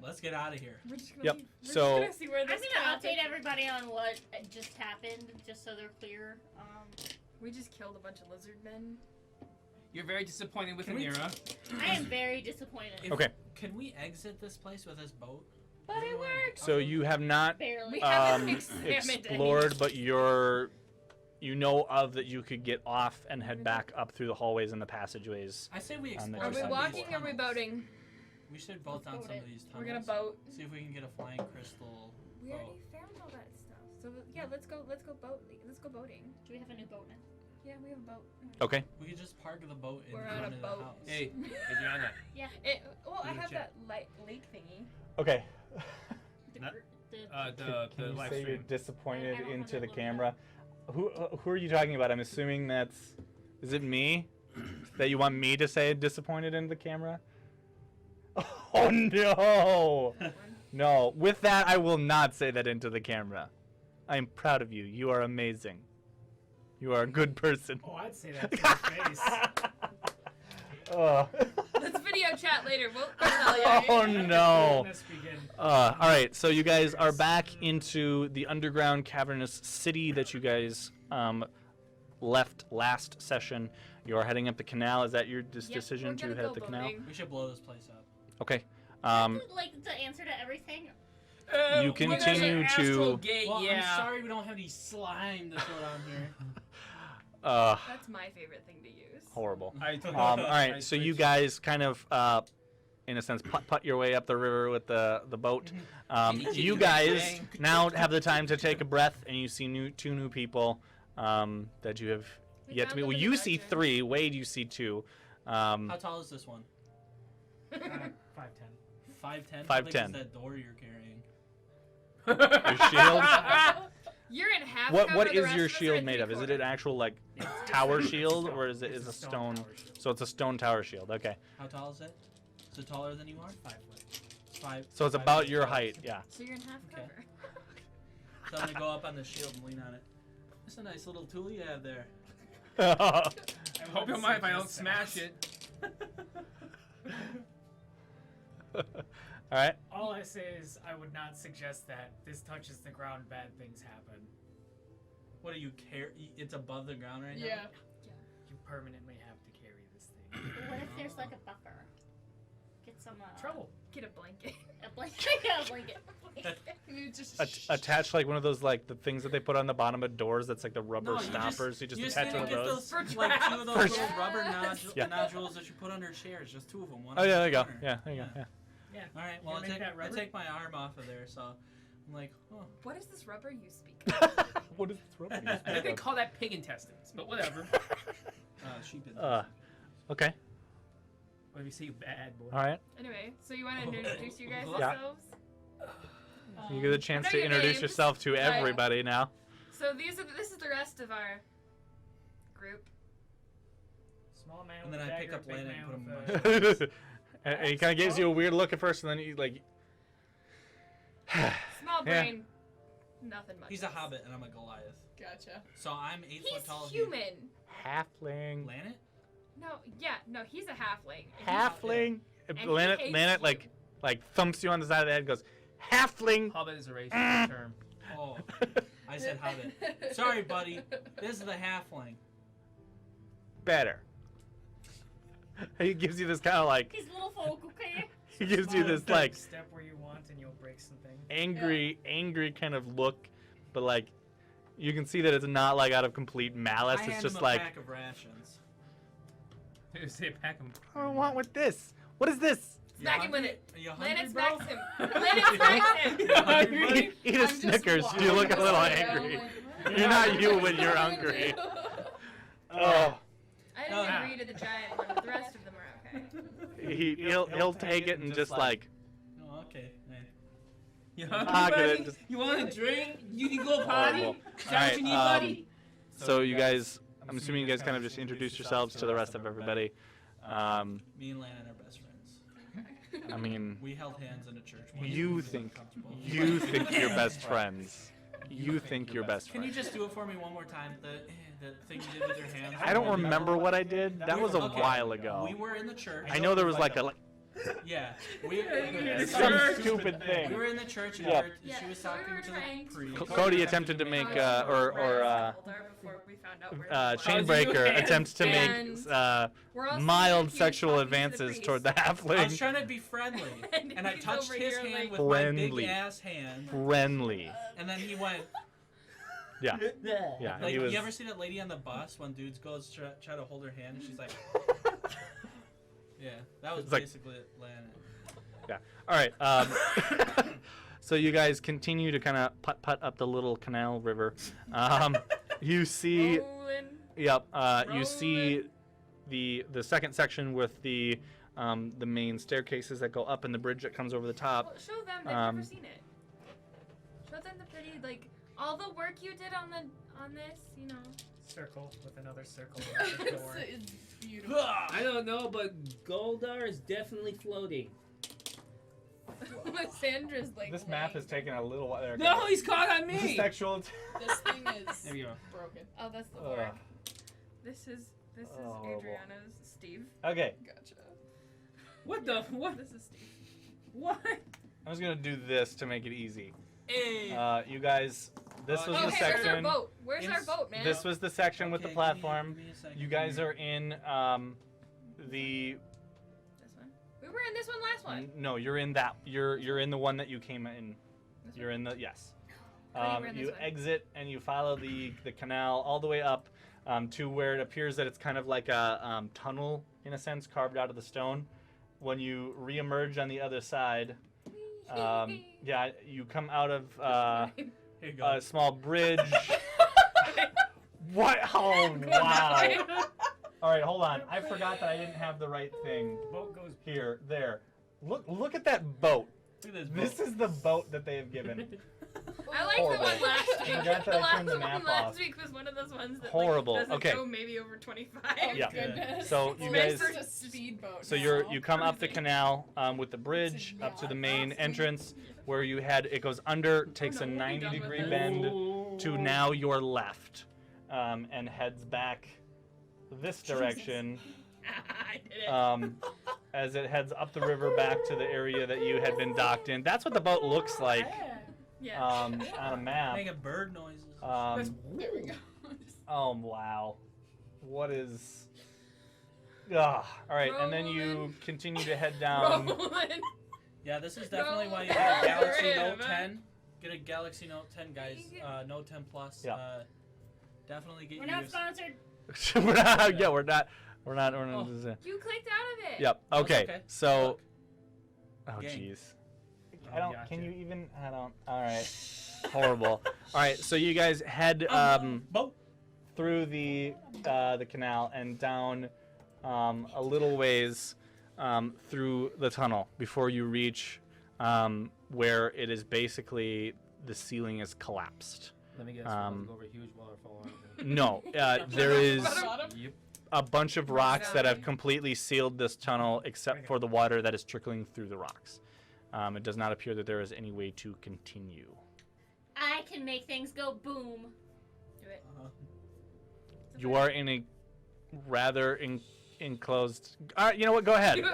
Let's get out of here. We're just gonna Yep, leave. We're so- just gonna see where I'm this gonna happens. update everybody on what just happened, just so they're clear. We just killed a bunch of lizard men. You're very disappointed with Can we Amira. I am very disappointed. If- Okay. Can we exit this place with this boat? But it Anyone- worked. So you have not Barely. We haven't examined explored, but you know of that you could get off and head back up through the hallways and the passageways. I say we On the explore Are we Some some of of these walking or are we tunnels. boating? We should boat down boat some it. of these tunnels. We're gonna boat. See if we can get a flying crystal We boat. already found all that stuff. So yeah, let's go boating. Do we have a new boat now? Yeah, we have a boat. Okay. We could just park the boat in We're front on a of boat. the house. Hey, Adriana. Well, I Do the have chat. that lake thingy. Okay. The, Not- gr- the, Can you live say you're stream. disappointed I don't into have the that camera? Who are you talking about? I'm assuming that's. Is it me? That you want me to say disappointed into the camera? Oh no! No. With that, I will not say that into the camera. I am proud of you. You are amazing. You are a good person. Oh, I'd say that to your face. Let's video chat later. I'll tell you. Oh no! Let's begin. All right, so you guys are back into the underground cavernous city that you guys left last session. You're heading up the canal. Is that your decision to head up the canal? We should blow this place up. Okay. like the answer to everything. You when there's continue an astral to- Gate, Well, yeah. I'm sorry we don't have any slime to put on here. That's my favorite thing to use. Horrible. All All right, so you guys kind of, in a sense, putt your way up the river with the boat. You guys now have the time to take a breath, and you see two new people that you have We yet to found meet. them Well, in you the see dungeon. 3. Wade, you see 2. How tall is this one? 5'10". 5'10"? 5'10". How big is that door you're carrying? Your shield? You're in half What cover, what the is rest your of us are shield in made of? Is it an three-quarter. actual like tower shield, or is it a stone? tower shield. So it's a stone tower shield. Okay. How tall is it? Is it taller than you are? 5 foot. 5. So it's 5 about feet your tall. height. Yeah. So you're in half Okay. cover. So I'm gonna go up on the shield and lean on it. That's a nice little tool you have there. I hope you don't mind if I don't smash it. All right. All I say is I would not suggest that. This touches the ground, bad things happen. What do you care? It's above the ground right now? Yeah. You permanently have to carry this thing. What if there's like a buffer? Get some Trouble. Get a blanket. A blanket. Yeah, a blanket. You just Attach like one of those like the things that they put on the bottom of doors. That's like the rubber No, stoppers. You just you attach need one to of get those. those like two of those For little rubber Yeah. nodules that you put under chairs. Just two of them. One Oh on yeah, each there you go. corner. Yeah, there you go. Yeah. Yeah. All right. Well, You make that I rubber? take my arm off of there, so I'm like, oh. What is this rubber you speak? What is this rubber? I think they call that pig intestines, but whatever. Sheep in Okay. What if you say bad boy? All right. Anyway, so you want to introduce you guys Yeah. yourselves? You get a chance What are to your introduce names? yourself to Yeah. everybody now. So this is the rest of our group. Small man And with then a I pick dagger, up big Lana man and put him with in my a- shirt. And he kind of gives you a weird look at first, and then he like. Small Yeah. brain. Nothing much. He's a else. hobbit and I'm a Goliath. Gotcha. So I'm 8 foot He's tall. human. Halfling. Planet? No, he's a halfling. And Halfling. And he Lana hates like thumps you on the side of the head and goes, Halfling. Hobbit is a racist term. Oh, I said hobbit. Sorry, buddy. This is the halfling. Better. He gives you this kind of like. These little folk, okay? He gives you this like Step where you want and you'll break something. angry kind of look, but like you can see that it's not like out of complete malice. I It's hand just him a like, pack of rations. You say pack them. what do I want with this? What is this? Smack him with it. Are you Lana hungry, bro? smacks him. Lana smacks him. You hungry, buddy? Eat a Snickers. You look a little angry. You're not you when you're hungry. Oh. I didn't agree to the giant one, but the rest of them are okay. He'll take it and just like Oh, okay. You Pocket hungry, it, buddy? just- You want a drink? You can go potty? Horrible. Is that what you need, Alright, buddy? so you guys, I'm assuming you guys kind of just introduce yourselves to the rest of everybody. Me and Lana are best friends. I mean, We held hands in a church. once. you We were think comfortable. you're best friends. You think you're best Can you friends. just do it for me one more time? The thing you did with your hands. I don't remember what I did. That was a Okay. while ago. We were in the church. I know there was like a Yeah. We some Church. stupid We thing. were in the church and Yeah. she was so we talking were to trying the to- priest. Cody attempted to make Before we found out where he was. Chainbreaker hands attempts to make We're also mild confused sexual talking to advances the toward the priest. I was halfling. trying to be friendly, and I He's touched over his here, hand like- with my Friendly. big ass hand, Friendly. and then he went. Yeah. Yeah. Like, He was. you ever see that lady on the bus when dudes goes try to hold her hand and she's like, yeah, that was It's like- basically it, Lana. All right. So you guys continue to kind of putt up the little canal river. You see. Rolling. Yep. You see the second section with the main staircases that go up and the bridge that comes over the top. Well, show them. They've never seen it. Show them the pretty, like, all the work you did on this. You know. Circle with another circle around the door. It's beautiful. I don't know, but Goldar is definitely floating. Sandra's like. This map is taking a little while. There, No, he's caught on me! Sexual. This thing is There we go. broken. Oh, that's the Ugh. word. This is Oh, Adriana's Steve. Okay. Gotcha. What the? What? This is Steve. What? I'm just gonna do this to make it easy. Hey. You guys. This was Okay, the where's our section. boat? Where's our It's- boat, man? This was the section with the Okay, platform. give me a second You guys here. are in the. This one. We were in this one last one. No, you're in that. You're in the one that you came in. This You're in the yes. I thought you were in this You one. exit and you follow the canal all the way up to where it appears that it's kind of like a tunnel in a sense carved out of the stone. When you reemerge on the other side, yeah, you come out of Here you go. a small bridge. What? Oh wow! All right, hold on. I forgot that I didn't have the right thing Boat goes. here. There. Look at that boat. Look at This is the boat that they have given. I like Horrible. the one last I week. forgot that The I last turned the one map last off. week was one of those ones that Horrible. Like, doesn't Okay. go maybe over 25. Oh, Yeah. goodness. So you It's guys- a speedboat. So now. you come up the canal with the bridge up to the main entrance where you had it goes under, takes a no, we'll be done with 90-degree this. bend to now your left. and heads back this direction. I did it. As it heads up the river back to the area that you had been docked in. That's what the boat looks like Yeah. on a map. Making bird noises. There we go. Oh, wow. What is... All right, and then you Rolling. continue to head down. Rolling. Yeah, this is definitely why you Roll get a Galaxy for Note him. 10. Get a Galaxy Note 10, guys. Note 10 Plus. Yeah. Definitely get We're not used. sponsored. We're not. Yeah, we're not. Oh. You clicked out of it. Yep. That's Okay. okay. So. Oh Gang. jeez. Oh, I don't. gotcha. Can you even? I don't. All right. Horrible. All right. So you guys head Boat. through the canal and down a little ways through the tunnel before you reach where it is basically the ceiling is collapsed. Let me guess. Go over a huge waterfall. No, there is Bottom? Yep. a bunch of rocks that have completely sealed this tunnel except for the water that is trickling through the rocks. It does not appear that there is any way to continue. I can make things go boom. Do it. You are in a rather enclosed... All right, you know what? Go ahead. No,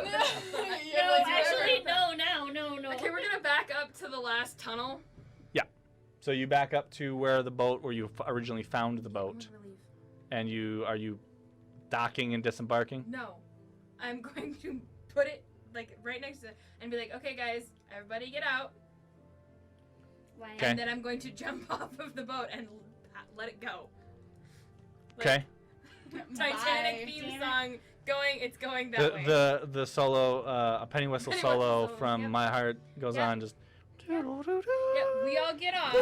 actually, no. Okay, we're gonna back up to the last tunnel. So you back up to where you originally found the boat, and are you docking and disembarking? No, I'm going to put it like right next to it and be like, okay, guys, everybody get out. Why? Okay. And then I'm going to jump off of the boat and let it go. Like, Okay. Titanic Bye. theme Damn it. song going. It's going that way. The solo, a penny whistle Penny solo whistle, from yep. My Heart Goes Yep. On. Just. Yeah, we all get off.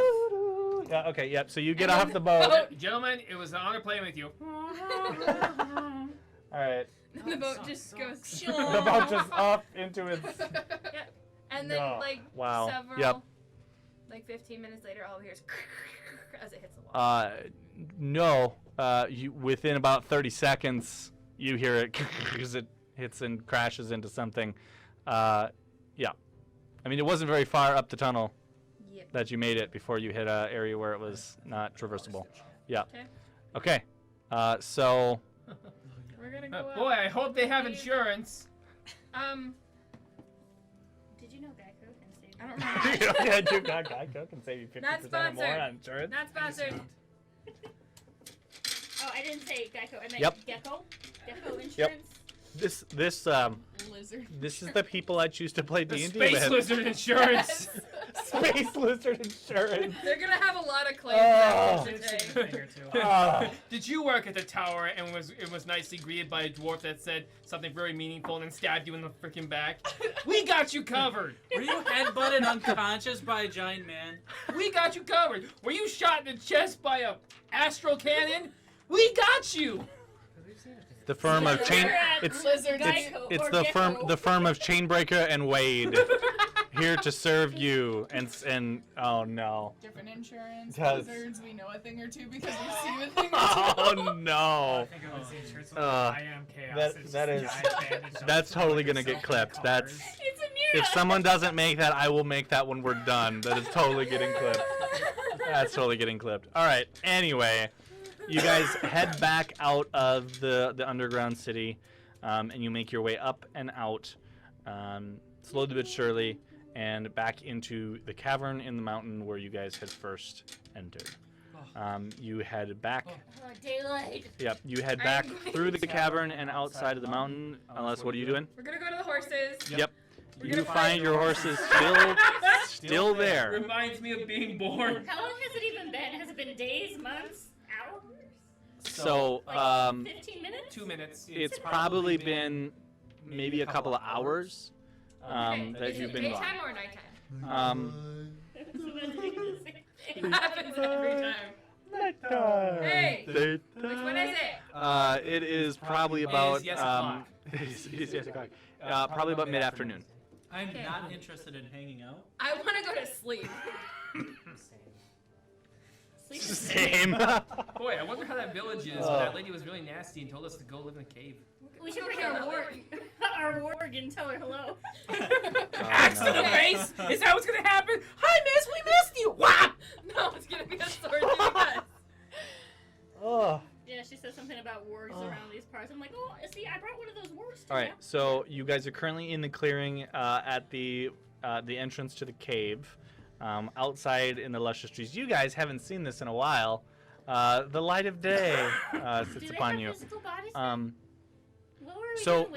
Yeah. Okay. Yep. So you get And off then the boat. Gentlemen, it was an honor playing with you. All right. And the boat just goes. The boat just off into its. And then Oh, like wow. several, Yep. like 15 minutes later, all we hear is as it hits the wall. No. Within about 30 seconds, you hear it because it hits and crashes into something. Yeah. I mean, it wasn't very far up the tunnel Yep. that you made it before you hit an area where it was not traversable. Yeah. Okay. Okay. So. We're gonna go up. Boy, I hope they have insurance. Did you know Geico can save I you? don't remember. Yeah, you got Geico can save you 50% Not or more sponsored. on insurance. Not sponsored. Oh, I didn't say Geico. I meant Yep. Gecko. Gecko Insurance. This Lizard. this is the people I choose to play The D&D Space with. Lizard Insurance. Space Lizard Insurance. They're gonna have a lot of claims Oh. after It's a today. thing or two. Ah. Did you work at the tower and was nicely greeted by a dwarf that said something very meaningful and then stabbed you in the freaking back? We got you covered. Were you headbutted unconscious by a giant man? We got you covered. Were you shot in the chest by a astral cannon? We got you. The firm of Chain. We're at It's Lizard. Geico it's or the Gecko. firm of Chainbreaker and Wade, here to serve you. And oh no. Different insurance. Does- Lizards. We know a thing or two because we've seen a thing or two. Oh no. I think it was the insurance with Uh, I am chaos. that- It's that just is- giant bandage on that's the totally side gonna with get silver clipped. colours. That's- It's a mirror. If someone doesn't make that, I will make that when we're done. That is totally getting clipped. That's totally getting clipped. All right. Anyway, you guys head back out of the underground city, and you make your way up and out, slowly but surely, and back into the cavern in the mountain where you guys had first entered. You head back. Oh, daylight. Yep. You head I'm back going through the to- cavern and outside of the mountain. Unless, what are you doing? We're gonna go to the horses. Yep. We're You gonna find your horses still there. Reminds me of being born. How long has it even been? Has it been days, months, hours? So, Like 15 minutes? 2 minutes. it's probably been maybe a couple of hours Okay. that Is you've it been gone. daytime or nighttime? Um, It happens every time. Hey, which one is it? It is probably about yes o'clock. it is yes o'clock. Probably about mid-afternoon. I'm Okay. not interested in hanging out. I want to go to sleep. Sleep. Same. Boy, I wonder how that village is. Oh. That lady was really nasty and told us to go live in a cave. We should bring our warg. Our warg and tell her hello. Axe to the face? Is that what's gonna happen? Hi, miss, we missed you. What? No, it's gonna be a sword through us. Oh. Yeah, she said something about wargs around these parts. I'm like, oh, see, I brought one of those wargs too. All right, so you guys are currently in the clearing at the entrance to the cave. Outside in the luscious trees. You guys haven't seen this in a while. The light of day sits upon you. So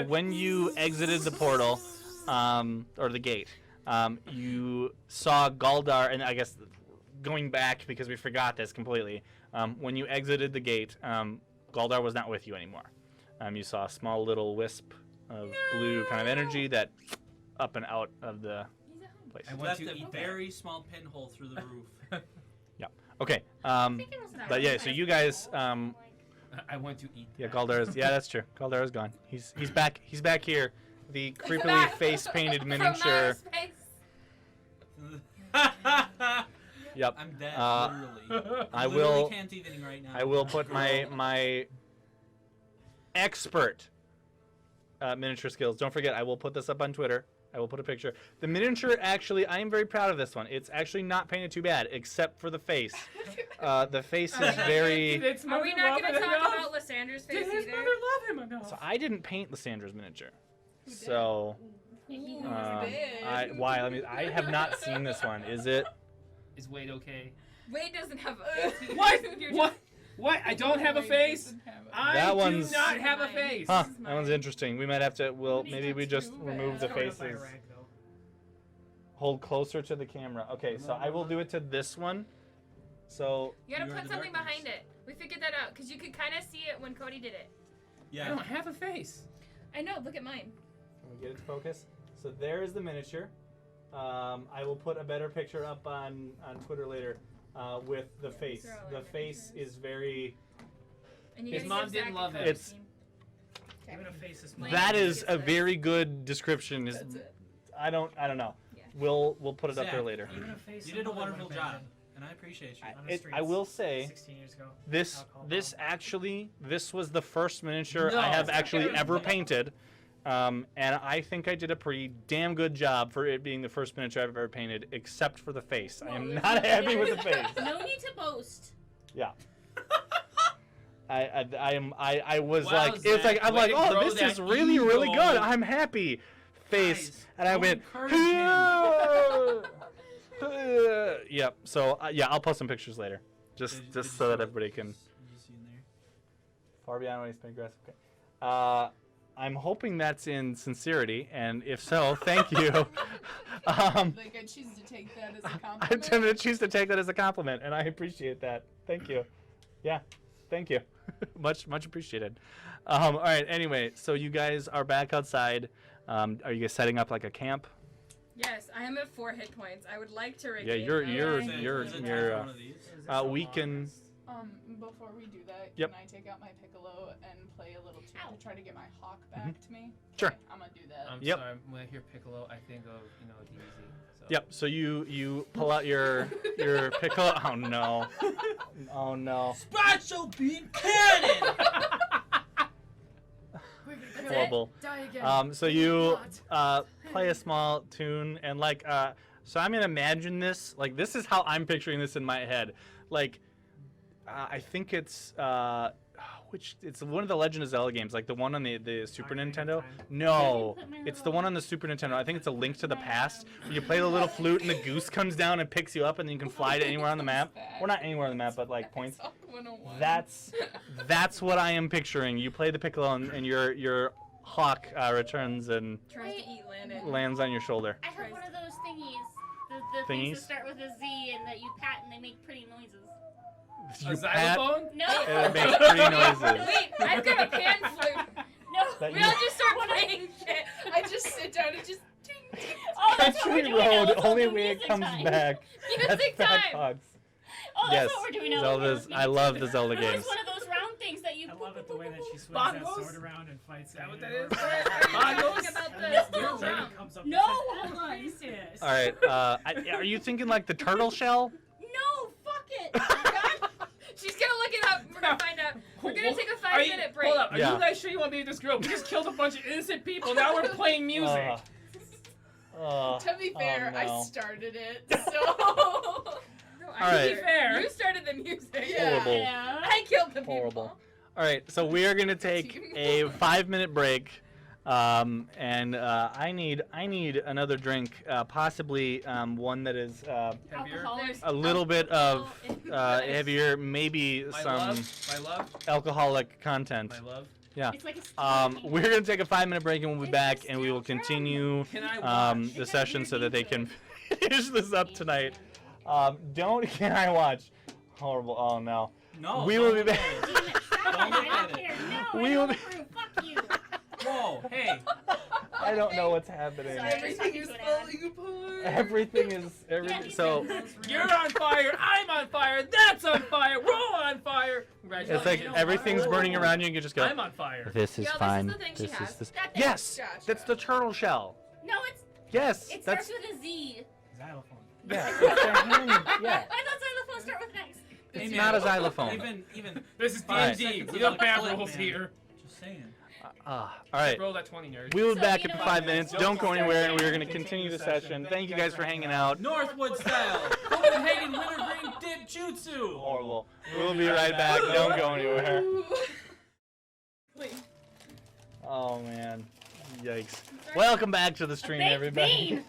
when you exited the portal, or the gate, you saw Galdar, and I guess going back because we forgot this completely. When you exited the gate, Galdar was not with you anymore. You saw a small little wisp of blue kind of energy that up and out of the place. I left a very small pinhole through the roof. Yeah. Okay. But yeah, so you guys. I want to eat. Yeah, Galdar is. Yeah, that's true. Galdar is gone. He's back. He's back here. The creepily face painted miniature. Yep. I'm dead. Literally. I literally will. Can't eat right now. I will put my expert miniature skills. Don't forget, I will put this up on Twitter. I will put a picture. The miniature, actually, I am very proud of this one. It's actually not painted too bad, except for the face. The face is very... Are we not going to talk about Lysander's face Did his either? mother love him enough? So I didn't paint Lysander's miniature. So... I have not seen this one. Is it... Is Wade okay? Wade doesn't have a face. What? What? I don't have a face? That I one's- do not have a face. Huh, that one's interesting. We might have to... Maybe we just remove the faces. Hold closer to the camera. Okay, so I will do it to this one. So... You gotta You're put the something darkness. behind it. We figured that out, because you could kind of see it when Cody did it. I Yeah. don't have a face. I know, look at mine. Can we get it to focus? So there is the miniature. I will put a better picture up on Twitter later with the face. these are all The our face pictures. is very... And you His guys mom see didn't Zach love and it. It's- Okay. Even a face is Like- That Yeah, is it's a like- very good description. That's it. I don't know. Yeah. We'll put it up there Zach, later. Even a face You did a symbol that wonderful would've been job, and I appreciate you. on the I streets will say 16 years ago. this Alcohol this was the first miniature No, I have it's not actually good. ever painted. And I think I did a pretty damn good job for it being the first miniature I've ever painted, except for the face. I am not happy with the face. No need to boast. Yeah. I was Wow, like, it's like, Zach, I'm way like, to oh, grow this is that really, really ego. good. I'm happy. Face. Guys, And I don't went, encourage him. yep. So, yeah, I'll post some pictures later. Did Just you so see that what- everybody can. Did you see in there? Far beyond what he's been aggressive. Okay. I'm hoping that's in sincerity, and if so, thank you. Like, I choose to take that as a I'm compliment. going to choose to take that as a compliment, and I appreciate that. Thank you. Yeah, thank you. much appreciated. All right. Anyway, so you guys are back outside. Are you guys setting up like a camp? Yes, I am at 4 hit points. I would like to regain Yeah, you're those. you're Is it- you're is it you're. time for one of these? We can. Before we do that, Yep. can I take out my piccolo and play a little tune Ow. to try to get my hawk back to me? Sure. Okay, I'm gonna do that. I'm Yep. sorry. When I hear Piccolo, I think of DZ. So. Yep. So you pull out your pickle. Oh no. Oh no. Special beam cannon! That's Horrible. it? Die again. So you play a small tune and like so I'm gonna imagine this like this is how I'm picturing this in my head. Like I think it's it's one of the Legend of Zelda games, like the one on the Super Ocarina of Nintendo. Time. No, it's the one on the Super Nintendo. I think it's a Link to the Past. Where you play the little flute and the goose comes down and picks you up, and then you can fly to anywhere on the map. Well, not anywhere on the map, but like points. Hawk 101. That's what I am picturing. You play the piccolo, and your hawk returns and Tries to eat Landon. lands on your shoulder. I have one of those thingies. The Thingies? things that start with a Z and that you pat and they make pretty noises. You A pat xylophone? No. and it makes pretty noises. Wait, I've got a pan flute. No. That We you- all just start playing shit. I just sit down and just ding, ding. Oh, that's what we're Country doing now. Road, Let's all only do way it music comes time. back. That's Music Back time. Hogs. Oh, that's Yes, what we're doing now. Zelda's. I love the Zelda There's games. one of those round things that you. I love it the way that she swings that Bongos? sword around and fights. Is that what Ganondorf. that is? Are you talking Bongos? about And the then little Dragon round? comes up No, and says, hold on. "Crisis." All right. Are you thinking like the turtle shell? No, fuck it. She's gonna look it up. We're gonna find out. We're gonna take a Are you- 5-minute break. Hold up. Are Yeah. you guys sure you want to be with this girl? We just killed a bunch of innocent people. Now we're playing music. To be fair, no. I started it, so. No, All To right. be fair, You started the music. Yeah. Horrible. Yeah. I killed the people. Horrible. All right, so we are gonna take a 5-minute break, and I need another drink, possibly one that is heavier. Alcoholic. a little bit of Alcohol heavier, maybe My some love, my love, alcoholic content. my love. Yeah. It's like a We're gonna take a 5-minute break and we'll be back, and we will continue Can I watch? the session so that they can finish this up tonight. Can I watch? Horrible. Oh no. No. We will be don't back. look at it. Damn it, stop Don't it, look I at don't it. care. No, We I will don't be- approve. Fuck you. Whoa, hey. I don't know what's happening. Sorry. Everything is falling apart. Everything is everything. Yeah, So You're on fire. I'm on fire. That's on fire. We're all on fire. it's like everything's burning around you, and you just go. I'm on fire. This is Yo, this is fine. the thing she This has. is this. That thing. Yes, Gotcha. that's the turtle shell. No, Yes, it that's starts with a Z. Xylophone. yeah. It's their hand. Yeah. I thought xylophone start with an X. It's Hey, not man, a xylophone. Even This is Alright. D&D. We Seconds don't about have flip, rules man. here. just saying. All right. Roll that 20, nerd. We will be So, back you in know 5 what? minutes. Don't go anywhere, and we're going to continue the session. Thank you guys for hanging out. Northwood style. Copenhagen wintergreen dip jutsu. Horrible. We'll be right back. Don't go anywhere. Wait. Oh man. Yikes. Welcome back to the stream, Baked everybody. bean.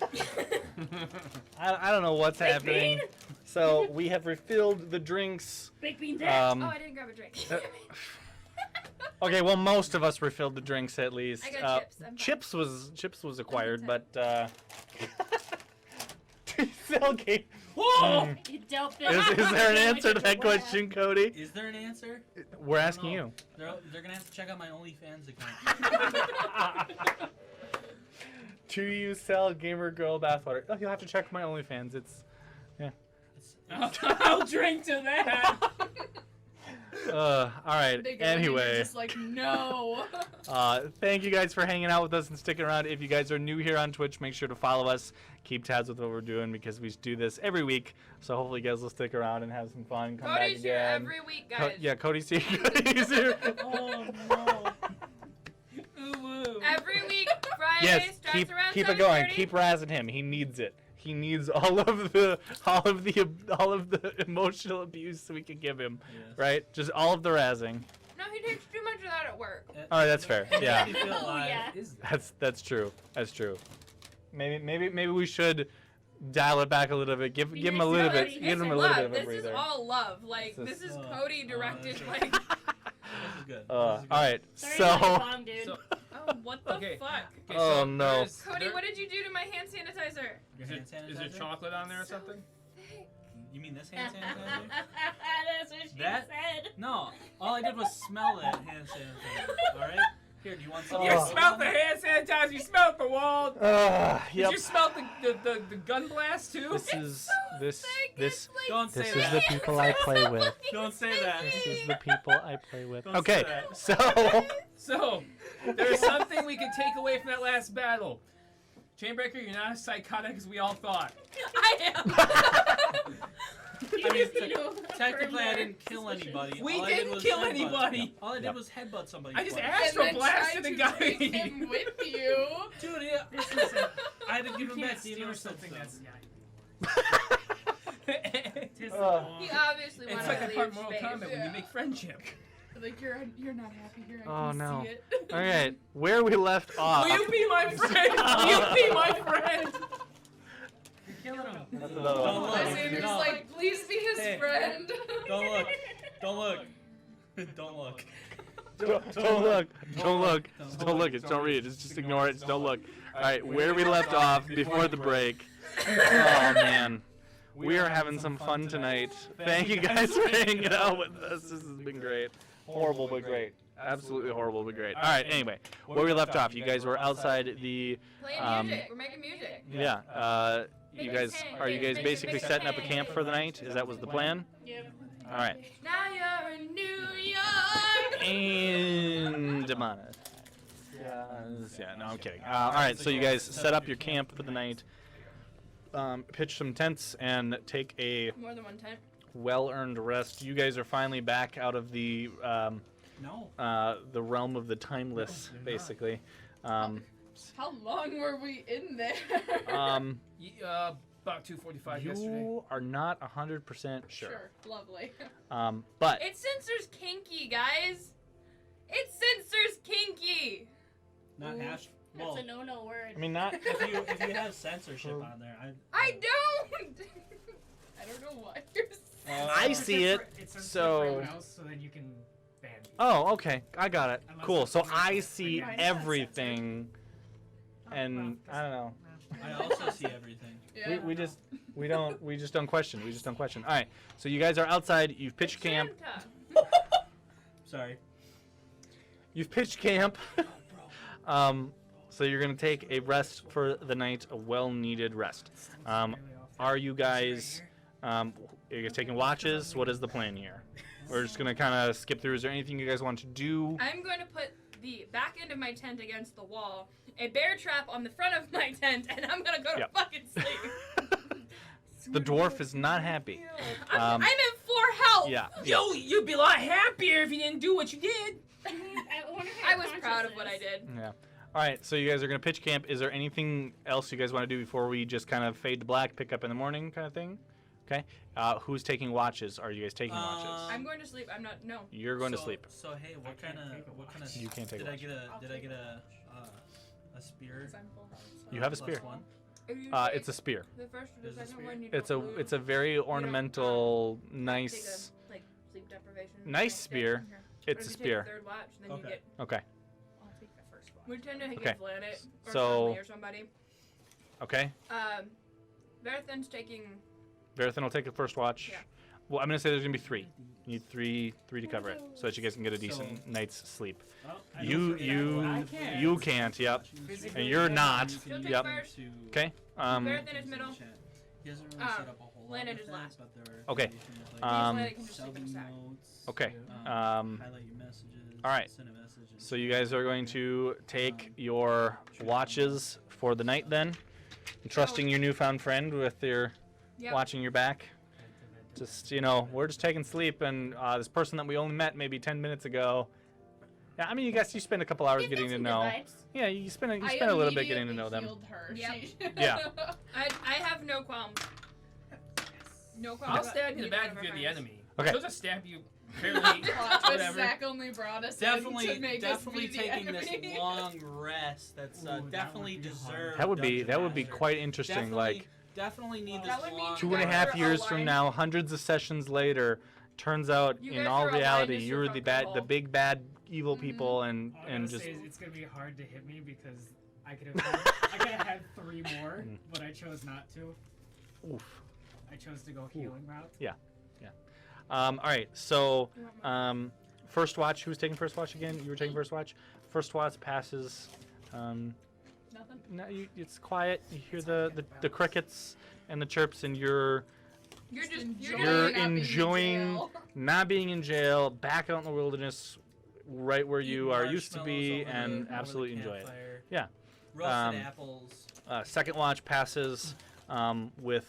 I don't know what's Baked happening. bean? So we have refilled the drinks. Baked bean dip. Oh, I didn't grab a drink. Okay, well, most of us refilled the drinks at least. I got chips. I'm fine. Chips was acquired, fine. but okay. Whoa! You dope Is there an answer to that question, Cody? Is there an answer? We're asking you. They're gonna have to check out my OnlyFans account. Do you sell gamer girl bathwater? Oh, you'll have to check my OnlyFans. It's I'll drink to that. all right. They go in and you're Anyway, just like, no. thank you guys for hanging out with us and sticking around. If you guys are new here on Twitch, make sure to follow us. Keep tabs with what we're doing because we do this every week. So hopefully you guys will stick around and have some fun. Come back Cody's here again. every week, guys. Yeah, Cody's here. Cody's here. Oh no. Ooh, Every week, Friday Yes, starts around keep it going. 7:30. Keep razzing him. He needs it. He needs all of the emotional abuse we can give him. Yes. Right? Just all of the razzing. No, he takes too much of that at work. All right, that's fair. Yeah. Makes me feel Oh, alive. yeah. That's true. That's true. Maybe we should dial it back a little bit. Give him a little bit. This Give him a This little is bit of a love. This is breather. all love. Like, This this is- is Oh, Cody directed, that's like, This is good. All This is good. right. Sorry So. about your bong, dude. So, oh, what the Okay. fuck? okay, Oh, so no. there's- Cody, there- what did you do to my hand sanitizer? Your hand Is there sanitizer? chocolate on there or something? You mean this hand sanitizer? That's what she That- said. No. All I did was smell it hand sanitizer. All right. Here, do you want some? You Oh. smelled the hand sanitizer. You smelled the wall. Did Yep. you smell the gun blast too? This is this this Don't say this is that. the people I play with. Don't say that. This is the people I play with. Don't Okay, say so So, there's something we can take away from that last battle. Chainbreaker, you're not as psychotic as we all thought. I am. I mean, technically, I didn't kill anybody. We All I did didn't was kill headbutt. anybody. All I did Yep. was headbutt somebody. I just twice. astral and then blasted try the to guy. take him with you. Dude, yeah, I had to You give him can't back the steal inner something substance. that's Tis the law. He obviously It's wanted like to a leave part of Mortal space. Kombat when you Yeah. make friendship. Like, you're not happy here. I Oh, can no. see it. all right, where we left off. Will you be my friend? Will you be my friend? You're killing him. That's another one. Don't look. Alexander's No. like, please be his Hey. friend. Don't look. Don't look. Don't look. Don't look. Don't look. Just don't look. Just don't read it. Just ignore it. Just don't look. All right, where we left off before the break. Oh man, we are having some fun tonight. Thank you guys for hanging out with us. This has been great. Horrible but great. Absolutely horrible but great. All right. Anyway, where we left off, you guys were outside the. Playing music. We're making music. Yeah. You guys are you guys basically setting up a camp for the night? Is that was the plan? Yep. All right. Now you're in New York. And demonetized. Yeah, no, I'm kidding. All right, so you guys set up your camp for the night, pitch some tents, and take a More than one time. well-earned rest. You guys are finally back out of the realm of the timeless, basically. How long were we in there? About 2:45 yesterday. You are not 100% sure. Sure. Lovely. But It censors kinky, guys. It censors kinky. Not hash. That's Well, a no word. I mean, not. if you have censorship on there, I don't. I don't know what you're saying. I see it. It's sensitive so- for everyone else, so then you can ban people. Oh, okay. I got it. Unless Cool. it's So something I else. see But yeah, it's not everything, and well, I don't know. I also see everything. Yeah. We just don't question. We just don't question. All right. So you guys are outside. You've pitched camp. Magenta. Sorry. You've pitched camp. So you're gonna take a rest for the night, a well-needed rest. Really off. Are you guys? Are you guys taking watches? What is the plan here? We're just gonna kind of skip through. Is there anything you guys want to do? I'm going to put the back end of my tent against the wall, a bear trap on the front of my tent, and I'm gonna go to Yep. fucking sleep. The dwarf is not happy. I'm in 4 health. Yeah. Yo, you'd be a lot happier if you didn't do what you did. I wonder if I was proud of what I did. Yeah. All right. So you guys are gonna pitch camp. Is there anything else you guys want to do before we just kind of fade to black, pick up in the morning, kind of thing? Okay. Who's taking watches? Are you guys taking watches? I'm going to sleep. I'm not. No. You're going to So- sleep. So hey, what I can't kind take a of watch. You can't take a did I watch. get a I'll did I take get a a spear? You have a Plus spear. one? If you It's a take spear. the first or Is the it second spear? one. You It's don't lose. a very ornamental, Take nice. a, like, sleep deprivation. Nice Don't spear. get- Or It's a if you spear. Take the third watch, then you Okay. get. Okay. I'll take the first one. We tend to Okay. give Planet or So- Conley or somebody. Okay. Verithan's taking. Verithan will take the first watch. Yeah. Well, I'm gonna say there's gonna be 3. You need three to cover it, so that you guys can get a decent So- night's sleep. Well, I You don't forget what I can't. you can't. Yep. Physically, And you're yeah. not. She'll take Yep. first. Okay. Verithan is middle. He hasn't really set up a whole lot Landon with is that, last. but there are Okay. conditions like Um, can just sleep in a shelving sack. notes, Okay. highlight your messages, all right. send a message, and So you guys are going to take your watches for the night then, and trusting your newfound friend with your Yep. watching your back. Just we're just taking sleep, and this person that we only met maybe 10 minutes ago. Yeah, I mean, you guys, you spend a couple hours getting to know. Yeah, you spend a little bit getting to know them. Healed her. Yep. She- Yeah. I have no qualms. No qualms. I'll stab you in the either back of if our you're the friends. enemy. Okay. He'll just stab you fairly. Watch what whatever. Zach only brought us definitely, in to make definitely us be taking the this enemy. long rest. That's Ooh, that definitely would be hard. deserved. That would be Dungeon quite Master. interesting. Definitely, Like definitely need That this would mean long. you 2.5 guys are years from aligned. now, hundreds of sessions later, turns out You in guys all are aligned reality as you're you're the the comfortable. big bad evil people, All I and gotta just say is it's gonna be hard to hit me because I could have had 3 more, but I chose not to. oof. I chose to go healing route. All right, so first watch. Who's taking first watch again? You were taking first watch. First watch passes. Nothing. No, it's quiet. You hear the crickets and the chirps, and you're You're just You're not being in enjoying jail. not being in jail, back out in the wilderness, right where you Eat are used to be, marshmallows over and over the absolutely enjoy it. campfire. Yeah. Roasted Um, apples. Second watch passes with,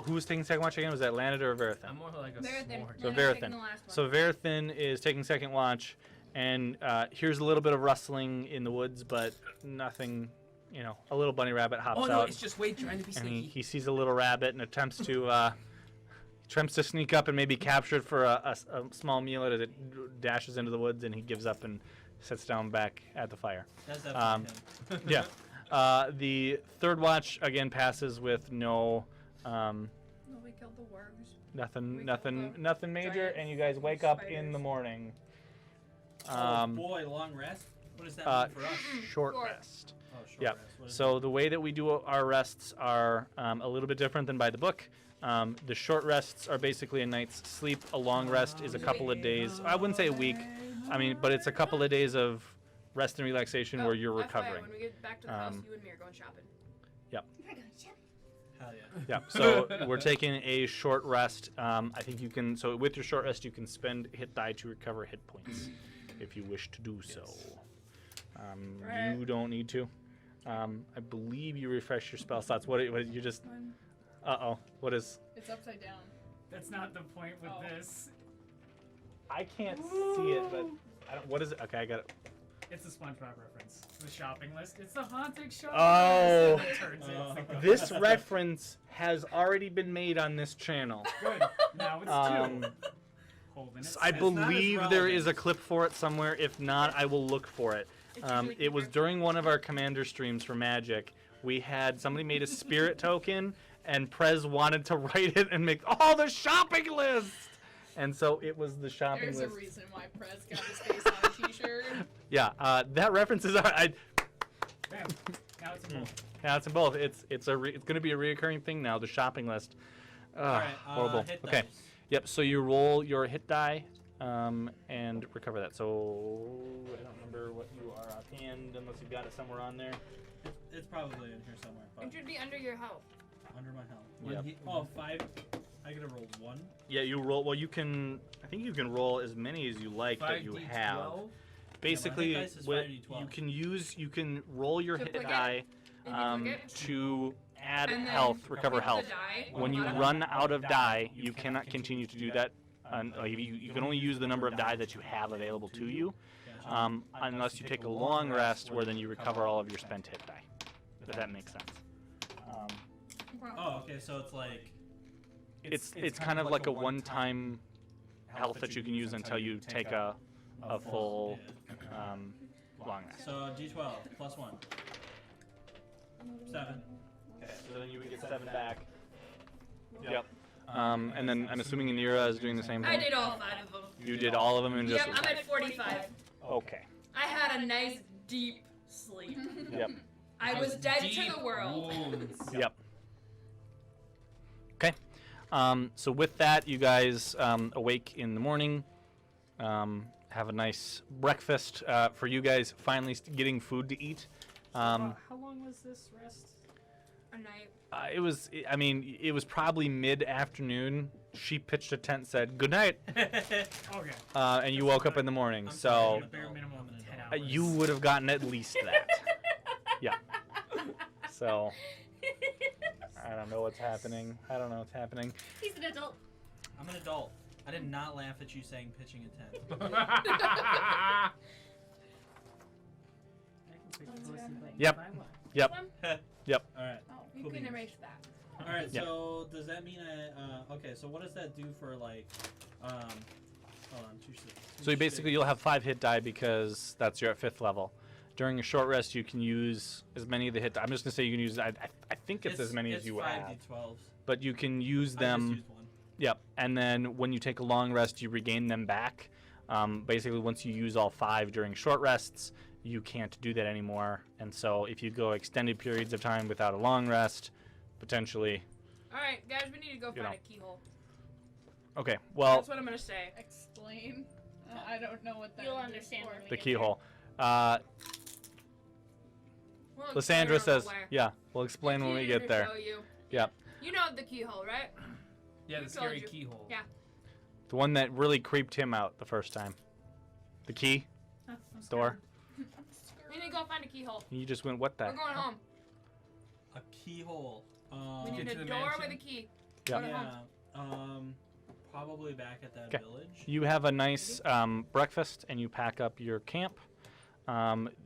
who's taking second watch again? Was that Landed or Verithan? I'm more like a Verithan. s'more. So I'm Verithan. taking the last one. So Verithan is taking second watch, and here's a little bit of rustling in the woods, but nothing, a little bunny rabbit hops Oh no, out, it's just Wade trying to be and sneaky. he sees a little rabbit and attempts to sneak up and maybe capture it for a small meal as it dashes into the woods, and he gives up and sits down back at the fire. That's definitely him. Yeah. The third watch again passes with no No, we killed the worms. nothing major, giant and you guys wake up in spiders. the morning. Oh boy, long rest. What does that mean for us? Short Short. rest. Oh, short Yep. rest. What is So the way that we do our rests are a little bit different than by the book. The short rests are basically a night's sleep. A long rest is a couple of days. I wouldn't say a week. But it's a couple of days of rest and relaxation where you're FYI, recovering. When we get back to the house, Um, you and me are going shopping. Hell yeah. Yeah. So we're taking a short rest. I think you can. So with your short rest, you can spend hit die to recover hit points, if you wish to do so. Right. You don't need to. I believe you refresh your spell slots. What you just? What is? It's upside down. That's not the point with Oh. this. I can't see it, but I don't. What is it? Okay, I got it. It's a SpongeBob reference. the shopping list. It's the haunted shopping Oh. list. And it turns it, it's the ghost. This reference has already been made on this channel. Good. Now it's Um, 2. Holding it. I It's not as believe there is a relevant. clip for it somewhere. If not, I will look for it. It was during one of our Commander streams for Magic. We had somebody made a spirit token, and Prez wanted to write it and make the shopping list. And so it was the shopping There's list. a reason why Prez got his face on a t-shirt. Yeah, that reference is. Bam. Now it's in both. Yeah, it's in both. It's going to be a reoccurring thing now. The shopping list. Alright, Horrible. hit Okay. dice. Yep. So you roll your hit die, and recover that. So I don't remember what you are offhand, unless you've got it somewhere on there. It's probably in here somewhere. But It should be under your health. under my helm. Yep. Oh, 5. I gotta roll 1. Yeah, you roll. Well, you can. I think you can roll as many as you like that you have. 5d12. Basically, Yeah, my hit dice is what 5d12. you can roll your To hit click it? die If you click it, to add and then health, recover click the health. die, When you bottom. run out of die, you cannot continue to do that. You can only use the number of die that you have available to you, unless you take a long rest, where then you recover all of your spent hit die. If that makes sense. Oh, okay, so it's like. It's kind of like a one-time health that you can use until you take a full long rest. So D12 plus 1. 7. Okay, so then you would get 7 back. Yep. And then I'm assuming Anira is doing the same I thing. did all 5 of them. You did all of them in just. Yep, I'm at 45. Okay. I had a nice deep sleep. Yep. I was dead to Deep the world. wounds. Yep. Okay. So with that, you guys awake in the morning. Have a nice breakfast. For you guys, finally getting food to eat. How long was this rest? A night. It was probably mid-afternoon. She pitched a tent, said good night, Okay. and you woke up in the morning. I'm So sorry. Bare minimum of 10 hours. you would have gotten at least that. Yeah. So I don't know what's happening. He's an adult. I'm an adult. I did not laugh at you saying pitching a tent. I can pick pussy, but Yep. if I want. Yep. Alright. Oh, you Cool can beans. erase that. Alright, Yeah. so does that mean okay, so what does that do for like, hold on, So basically, you'll have 5 hit die because that's your at 5th level. During a short rest, you can use as many of the hit. I'm just gonna say you can use. I think it's as many as you have, 5d12s. but you can use I them. just used 1. Yep. And then when you take a long rest, you regain them back. Basically, once you use all 5 during short rests, you can't do that anymore. And so, if you go extended periods of time without a long rest, potentially. All right, guys, we need to go You find know. a keyhole. Okay. Well, That's what I'm gonna say. Explain. I don't know what that You'll is understand for. when we the get keyhole. We'll explain Lysandra on the says, way. "Yeah, we'll explain when we Continue get to there." show you. Yep. You know the keyhole, right? Yeah, Who the told scary you? keyhole. Yeah. The one that really creeped him out the first time. The key Oh, I'm door. We need to go find a keyhole. You just went, what the? We're going home. A keyhole. We need Get a to the door mansion? with a key. Yeah. Go to home. Yeah. Probably back at that 'Kay. village. You have a nice breakfast and you pack up your camp.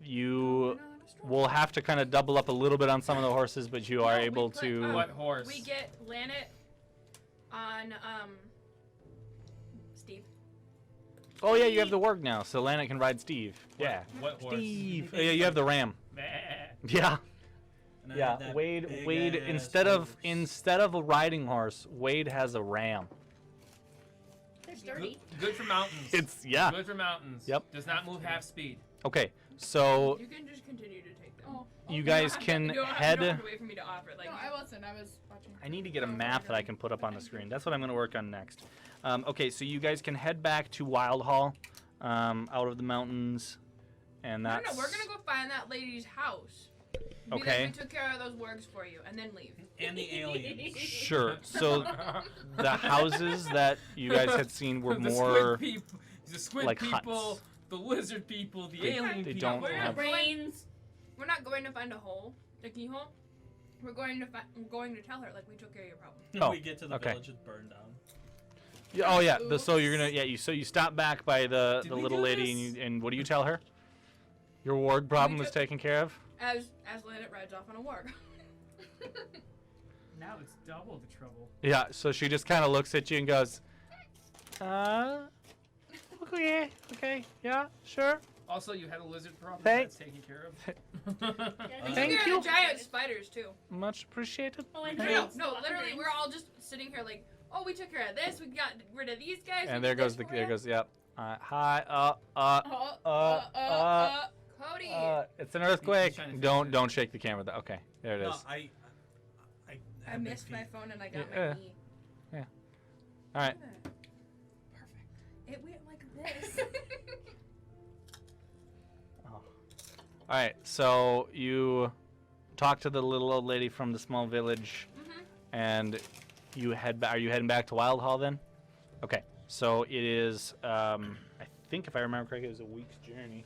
You will have to kind of double up a little bit on some of the horses, but you are No, we able put, to. What horse? We get Lanet on Steve. Oh yeah, you have the warg now, so Lana can ride Steve. What- Yeah. What horse? Steve. Oh, yeah, you have the ram. Meh. Yeah. And I Yeah. had that Wade. big ass Instead of horse. a riding horse, Wade has a ram. They're sturdy. Good for mountains. It's yeah. Good for mountains. Yep. Does not move half speed. Okay, so You can just continue to take them. Oh, you okay. guys can You don't head. have to wait for me to offer. Like, No, I wasn't. I was watching. I need to get a map that I can put up on the screen. That's what I'm going to work on next. Okay, so you guys can head back to Wild Hall, out of the mountains, and no, that's. no, we're gonna go find that lady's house. Because Okay. we took care of those works for you, and then leave. And the aliens. Sure. So the houses that you guys had seen were the more. squid people, the squid like people, huts. the lizard people, the They- alien they people. don't We're have- not going. Brains. We're not going to find a hole, a keyhole. We're going to tell her like we took care of your problem. Oh, We get to the okay. village, it's burned down. Yeah, oh yeah. So you're gonna you stop back by the Did we little do lady this? and what do you tell her? Your warg problem is taken care of? As Lanet rides off on a warg. Now it's double the trouble. Yeah, so she just kind of looks at you and goes, okay, yeah, sure. Also, you had a lizard problem Thanks. that's taken care of. Yeah, Thank There you. are giant spiders too. Much appreciated. Oh, and No, drinks, no, lots of literally, drinks. we're all just sitting here like, oh, we took care of this, we got rid of these guys. And we there did goes this for you. yep. Hi, Cody. it's an earthquake. He's trying to Don't fix it. don't shake the camera. Okay, there it is. No, I I have big missed my feet. phone and I got Yeah. my knee. All right. Perfect. It went like this. All right. So you talk to the little old lady from the small village, and you head. Are you heading back to Wild Hall then? Okay. So it is. I think if I remember correctly, it was a week's journey,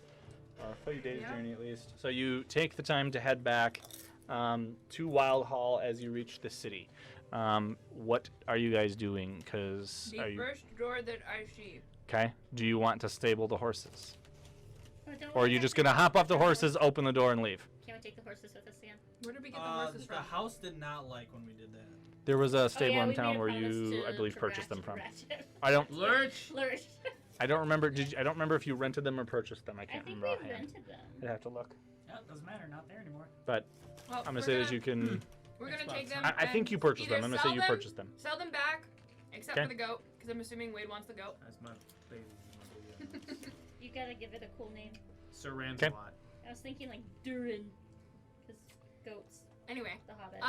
or a few days journey at least. So you take the time to head back to Wild Hall as you reach the city. What are you guys doing? Because The first door that I see. okay. Do you want to stable the horses, Oh, don't or are we you have just to gonna hop off the go- horses, open the door, and leave? Can we take the horses with us again? Where did we get the horses The from? house did not like when we did that. There was a Oh, stable yeah, in we town made a where promise you, I to- believe, to purchased them ratchet- from. ratchet. I don't. Lurch! Lurch. I don't remember. I don't remember if you rented them or purchased them. I I can't think remember we offhand. rented them. I'd have to look. Yeah, it doesn't matter. Not there anymore. But Well, I'm gonna we're say that you can. We're gonna Xbox. take them. I think and you purchased them. either I'm gonna sell say you them, purchased them. Sell them back, except Okay. for the goat, because I'm assuming Wade wants the goat. That's my baby. You gotta give it a cool name. Sir Ramsalot. I was thinking like Durin, because goats, Anyway, the Hobbit.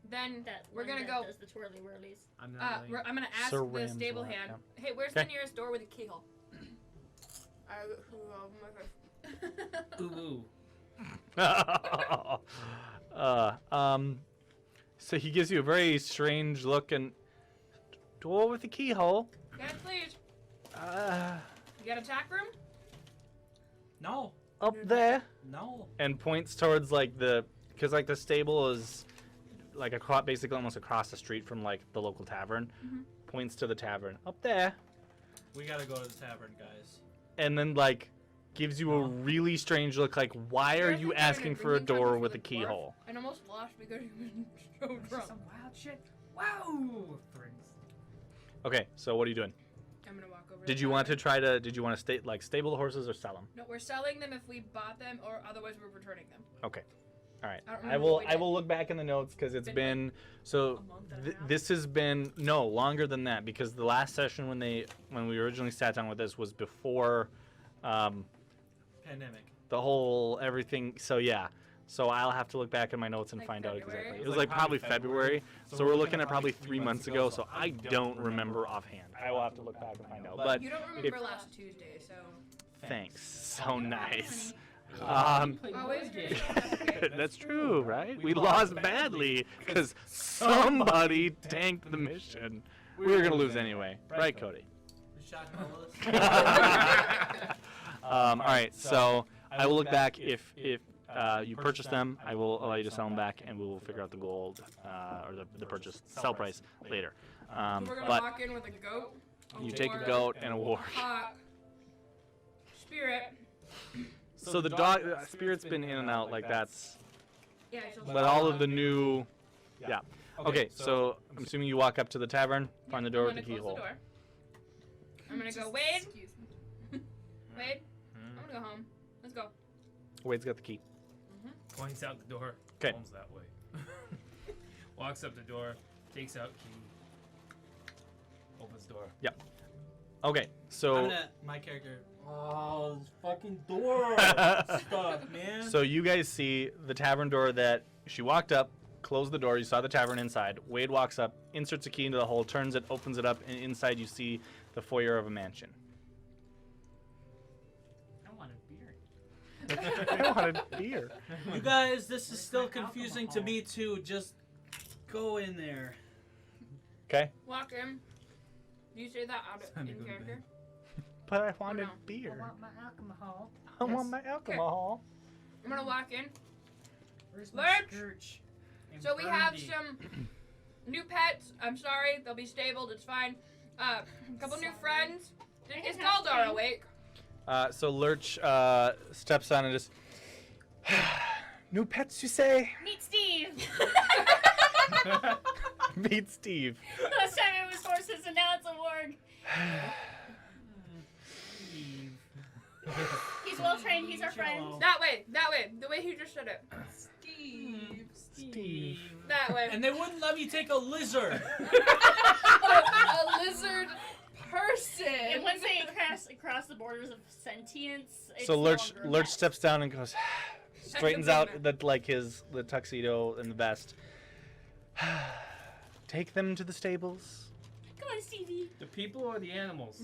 then that we're one gonna that go. does the twirly whirlies. I'm not really... I'm gonna ask Sir the stable Ramsalot, hand. yeah. Hey, where's Okay. the nearest door with a keyhole? Ooh. So he gives you a very strange look and door with a keyhole. Yes, please. Uh, You got a tack room? No, up there. no. And points towards like because like the stable is like basically almost across the street from like the local tavern. Points to the tavern up there, We gotta go to the tavern, guys. and then like gives you a really strange look. Like, why are you asking for a door with a keyhole? And almost lost because he was so This is drunk. some wild shit. Wow! Brings. Okay, so what are you doing? I'm gonna walk over. Did the you want to tavern. try to? Did you want to stable the horses or sell them? No, we're selling them if we bought them, or otherwise we're returning them. Okay. All right. I don't I remember will. what we I did. will look back in the notes because it's Been, been so. a month and a half? This has been no longer than that because the last session when we originally sat down with this was before, Pandemic. the whole everything. So yeah. So I'll have to look back in my notes and Like find out February? exactly. It It was like probably February. So we're looking at probably 3 months ago. So I don't remember offhand. I will have to look back and find out. But You don't remember last Tuesday, so. thanks. So nice. Always That's true, right? We lost badly because somebody tanked the mission. We were gonna lose anyway, right, Cody? We shot Willis. All right, so I will look back if you purchase them. I will allow you to sell them back, and we will figure out the gold or the purchase sell price later. We're gonna But walk in with a goat. you take a goat and a warg. Hawk. Spirit. So the dog spirit's been in and out like that's. Yeah, so But all of the new, yeah. Okay, so I'm assuming you walk up to the tavern, find the door with I'm the gonna close keyhole. door. I'm gonna go, Wade. Excuse me. Wade. I'm gonna go home. Let's go. Wade's got the key. Points out the door. 'Kay. Home's that way. Walks up the door, takes out key. Opens door. Okay, so My character. Oh, this fucking door stuff, man. so you guys see the tavern door that she walked up, closed the door. You saw the tavern inside. Wade walks up, inserts a key into the hole, turns it, opens it up, and inside you see the foyer of a mansion. I wanted beer. I wanted beer. You guys, this is still confusing to me too. Just go in there. Okay, Walk in. Do you say that out of, Sounded in good, character? but I wanted no. beer. my alcohol. I want my alcohol. I'm gonna walk in. Where's my Lurch? scourge? And So we have Brandy? some new pets. I'm sorry, they'll be stabled. It's fine. A couple new friends. Is Galdar awake? So Lurch steps on and just. New pets, you say? Meet Steve. Meet Steve. Last time it was horses, and now it's a warg. He's well trained. He's our friend. That way. The way he just said it. Steve. That way. And they wouldn't let me take a lizard. A lizard person. And once they cross the borders of sentience, it's So no Lurch longer a Lurch pet. steps down and goes, straightens out the tuxedo and the vest. Take them to the stables. Come on, Stevie. The people or the animals?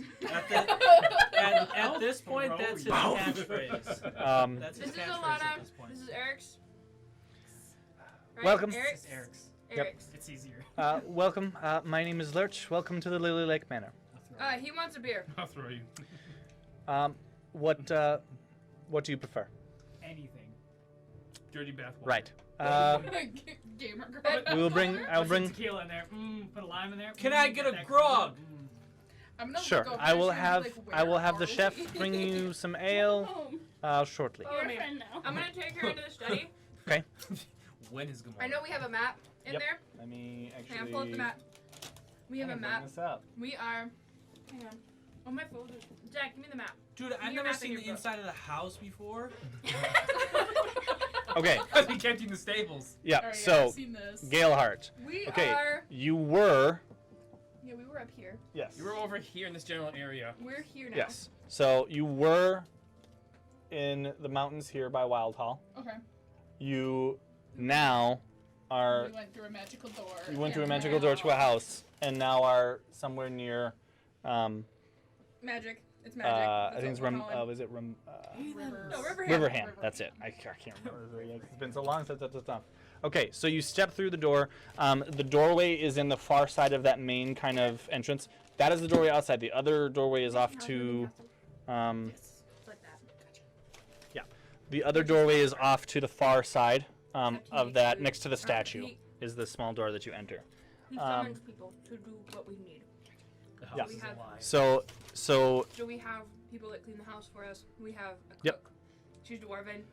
At this point, that's his catchphrase. That's his This is catchphrase Alana. at this point. This is Eric's. Right? Welcome. Eric's. This is Eric's. Eric's. It's easier. Welcome. My name is Lurch. Welcome to the Lily Lake Manor. He wants a beer. I'll throw you. What do you prefer? Anything. Dirty bath water. Right. Gamer girl. We will bring. I'll Put some bring. tequila in there. Put a lime in there. Can I get a that grog? I'm gonna Sure. look over I will and she's have. like, I will "Where have the are chef we?" bring you some ale Home. shortly. Oh, You're a man. friend now. I'm gonna take her into the study. Okay. When is Gamora? I know we have a map in Yep. there. Let me actually. Hang on, pull up the map. We have a map. This up. We are. Hang on. Oh, my phone. Jack, give me the map. Dude, I've Your never map in seen your the book. inside of the house before. Okay. Because he kept you in the stables. Yeah. Alright, yeah, So I've seen this. Galehardt. We Okay. are. You were. Yeah, we were up here. Yes. You were over here in this general area. We're here now. Yes. So you were in the mountains here by Wild Hall. Okay. You now are. We went through a magical door. You went through a and magical door to a house, and now are somewhere near. Magic. It's magic. I That's think it's what we're calling. was it Rim? River. No, Riverhand. Riverhand. That's it. I can't remember. It's been so long since that's done. Okay, so you step through the door. The doorway is in the far side of that main kind of entrance. That is the doorway outside. The other doorway is off to. Yes. It's like that. Gotcha. Yeah, the other doorway is off to the far side of that, next to the statue. Is the small door that you enter. He summons people to do what we need. The Yeah. house is alive. So So we have people that clean the house for us. We have a cook. Yep. She's dwarven.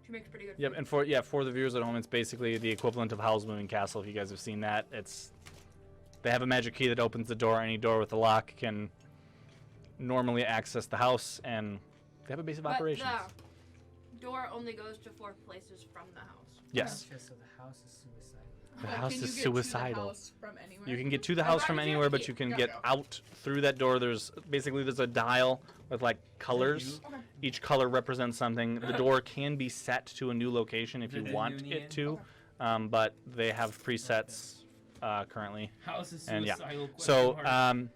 She makes pretty good Yep, food. and for the viewers at home, it's basically the equivalent of Howl's Moving Castle. If you guys have seen that, they have a magic key that opens the door. Any door with a lock can normally access the house, and they have a base of But operations. the door only goes to 4 places from the house. Yes, Just so the house is suicidal. the Well, house can you is get to the suicidal. house from anywhere? You can get to the As house long from as you have anywhere, a but key. you can Gotcha. get out through that door. There's a dial with like colors. Okay. Each color represents something. The door can be set to a new location if you The want Union. it to, but they have presets currently. House is And yeah. suicidal. So question mark.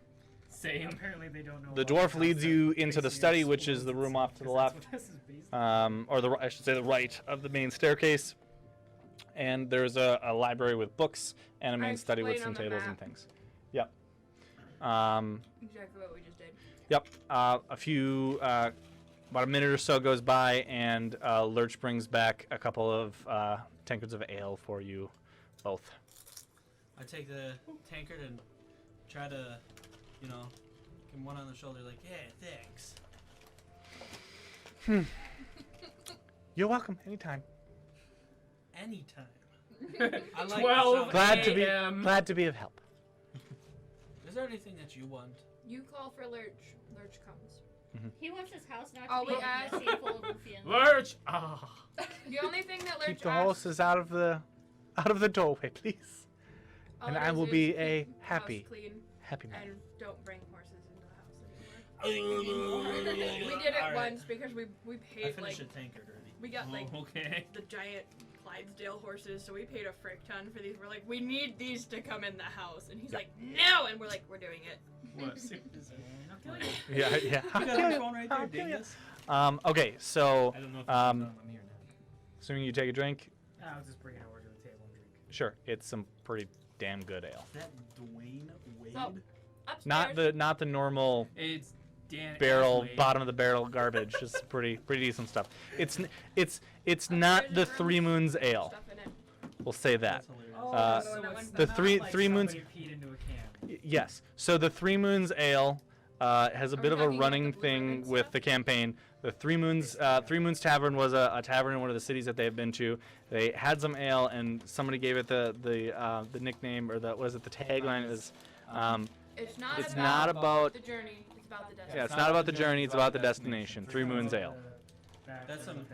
Same. Apparently they don't know. the about dwarf house leads that you into the basically study, which is explodes the room itself, off to the 'cause that's left. what this is based on. Or I should say the right of the main staircase. And there's a library with books and a main study with explain some on the tables and map. things. Yep. Exactly what we just did. Yep. A few, about a minute or so goes by, and Lurch brings back a couple of tankards of ale for you both. I take the tankard and try to, give him one on the shoulder, like, yeah, thanks. You're welcome. Anytime. Anytime. I like 12 Glad to be a.m. glad to be of help. Is there anything that you want? You call for Lurch. Lurch comes. He wants his house not All to be we ask- messy and full of ruffians. Lurch! Ah. The only thing that Lurch Keep the asks, horses out of the doorway, please. all and it I is will is be keep a the house happy clean man. and don't bring horses into the house anymore. We did it Alright. once because we I paid finished like a tankard already. we got like Okay. the giant Clydesdale horses, so we paid a frick ton for these. We're like, we need these to come in the house, and he's like, no, and we're like, we're doing it. What? Yeah, yeah. You got my phone right there, I'll kill ya. dingus. Okay, so I don't know if Um, I'm here now. assuming you take a drink, I'll just bring it over to the table and drink. sure, it's some pretty damn good ale. Is that Dwayne Wade? So, upstairs. Not the normal It's Dan barrel Asley. bottom of the barrel garbage. Just pretty decent stuff. It's Upstairs not is the a room Three Moons with ale. stuff in it. We'll say that. That's hilarious. Oh, Uh, that one. the not three- like Three Moons- somebody peed into a can. Yes. So the Three Moons ale has a Are bit we of a talking about running the thing Blueprint with stuff? the campaign. The Three Moons Tavern was a tavern in one of the cities that they have been to. They had some ale, and somebody gave it the nickname, or the tagline. It was It's not about the journey. It's about the destination. yeah, it's not about the journey, it's about the destination. Three Moons Ale. That's some.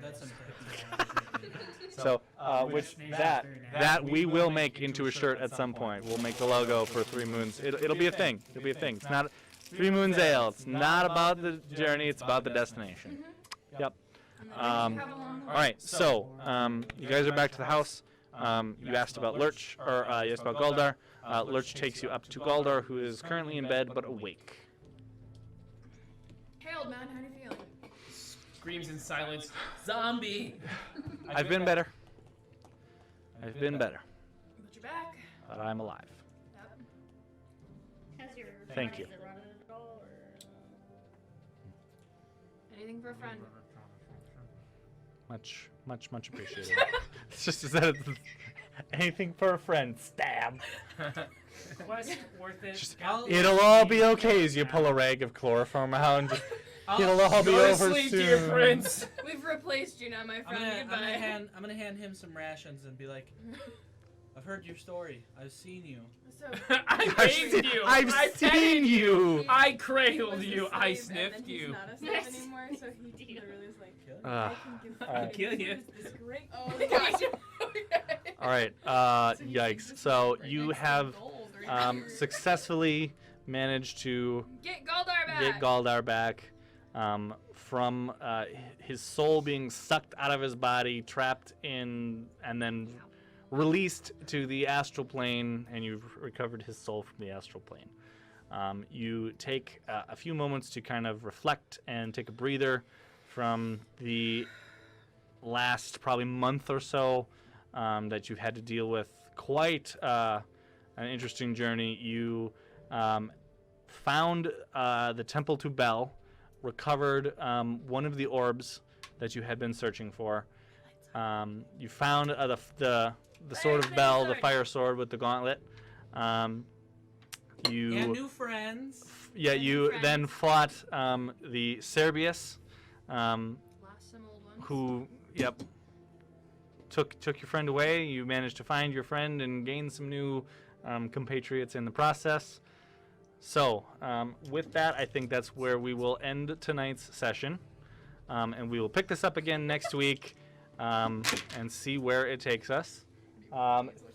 So, which that we will make into a shirt at some point. We'll make the logo for Three Moons. It'll be a thing. It'll be a thing. It's not Three Moons Ale. It's not about the journey. It's about the destination. Yep. All right. So, you guys are back to the house. You asked about Lurch, or you asked about Galdar. Lurch takes you up to Galdar, who is currently in bed but awake. Hey, old man, how are you feeling? Screams in silence. Zombie. I've been better. I've been better, But you're back. but I'm alive. Yep. Has your Thank you. friends that run it at all, or, Anything for a friend. Much appreciated. It's just is that anything for a friend. Stab. Quest worth it. Just, Got the it'll all XP. be okay as you pull a rag of chloroform out and just, I'll- it'll all be Go to over sleep, soon. dear prince. We've replaced you now, my friend. Goodbye. I'm gonna hand him some rations and be like, I've heard your story. I've seen you. So, I bathed you. I've I seen petted you. I cradled was you. a I slave, sniffed and then you. He's not a slave Yes. anymore, so he literally is like, Uh, I can give alright. Kill you. this great. Oh, gosh. Okay. all right. So he's like Yikes. just So right you next to have gold right here. successfully managed to get Galdar back. get Galdar back from his soul being sucked out of his body, trapped in, and then released to the astral plane, and you've recovered his soul from the astral plane. You take a few moments to kind of reflect and take a breather from the last probably month or so that you've had to deal with quite an interesting journey. You found the Temple to Bel, recovered one of the orbs that you had been searching for. You found the sword of Bel, the fire sword with the gauntlet. And new friends. Yeah, And you friends. then fought the Seirbheis, Lost some old ones. who, took your friend away. You managed to find your friend and gain some new compatriots in the process. So, with that, I think that's where we will end tonight's session. And we will pick this up again next week and see where it takes us.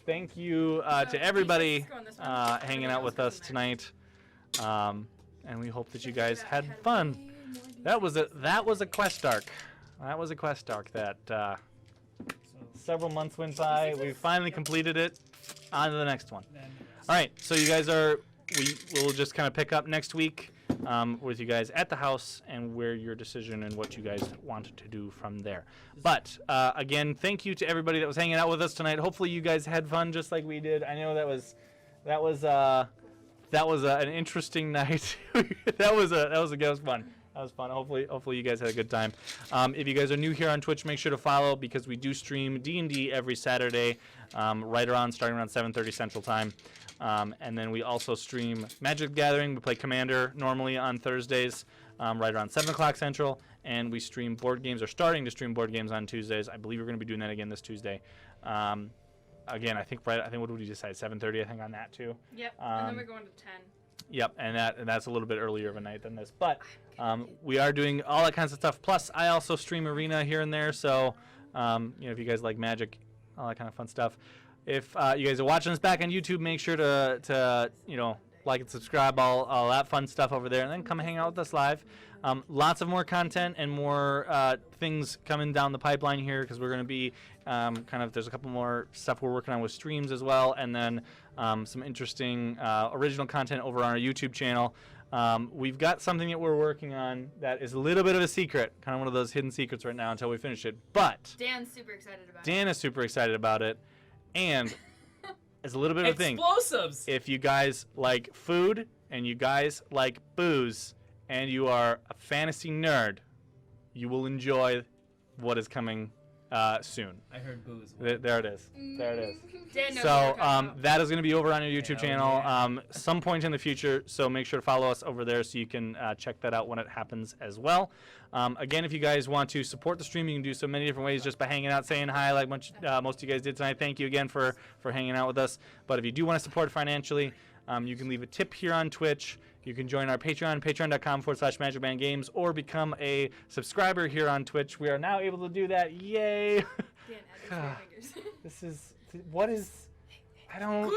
Thank you to everybody hanging out with us tonight. And we hope that you guys had fun. That was a quest arc. That was a quest arc that several months went by. We finally completed it. On to the next one. All right, so you guys we'll just kind of pick up next week with you guys at the house and where your decision and what you guys wanted to do from there. But again, thank you to everybody that was hanging out with us tonight. Hopefully you guys had fun just like we did. I know that was an interesting night. that was fun. That was fun. Hopefully you guys had a good time. If you guys are new here on Twitch, make sure to follow because we do stream D&D every Saturday, starting around 7:30 Central Time. And then we also stream Magic the Gathering. We play Commander normally on Thursdays, right around 7 o'clock Central. And we stream board games, or starting to stream board games on Tuesdays. I believe we're going to be doing that again this Tuesday. Again, I think what did we decide? 7:30, I think, on that too. Yep. And then we're going to 10. Yep, and that's a little bit earlier of a night than this. But we are doing all that kinds of stuff. Plus, I also stream Arena here and there. So, if you guys like Magic, all that kind of fun stuff. If you guys are watching us back on YouTube, make sure to like and subscribe, all that fun stuff over there, and then come hang out with us live. Lots of more content and more things coming down the pipeline here because we're going to be there's a couple more stuff we're working on with streams as well, and then some interesting original content over on our YouTube channel. We've got something that we're working on that is a little bit of a secret, kind of one of those hidden secrets right now until we finish it. But Dan's super excited about it. Dan is super excited about it, and it's a little bit of a thing. Explosives. If you guys like food and you guys like booze and you are a fantasy nerd, you will enjoy what is coming soon. I heard booze. There it is. There it is. Dan knows what So we're talking about. that is going to be over on your YouTube Hell channel yeah. some point in the future. So make sure to follow us over there so you can check that out when it happens as well. Again, if you guys want to support the stream, you can do so many different ways just by hanging out, saying hi like most of you guys did tonight. Thank you again for hanging out with us. But if you do want to support financially, you can leave a tip here on Twitch. You can join our Patreon, patreon.com/MagicBandGames, or become a subscriber here on Twitch. We are now able to do that. Yay! Dan had his fingers. This is what is I don't.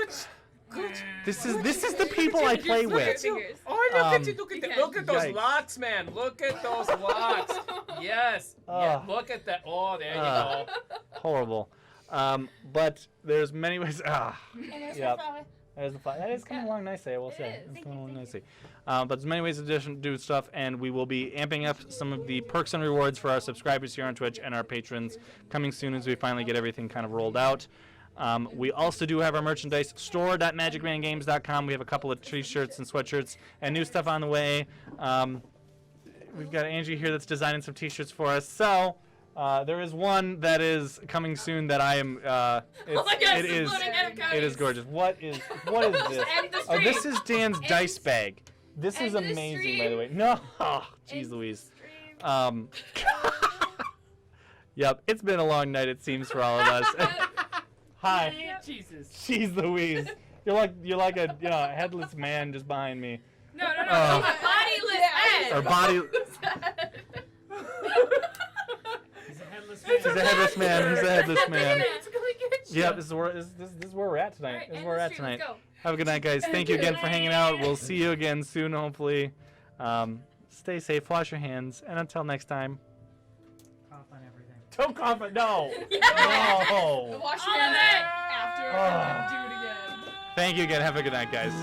Good. This is the people I play with. Oh, look at you! Look at you that! can. Look at those Yikes. locks, man! Look at those locks! Yes. Yeah. Look at that! Oh, there you go. Horrible. But there's many ways. And there's Yep. the flower. There's the that is coming along nicely, I will say. is. It's Thank coming you, along thank nicely. But there's many ways to do stuff, and we will be amping up some of the perks and rewards for our subscribers here on Twitch and our patrons coming soon as we finally get everything kind of rolled out. We also do have our merchandise, store.magicmangames.com. We have a couple of t-shirts and sweatshirts and new stuff on the way. We've got Angie here that's designing some t-shirts for us. So there is one that is coming soon that I am. Oh my God, it it's is. exploding out of It counties. is gorgeous. What is this? End the Oh, this stream. is Dan's End- dice bag. This is end the amazing, by the way. stream. No, oh, jeez End Louise. the stream. Yep, it's been a long night, it seems, for all of us. Hi, Jesus. jeez Louise. You're like a headless man just behind me. No, no, no. Oh. He's a bodiless head. Or body. He's a headless He's a headless man. He's a headless man. It's gonna get you. Yep, this is where we're at tonight. Alright, This is end where we're the at stream. Let's tonight. go. Have a good night, guys. Thank you again for hanging out. We'll see you again soon, hopefully. Stay safe, wash your hands, and until next time. Cough on everything. Don't cough it. No. Yes! No. Wash All your of hands it. after Oh. and then do it again. Thank you again. Have a good night, guys.